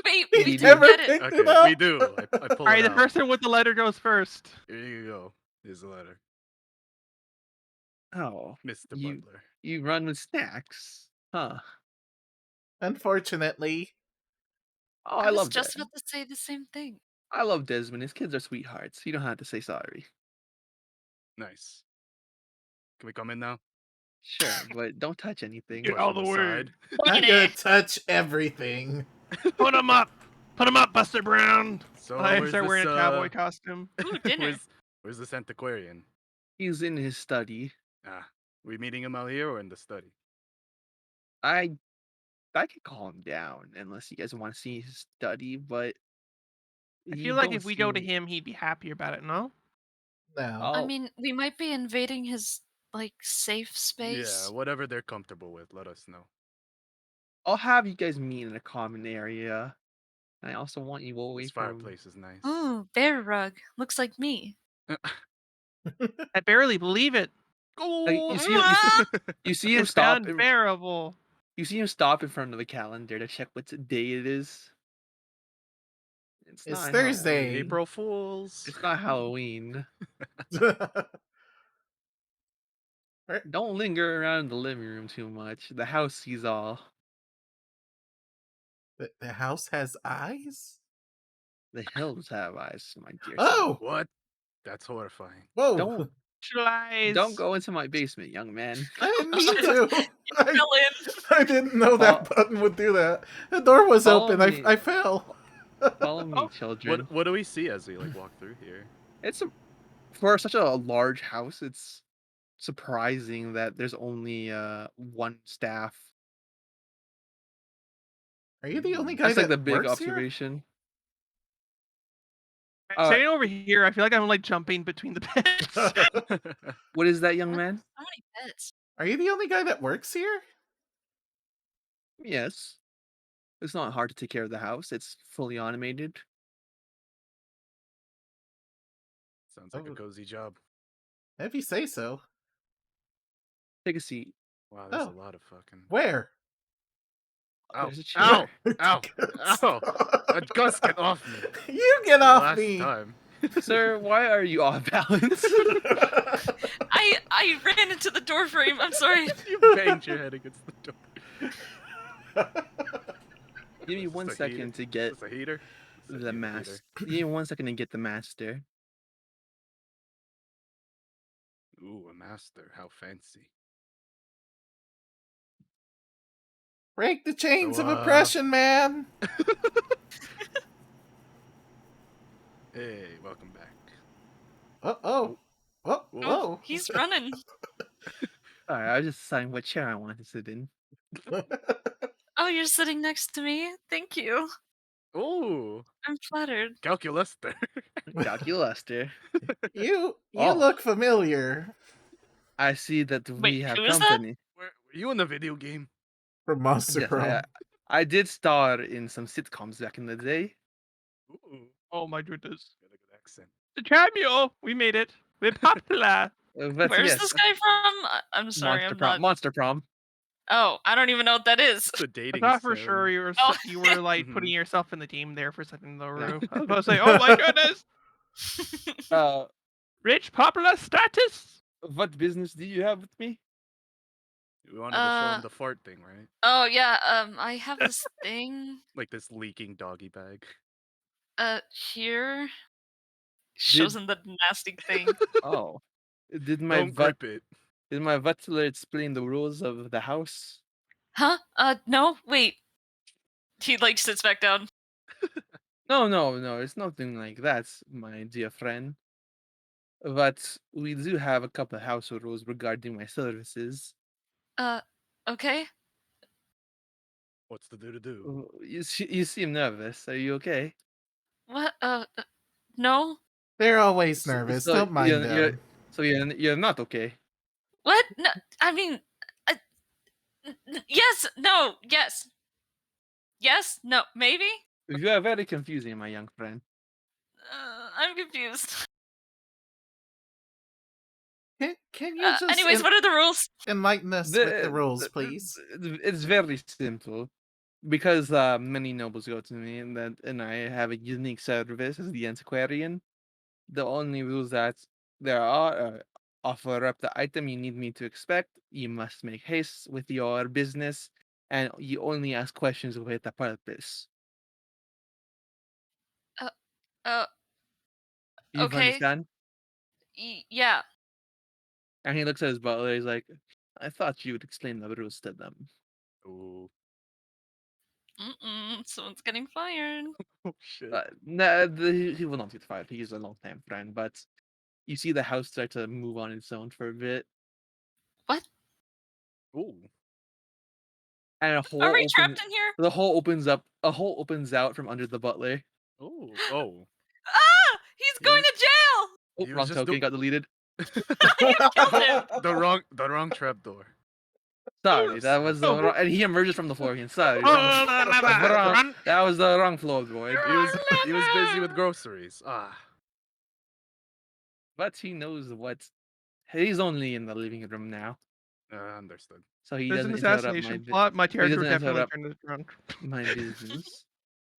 Wait, We we You did never get it. picked Okay, it up. we do. I pull All right, it the out. person with the letter goes first. Here you go. Here's the letter. Oh. Mr. You- Butler. You run with snacks. Huh. Unfortunately. Oh, I I was love just that. about to say the same thing. I love Desmond. His kids are sweethearts. You don't have to say sorry. Nice. Can we come in now? Sure, but don't touch anything. Get Push out him of the way. aside. I'm gonna touch everything. Put him up. Put him up, Buster Brown. So I where's start wearing this, a cowboy costume. Ooh, dinner. where's this antiquarian? He's in his study. Ah, we meeting him out here or in the study? I could calm him down unless you guys want to see his study, but I you feel like don't if we go to seem- him, he'd be happy about it, no? No. I Oh, mean, we might be invading his like safe space. Yeah, whatever they're comfortable with, let us know. I'll have you guys meet in a common area. And I also want you away This from. fireplace is nice. Ooh, bear rug. Looks like me. I barely believe it. Like, Oh, you see him It's stop. unbearable. You see him stop in front of the calendar to check what day it is. It's not Thursday. Halloween. April Fools. It's not Halloween. Don't linger around in the living room too much. The house sees all. The house has eyes? The hills have eyes, my dear. Oh! What? That's horrifying. Whoa! Don't Lies. don't go into my basement, young man. I didn't mean to. Fell in. I didn't know that button would do that. The door was Follow open. me. I fell. Follow me, children. What do we see as we like walk through here? It's for such a large house. It's surprising that there's only one staff. Are you the only guy That's like that the big works here? observation. Standing over here, I feel like I'm like jumping between the beds. What is that, young man? So many pets. Are you the only guy that works here? Yes. It's not hard to take care of the house. It's fully automated. Sounds like a Oh. cozy job. If you say so. Take a seat. Wow, there's Oh. a lot of fucking. Where? Ow! There's a Ow! chair. Ow! Ow! Gus, get off me! You get off Last me! time. Sir, why are you off balance? I ran into the door frame. I'm sorry. You banged your head against the door. Give me Is one this a heater? second to get Is this a heater? It's a the heater. master. Give me 1 second to get the master. Ooh, a master. How fancy. Break the chains So, of oppression, man! Hey, welcome back. Oh. Whoa. Whoa. He's running. Alright, I was just deciding what chair I wanted to sit in. Oh, you're sitting next to me. Thank you. Ooh, I'm flattered. calculuster. Calculuster. You Oh. look familiar. I see that we Wait, have who is that? company. Were you in the video game? From Monster Yes, Chrome. I did star in some sitcoms back in the day. Ooh. Oh my goodness. Got a good accent. The Chamio, we made it. We're popular. But Where's yes, this guy from? I'm sorry, I'm not. Monster Prom. Oh, I don't even know what that is. It's a I dating thought for sim. sure Oh. you were like Mhm. putting yourself in the team there for a second, though, Yeah. Rue. I was about to say, oh my goodness, Uh, rich popular status. what business do you have with me? We wanted to show him the fart thing, right? Oh yeah, I have this thing Like this leaking doggy bag. here. Shows him the nasty thing. Oh, did my Don't grip it. did my butler explain the rules of the house? Huh? No, wait. He like sits back down. No, it's nothing like that, my dear friend. But we do have a couple of household rules regarding my services. Okay. What's the do? You seem nervous. Are you okay? What? No. They're always nervous. So Don't mind you're them. you're not okay. What? No. I mean, yes. No. Yes. Yes. No. Maybe. You are very confusing, my young friend. I'm confused. Can you just Anyways, what are the rules? enlighten us with the rules, please? It's very simple. Because many nobles go to me, and I have a unique service as the antiquarian. The only rules that there are offer up the item you need me to expect. You must make haste with your business, and you only ask questions with a purpose. Uh. You Okay. understand? Yeah. And he looks at his butler. He's like, "I thought you would explain the rules to them." Ooh. Someone's getting fired. Oh shit. Nah, he will not get fired. He's a long time friend, but you see the house start to move on its own for a bit, What? Ooh. and Are we trapped in here? the hole opens up. A hole opens out from under the butler. Oh. Oh. Ah! He's He going was- to jail. Oh, He was wrong just token got deleted. You killed him. the wrong trapdoor. Sorry, that was the Oh. wrong. And he emerges from the floor again. Sorry, Oh, that was the wrong. run. That was the wrong floorboard. He was busy with groceries. Ah. But he knows what. He's only in the living room now, Understood. so he There's an doesn't interrupt assassination plot. My character would doesn't definitely interrupt turn this around. my business.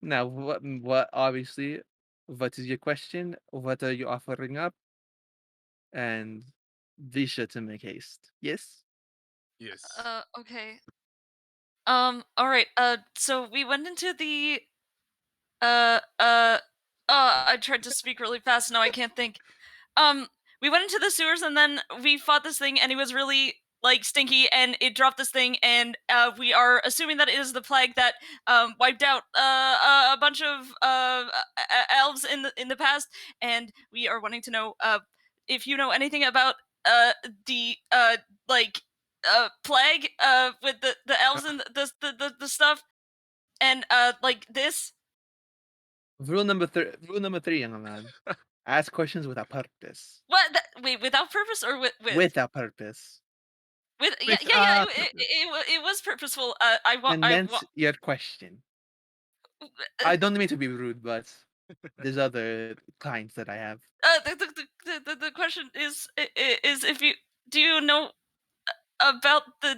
Now, what? Obviously, what is your question? What are you offering up? And be sure to make haste. Yes. Yes. Okay. All right. So we went into the. I tried to speak really fast. Now I can't think. We went into the sewers and then we fought this thing, and it was really like stinky, and it dropped this thing, and we are assuming that it is the plague that wiped out a bunch of elves in the past, and we are wanting to know if you know anything about the like plague with the elves and the stuff, and like this. Rule number three, young man. Ask questions with a purpose. What? Wait, without purpose or with? With a purpose. With With, yeah. It was purposeful. And meant your question. I don't mean to be rude, but there's other clients that I have. The question is if you do you know about the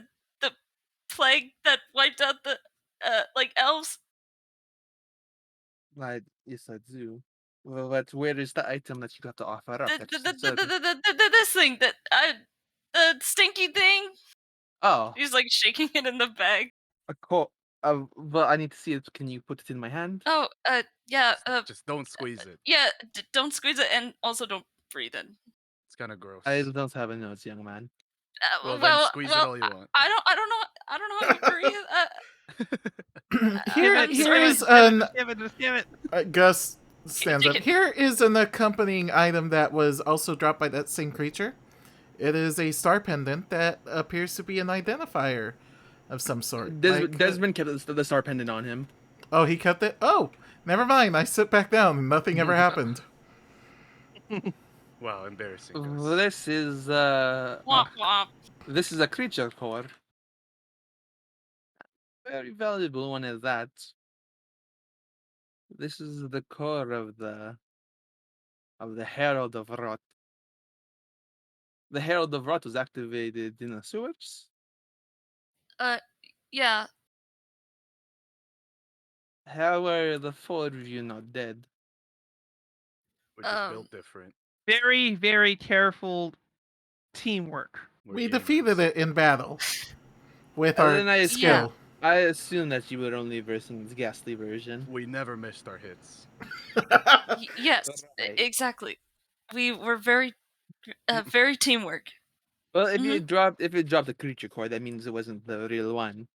plague that wiped out the like elves? Like, yes, I do. Well, but where is the item that you got to offer up? That's the service. This thing that the stinky thing. Oh, He's like shaking it in the bag. a call. Well, I need to see it. Can you put it in my hand? Oh, yeah, Just don't squeeze it. yeah. Don't squeeze it, and also don't breathe it. It's kind of gross. I don't have a notes, young man. Well, then squeeze it all you want. I don't know how to breathe. I'm Here sorry. is an Just give it. Gus stands up. Take it. Here is an accompanying item that was also dropped by that same creature. It is a star pendant that appears to be an identifier of some sort. Desmond kept the star pendant on him. Oh, he kept it? Oh, never mind. I sit back down and nothing ever happened. Wow, embarrassing. Gus. This is Womp womp. this is a creature core. Very valuable one is that. This is the core of the of the Herald of Rot. The Herald of Rot was activated in the sewers. Uh, yeah. How were the four of you not dead? We're just built different. Very, very careful teamwork. We're We gamers. defeated it in battle with our Then skill. I assume that you were only versing its ghastly version. We never missed our hits. Yes, Right. exactly. We were very, very teamwork. Well, if Mhm. it dropped the creature core, that means it wasn't the real one.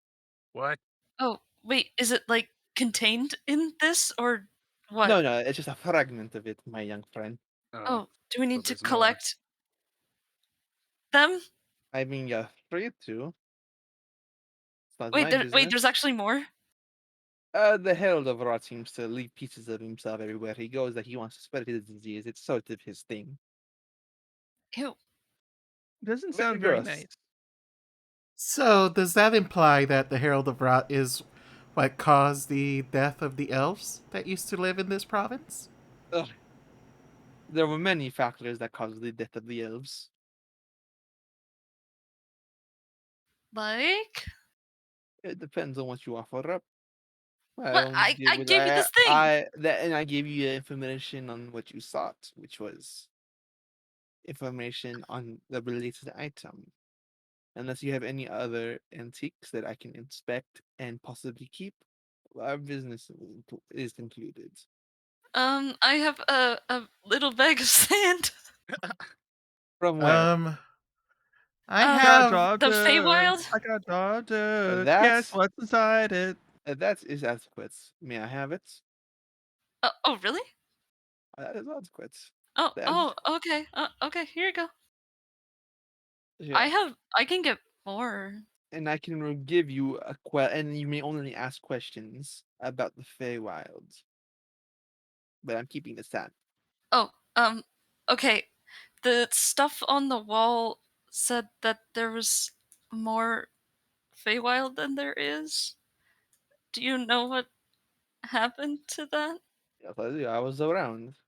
What? Oh, wait, is it like contained in this or what? No, it's just a fragment of it, my young friend. Oh, do we so need to there's more. collect them? I mean, you're free to. It's not Wait, my wait, business. there's actually more? The Herald of Rot seems to leave pieces of himself everywhere he goes that he wants to spread his disease. It's sort of his thing. Ew. Doesn't Very sound very gross. nice. So, does that imply that the Herald of Rot is what caused the death of the elves that used to live in this province? Ugh. There were many factors that caused the death of the elves. Like? It depends on what you offer up. I What? only I with gave you this thing! and I gave you information on what you sought, which was information on the related item. Unless you have any other antiques that I can inspect and possibly keep, our business is concluded. I have a little bag of sand. From where? I Um, Got a have. job the done. Feywild? I got a job done. Guess That's what's inside it? that is adequate. May I have it? Oh, really? That is adequate. Oh, That oh, okay. Okay, here you go. yeah, I can get more. and I can give you and you may only ask questions about the Feywild. But I'm keeping the sand. Oh, okay. The stuff on the wall said that there was more Feywild than there is. Do you know what happened to that? I'll tell you, I was around.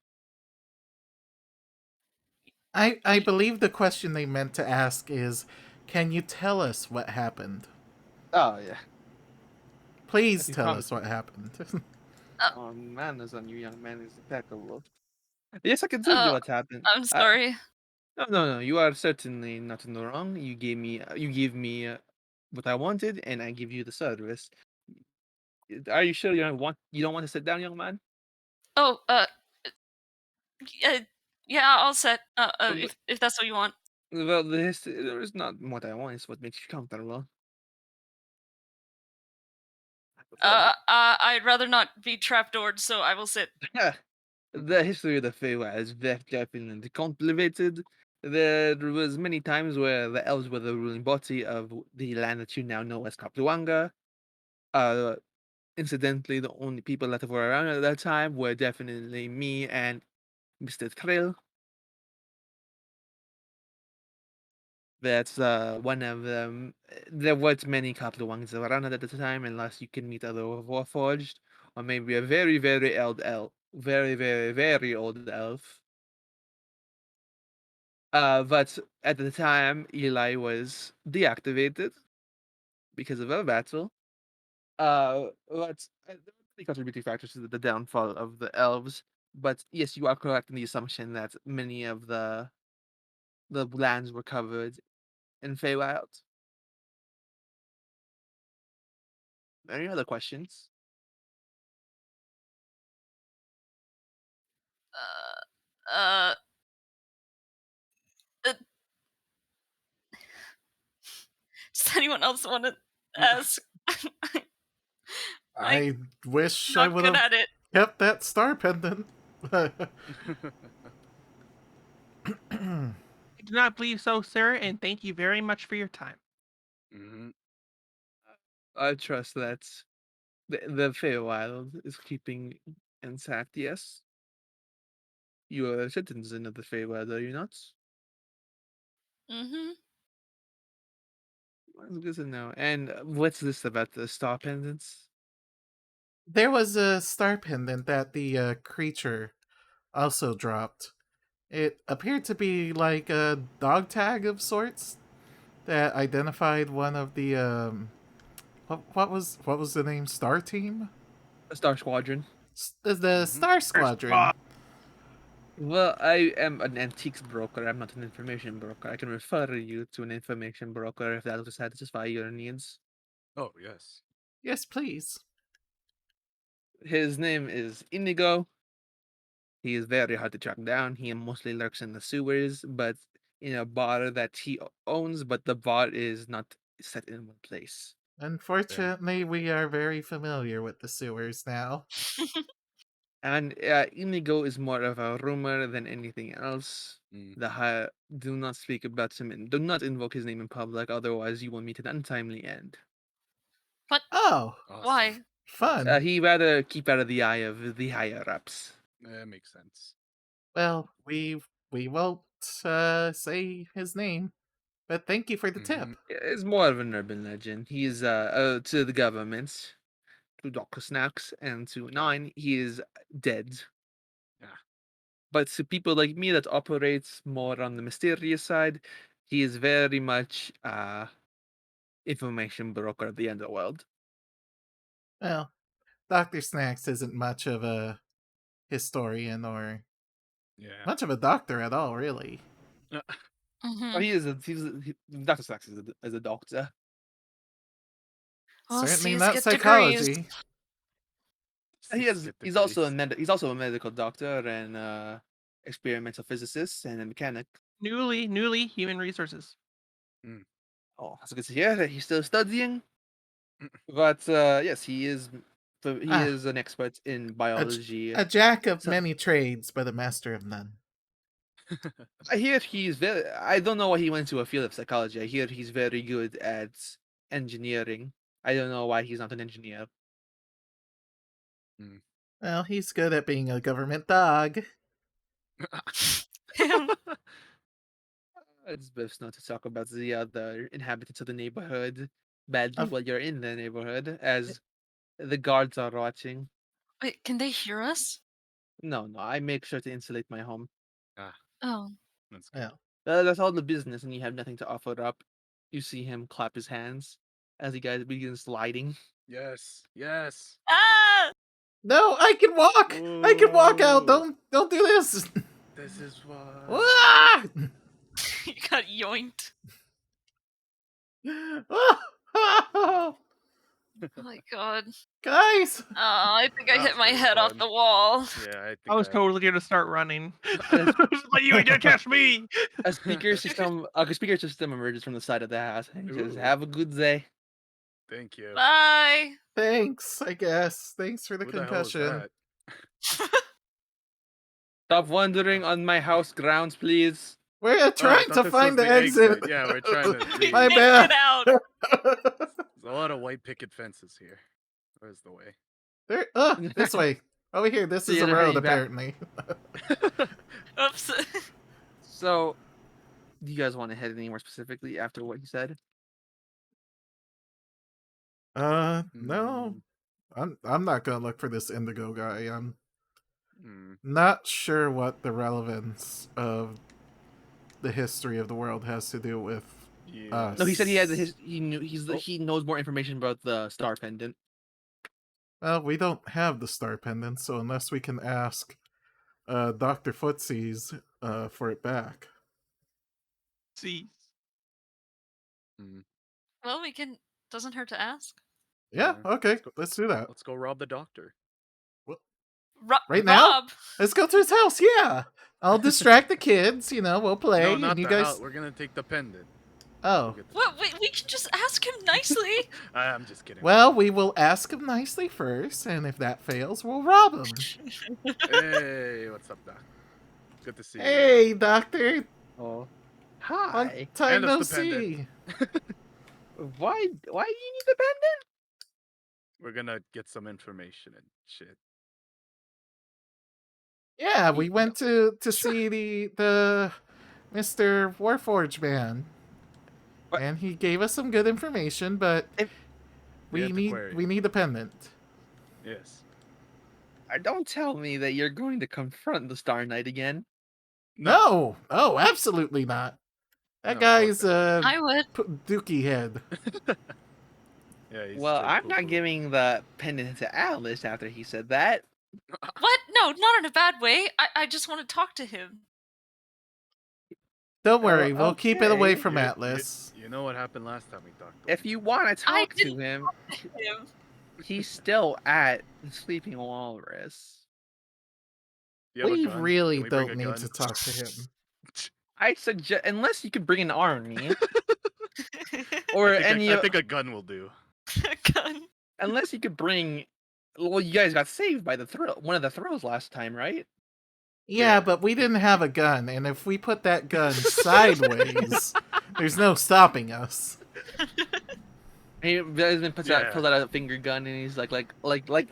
I believe the question they meant to ask is, can you tell us what happened? Oh yeah, Please you tell promised us what me. happened. Oh, manners on you, young man, is impeccable. Yes, I can tell you Oh, what happened. I'm sorry. No. You are certainly not in the wrong. You gave me what I wanted, and I give you the service. Are you sure you don't want to sit down, young man? Oh, yeah, yeah, all set. Um, If that's what you want. Well, this is not what I want. It's what makes you comfortable. I prefer that. I'd rather not be trapdoored, so I will sit. The history of the Feywild is very definitely complicated. There was many times where the elves were the ruling body of the land that you now know as Kapluanga. Uh, Incidentally, the only people that were around at that time were definitely me and Mr. Trill. That's one of them. There was many Kapluangs around at the time, unless you can meet other Warforged, or maybe a very, very old elf. Very, very, very old elf. But at the time, Eli was deactivated because of a battle. But there were many contributing factors to the downfall of the elves. But yes, you are correct in the assumption that many of the lands were covered in Feywild. Any other questions? Uh, uh, uh does anyone else want to ask? I'm I wish I not would good have at it. kept that star pendant. I do not believe so, sir, and thank you very much for your time. hmm I trust that the Feywild is keeping intact. Yes, you are a citizen of the Feywild, are you not? Mm-hmm. That's good to know. And what's this about the star pendants? There was a star pendant that the creature also dropped. It appeared to be like a dog tag of sorts that identified one of the what was the name? Star Team? A Star Squadron. The Mm-hmm. Star Squadron. Well, I am an antiques broker. I'm not an information broker. I can refer you to an information broker if that will satisfy your needs. Oh yes. Yes, please. His name is Inigo. He is very hard to track down. He mostly lurks in the sewers, but in a bar that he owns, but the bar is not set in one place. Unfortunately, we are very familiar with the sewers now. And Inigo is more of a rumor than anything else. Mm-hmm. Do not speak about him and do not invoke his name in public, otherwise you will meet an untimely end. What? Oh, Awesome. Why? fun. He rather keep out of the eye of the higher ups. That makes sense. Well, we won't say his name, but thank you for the Mm-hmm. tip. It's more of an urban legend. He's to the government, to Dr. Snacks, and to Nine, he is dead. Yeah. But to people like me that operates more on the mysterious side, he is very much information broker of the underworld. Well, Dr. Snacks isn't much of a historian or Yeah. much of a doctor at all, really. Oh, Dr. Snacks is a doctor. Well, Certainly C's not get degrees. psychology. He's also a medical doctor and experimental physicist and a mechanic. Newly human resources. Oh, that's good to hear that he's still studying. But yes, he Ah, is an expert in a, biology. a jack of So many trades, but a master of none. I hear he's very. I don't know why he went to a field of psychology. I hear he's very good at engineering. I don't know why he's not an engineer. Well, he's good at being a government dog. It's best not to talk about the other inhabitants of the neighborhood badly Of while you're in the neighborhood, as the guards are watching. Wait, can they hear us? No, I make sure to insulate my home. Oh. That's good. well, That's all the business, and you have nothing to offer up. You see him clap his hands as he guys begins sliding. Yes. Yes. Ah! no, I can walk. I can walk out. Whoa. Don't do this. This is why. Ah! You got yoinked. Oh, Oh my god. guys, Oh, I think I That hit was my pretty head off fun. the wall. Yeah, I think I was totally gonna start running. Like you ain't gonna catch me. A speaker system emerges from the side of the house, and he says, Ooh. "Have a good day." Thank you. Bye. thanks. I guess thanks for the Who the hell is concussion. that? Stop wandering on my house grounds, please. We're Oh, I trying thought to this find was the exit. Yeah, we're trying to We leave. My can't bad. get out. There's a lot of white picket fences here. Where's the way? There, this way. Over here. This See is you a later, road, you back. apparently. Oops. So, do you guys want to head any more specifically after what he said? No. Mm, I'm not gonna look for this indigo guy. I'm mm, not sure what the relevance of the history of the world has to do with yeah. us. No, he said he has Oh. he knows more information about the star pendant. Well, we don't have the star pendant, so unless we can ask Dr. Footsies for it back. See. Mm, Well, we can. Doesn't hurt to ask. Yeah, yeah. okay, let's do that. Let's go rob the doctor. Right now? Rob. Let's go to his house, yeah. I'll distract the kids, we'll play, No, and not you the guys... house. We're gonna take the pendant. Oh. We'll get the What? We can just ask him nicely. I'm just kidding. Well, we will ask him nicely first, and if that fails, we'll rob him. Hey, what's up, Doc? Good to see you. Hey, Doctor. Oh, Long hi. time Hand us no the pendant. see. Why do you need the pendant? We're gonna get some information and shit. Yeah, we Y- went to sure. see the Mr. Warforge man. What? And he gave us some good information, but We had to we query. need the pendant. Yes. Don't tell me that you're going to confront the Star Knight again. No. Oh, absolutely not. That No, fuck guy's that. I would. dookie head. Yeah, he's Well, straight I'm not poo-poo. giving the pendant to Alice after he said that. What? No, not in a bad way. I just want to talk to him. Don't worry, we'll keep it away okay. from You Atlas. know what happened last time we talked to him. If you want to I talk to didn't him, talk to him. he's still at Sleeping Walrus. Do you have a We gun? really Can we bring don't a need gun? to talk to him. I suggest, unless you could bring an army or I think, any, I think a gun will do. Gun. unless you could bring. Well, you guys got saved by the thrill, one of the throws last time, right? Yeah, Yeah. but we didn't have a gun, and if we put that gun sideways, there's no stopping us. And he then pulls out Yeah. a finger gun, and he's like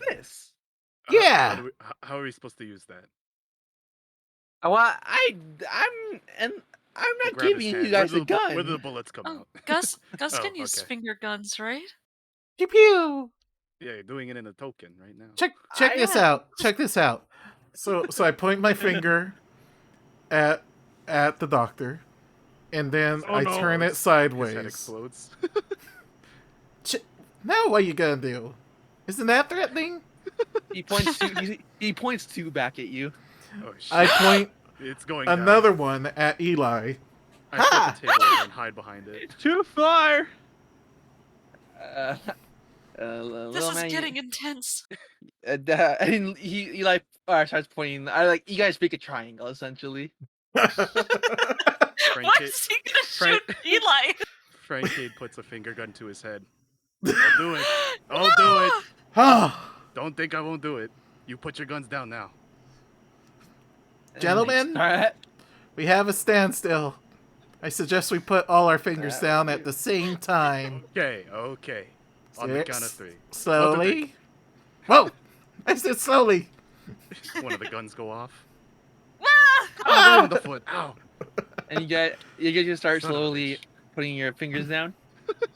this. Yeah. How are we supposed to use that? Well, I'm not Grab his giving you hand. guys Where a do the gun. Where do the bullets come Oh, out? Gus Oh, can use okay. finger guns, right? Pew pew. Yeah, you're doing it in a token right now. Check I this have- out. Check this out. So I point my finger at the doctor, and then Oh, I no. turn it His head sideways. explodes. Now what are you gonna do? Isn't that threatening? He points he points two back at you. Oh shit! I point It's going another down. one at Eli. I Ha! flip the table over and hide behind it. Too far. Little This is man, getting intense. and he like starts pointing. I like you guys make a triangle essentially. Why Frank is he gonna Frank- shoot Eli? Frankade puts a finger gun to his head. I'll do it. I'll do it. Ah, Don't think I won't do it. You put your guns down now. And Gentlemen? they start- we have a standstill. I suggest we put all our fingers down at the same time. Okay. On the count of 3. Slowly. Whoa! I said slowly. One of the guns go off. Ah! Oh, in the foot. Ow. and you guys just start Son of a slowly bitch. putting your fingers down.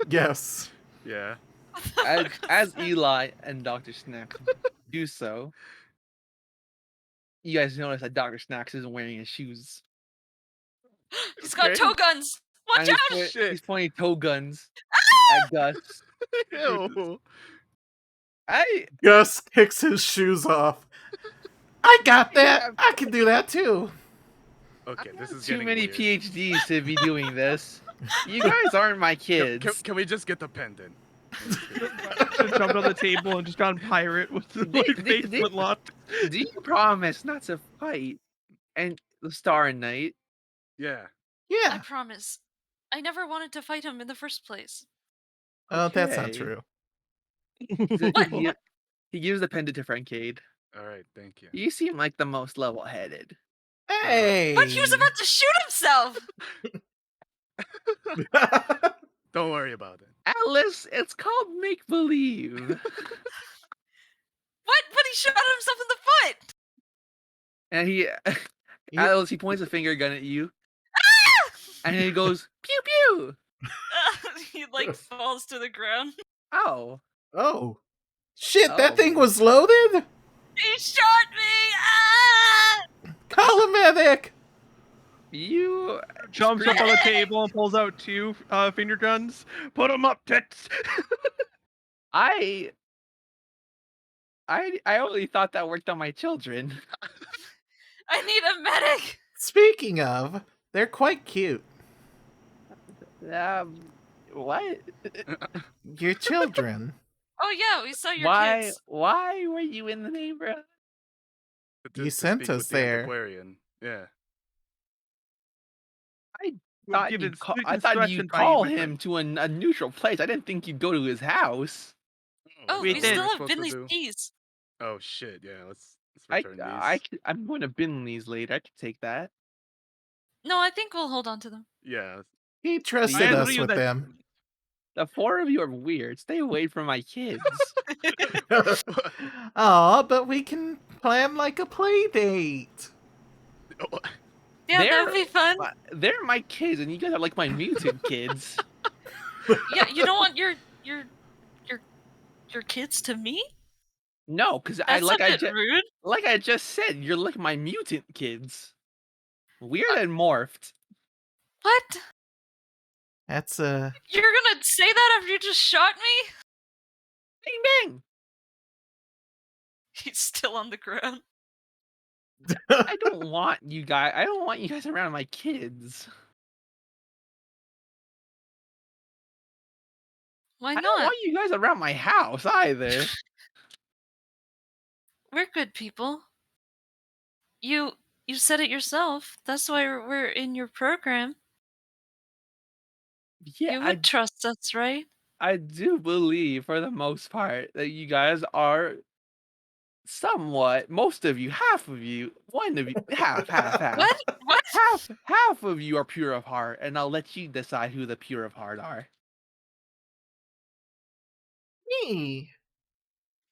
Yes. Yeah. As Eli and Dr. Snacks do so, you guys notice that Dr. Snacks isn't wearing his shoes. He's got Okay. toe guns. Watch And out! he's pointing toe guns at Gus. Ew. Gus kicks his shoes off. I got that. Yeah. I can do that too. Okay, this is Too getting many weird. PhDs to be doing this. You guys aren't my kids. Can we just get the pendant? Just jumped on the table and just gone pirate with the like, face locked. Do you promise not to fight and the Star and Night? Yeah. I Yeah. promise. I never wanted to fight him in the first place. Oh, that's not Okay. true. He gives the pendant to Frankade. All right. Thank you. You seem like the most level-headed. Hey. But he was about to shoot himself! Don't worry about it. Alice, it's called make-believe. What? But he shot himself in the foot! And Alice, he points a finger gun at you. And he goes, pew pew! He like falls to the ground. Oh. Oh. Shit, that Oh. thing was loaded? He shot me! Ah! Call a medic! You Jumps up on the table and pulls out 2 finger guns. Put them up, tits. I only thought that worked on my children. I need a medic! Speaking of, they're quite cute. What? Your children. Oh yeah, we saw your kids. Why were you in the neighborhood? You sent speak us with the there. Antiquarian. Yeah. Thought Given you'd strict I thought you'd instruction by call Wiccan. him to a neutral place. I didn't think you'd go to his house. Oh, We we did. still have Supposed to Binley's do? keys. Oh shit! Yeah, let's return I'm going to Binley's later. I can take that. No, I think we'll hold on to them. these. Yeah. He trusted I us believe with that- them. The 4 of you are weird. Stay away from my kids. Aw, but we can plan like a play date. Yeah, that would be fun. They're my kids, and you guys are like my mutant kids. Yeah, you don't want your kids to me? No, because That's a bit I rude. like I just said, you're like my mutant kids. Weird and morphed. What? That's You're gonna say that after you just shot me? Bing bang. He's still on the ground. I don't want you guys around my kids. Why I don't not? want you guys around my house either. We're good people. You said it yourself. That's why we're in your program. Yeah, You would trust us, right? I do believe for the most part that you guys are somewhat, most of you, half of you, one of you, half. What? What? Half of you are pure of heart, and I'll let you decide who the pure of heart are. me.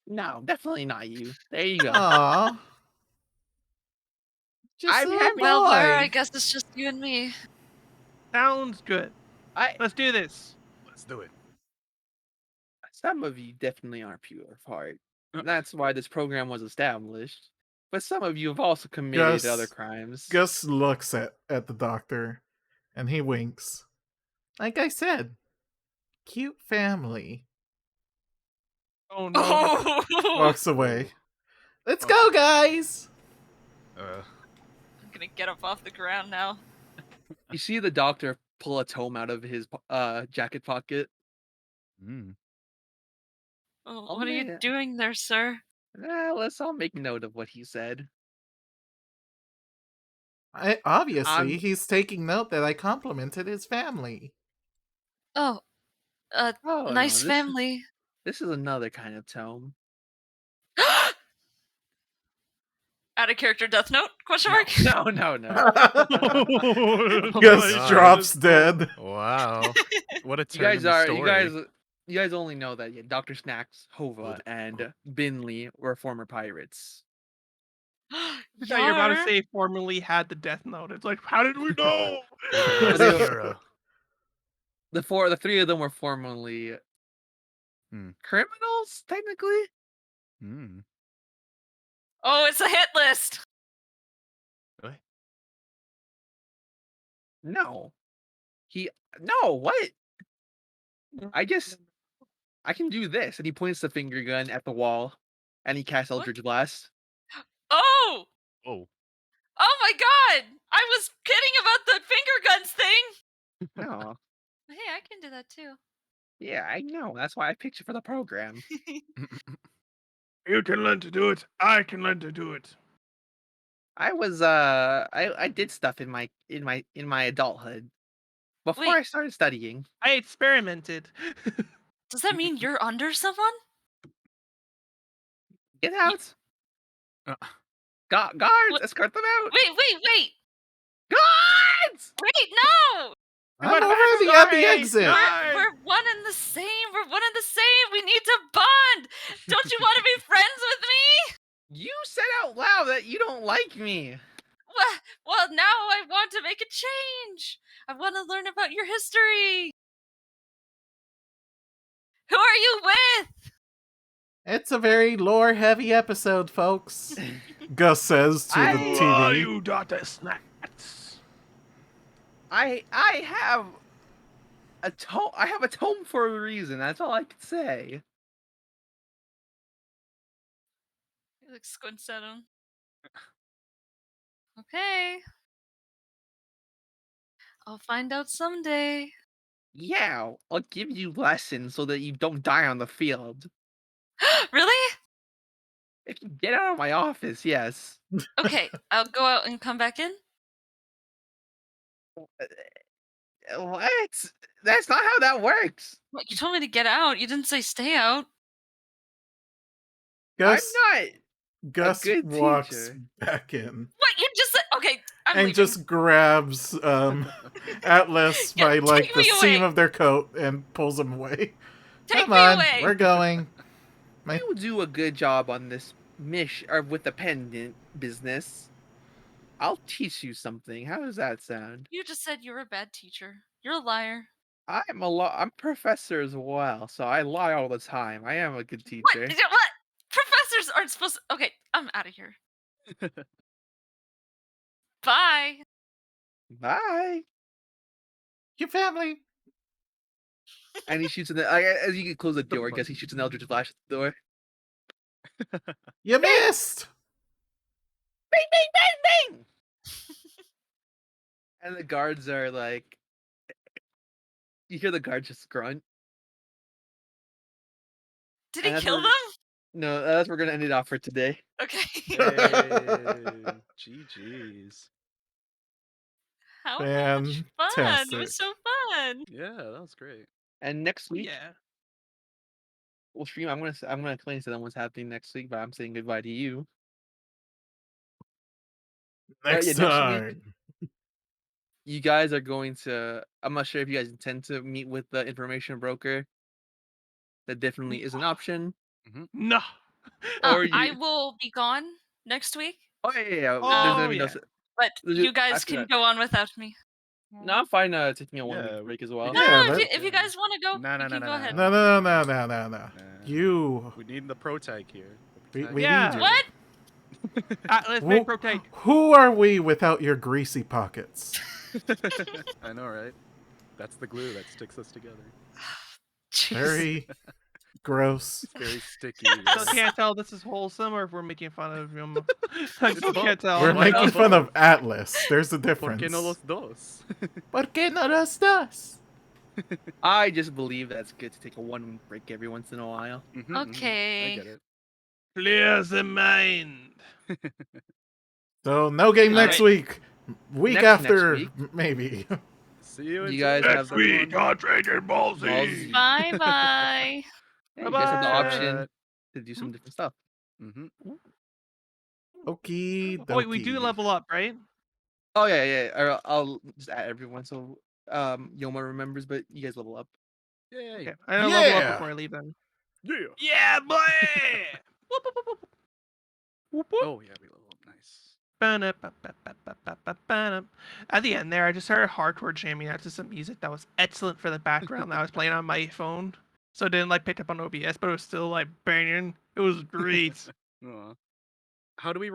No, definitely not you. There you go. Aw. Just I'm a little happy. Well, Lyra, I boy. guess it's just you and me. Sounds good. I Let's do this. Let's do it. Some of you definitely are pure of heart. And that's why this program was established. But some of you have also committed other crimes. Gus looks at the doctor, and he winks. Like I said, cute family. Oh no. Oh! Walks away. Let's Oh. go, guys. I'm gonna get up off the ground now. You see the doctor pull a tome out of his jacket pocket. Mm. Oh, Oh, what are you man. doing there, sir? Let's all make note of what he said. Obviously, he's taking note that I complimented his family. Oh, Oh nice no, family. this is another kind of tome. Out of character death note? Question No, mark? no. Oh Gus my God. drops dead. Wow. What a You turn guys in the are story. you guys only know that Dr. Snacks, Hova, Would- and Binley were former pirates. I thought you were about to Yar. say formerly had the death note. It's like, how did we know? Yes, They were- hero. The three of them were formerly Hmm. criminals, technically. Mm. Oh, it's a hit list. Really? No. No, what? I can do this. And he points the finger gun at the wall and he casts What? Eldritch Blast. Oh! Oh. Oh my god! I was kidding about the finger guns thing! No. Hey, I can do that too. Yeah, I know. That's why I picked you for the program. You can learn to do it. I can learn to do it. I did stuff in my adulthood before Wait. I started studying. I experimented. Does that mean you're under someone? Get out. Uh. Guards, What? escort them out. Wait! Guards! Wait, no! I'm What over happened? at the Sorry. exit. We're one and the same. We're one and the same. We need to bond. Don't you want to be friends with me? You said out loud that you don't like me. Well, now I want to make a change. I want to learn about your history. Who are you with? It's a very lore-heavy episode, folks. Gus says to the Who are TV. you, Dr. Snacks? I have a tome. I have a tome for a reason. That's all I can say. He like squints at him. Okay. I'll find out someday. Yeah, I'll give you lessons so that you don't die on the field. Really? If you get out of my office, yes. Okay, I'll go out and come back in. What? That's not how that works. What, you told me to get out. You didn't say stay out. Gus, I'm not. Gus good walks teacher. back in What? You just said. Okay, I'm and leaving. just grabs Atlas Yeah, by like take the me seam away. of their coat and pulls him away. Take Come me on, away. we're going. My You do a good job on this mission or with the pendant business. I'll teach you something. How does that sound? You just said you're a bad teacher. You're a liar. I'm a professor as well, so I lie all the time. I am a good What? teacher. What? Professors aren't supposed to. Okay, I'm out of here. Bye. Bye. Your family. And he shoots as you close the door, I guess he shoots an Eldritch Flash at the door. You missed. Bing, bing, bing, bing! And the guards are like, you hear the guards just grunt. Did And he that's kill where- them? No, that's we're gonna end it off for today. Okay. Hey, GG's. How much fun! It Fantastic. was so fun. Yeah, that was great. And next week Yeah. we'll stream. I'm gonna explain to them what's happening next week, but I'm saying goodbye to you. Next yeah, next week- time. You guys are going to. I'm not sure if you guys intend to meet with the information broker. That definitely is an option. No. Or I you. will be gone next week, Oh yeah. Oh, There's gonna be yeah. but There's you just- guys after can that. go on without me. No, I'm fine taking a 1 Yeah, week break as well. we Yeah, No, that- if you guys want to go, No, you no, can no, go no, ahead. No. You. We need the pro tag here. We Yeah. need you. What? Atlas, make rotate. Who are we without your greasy pockets? I know, right? That's the glue that sticks us together. Jeez. Very gross. Very sticky. Still can't tell this is wholesome or if we're making fun of him. I still both. can't tell. We're why making not fun both? of Atlas. There's a ¿Por difference. qué no los dos? ¿Por qué no los dos? I just believe that's good to take a 1 week break every once in a while. Okay. I get it. Clear the mind. So no game All next right. week. Week Next after, week. maybe. See you. You guys have the on Dragon Ball Z. Bye bye. you guys have the Bye-bye. option to do some different stuff. Okie Oh, wait, we do dokie. level up, right? Oh yeah. I'll just add everyone so Yoma remembers, but you guys level up. Yay. Okay. I know level up Yeah. before I leave then. Yeah. Yeah, boy! Whoop, whoop, whoop, whoop. Whoop, whoop. Oh yeah, we level up. Nice. At the end there, I just started hardcore jamming out to some music that was excellent for the background that I was playing on my phone. So it didn't like pick up on OBS, but it was still like banging. It was great. Aw. How do we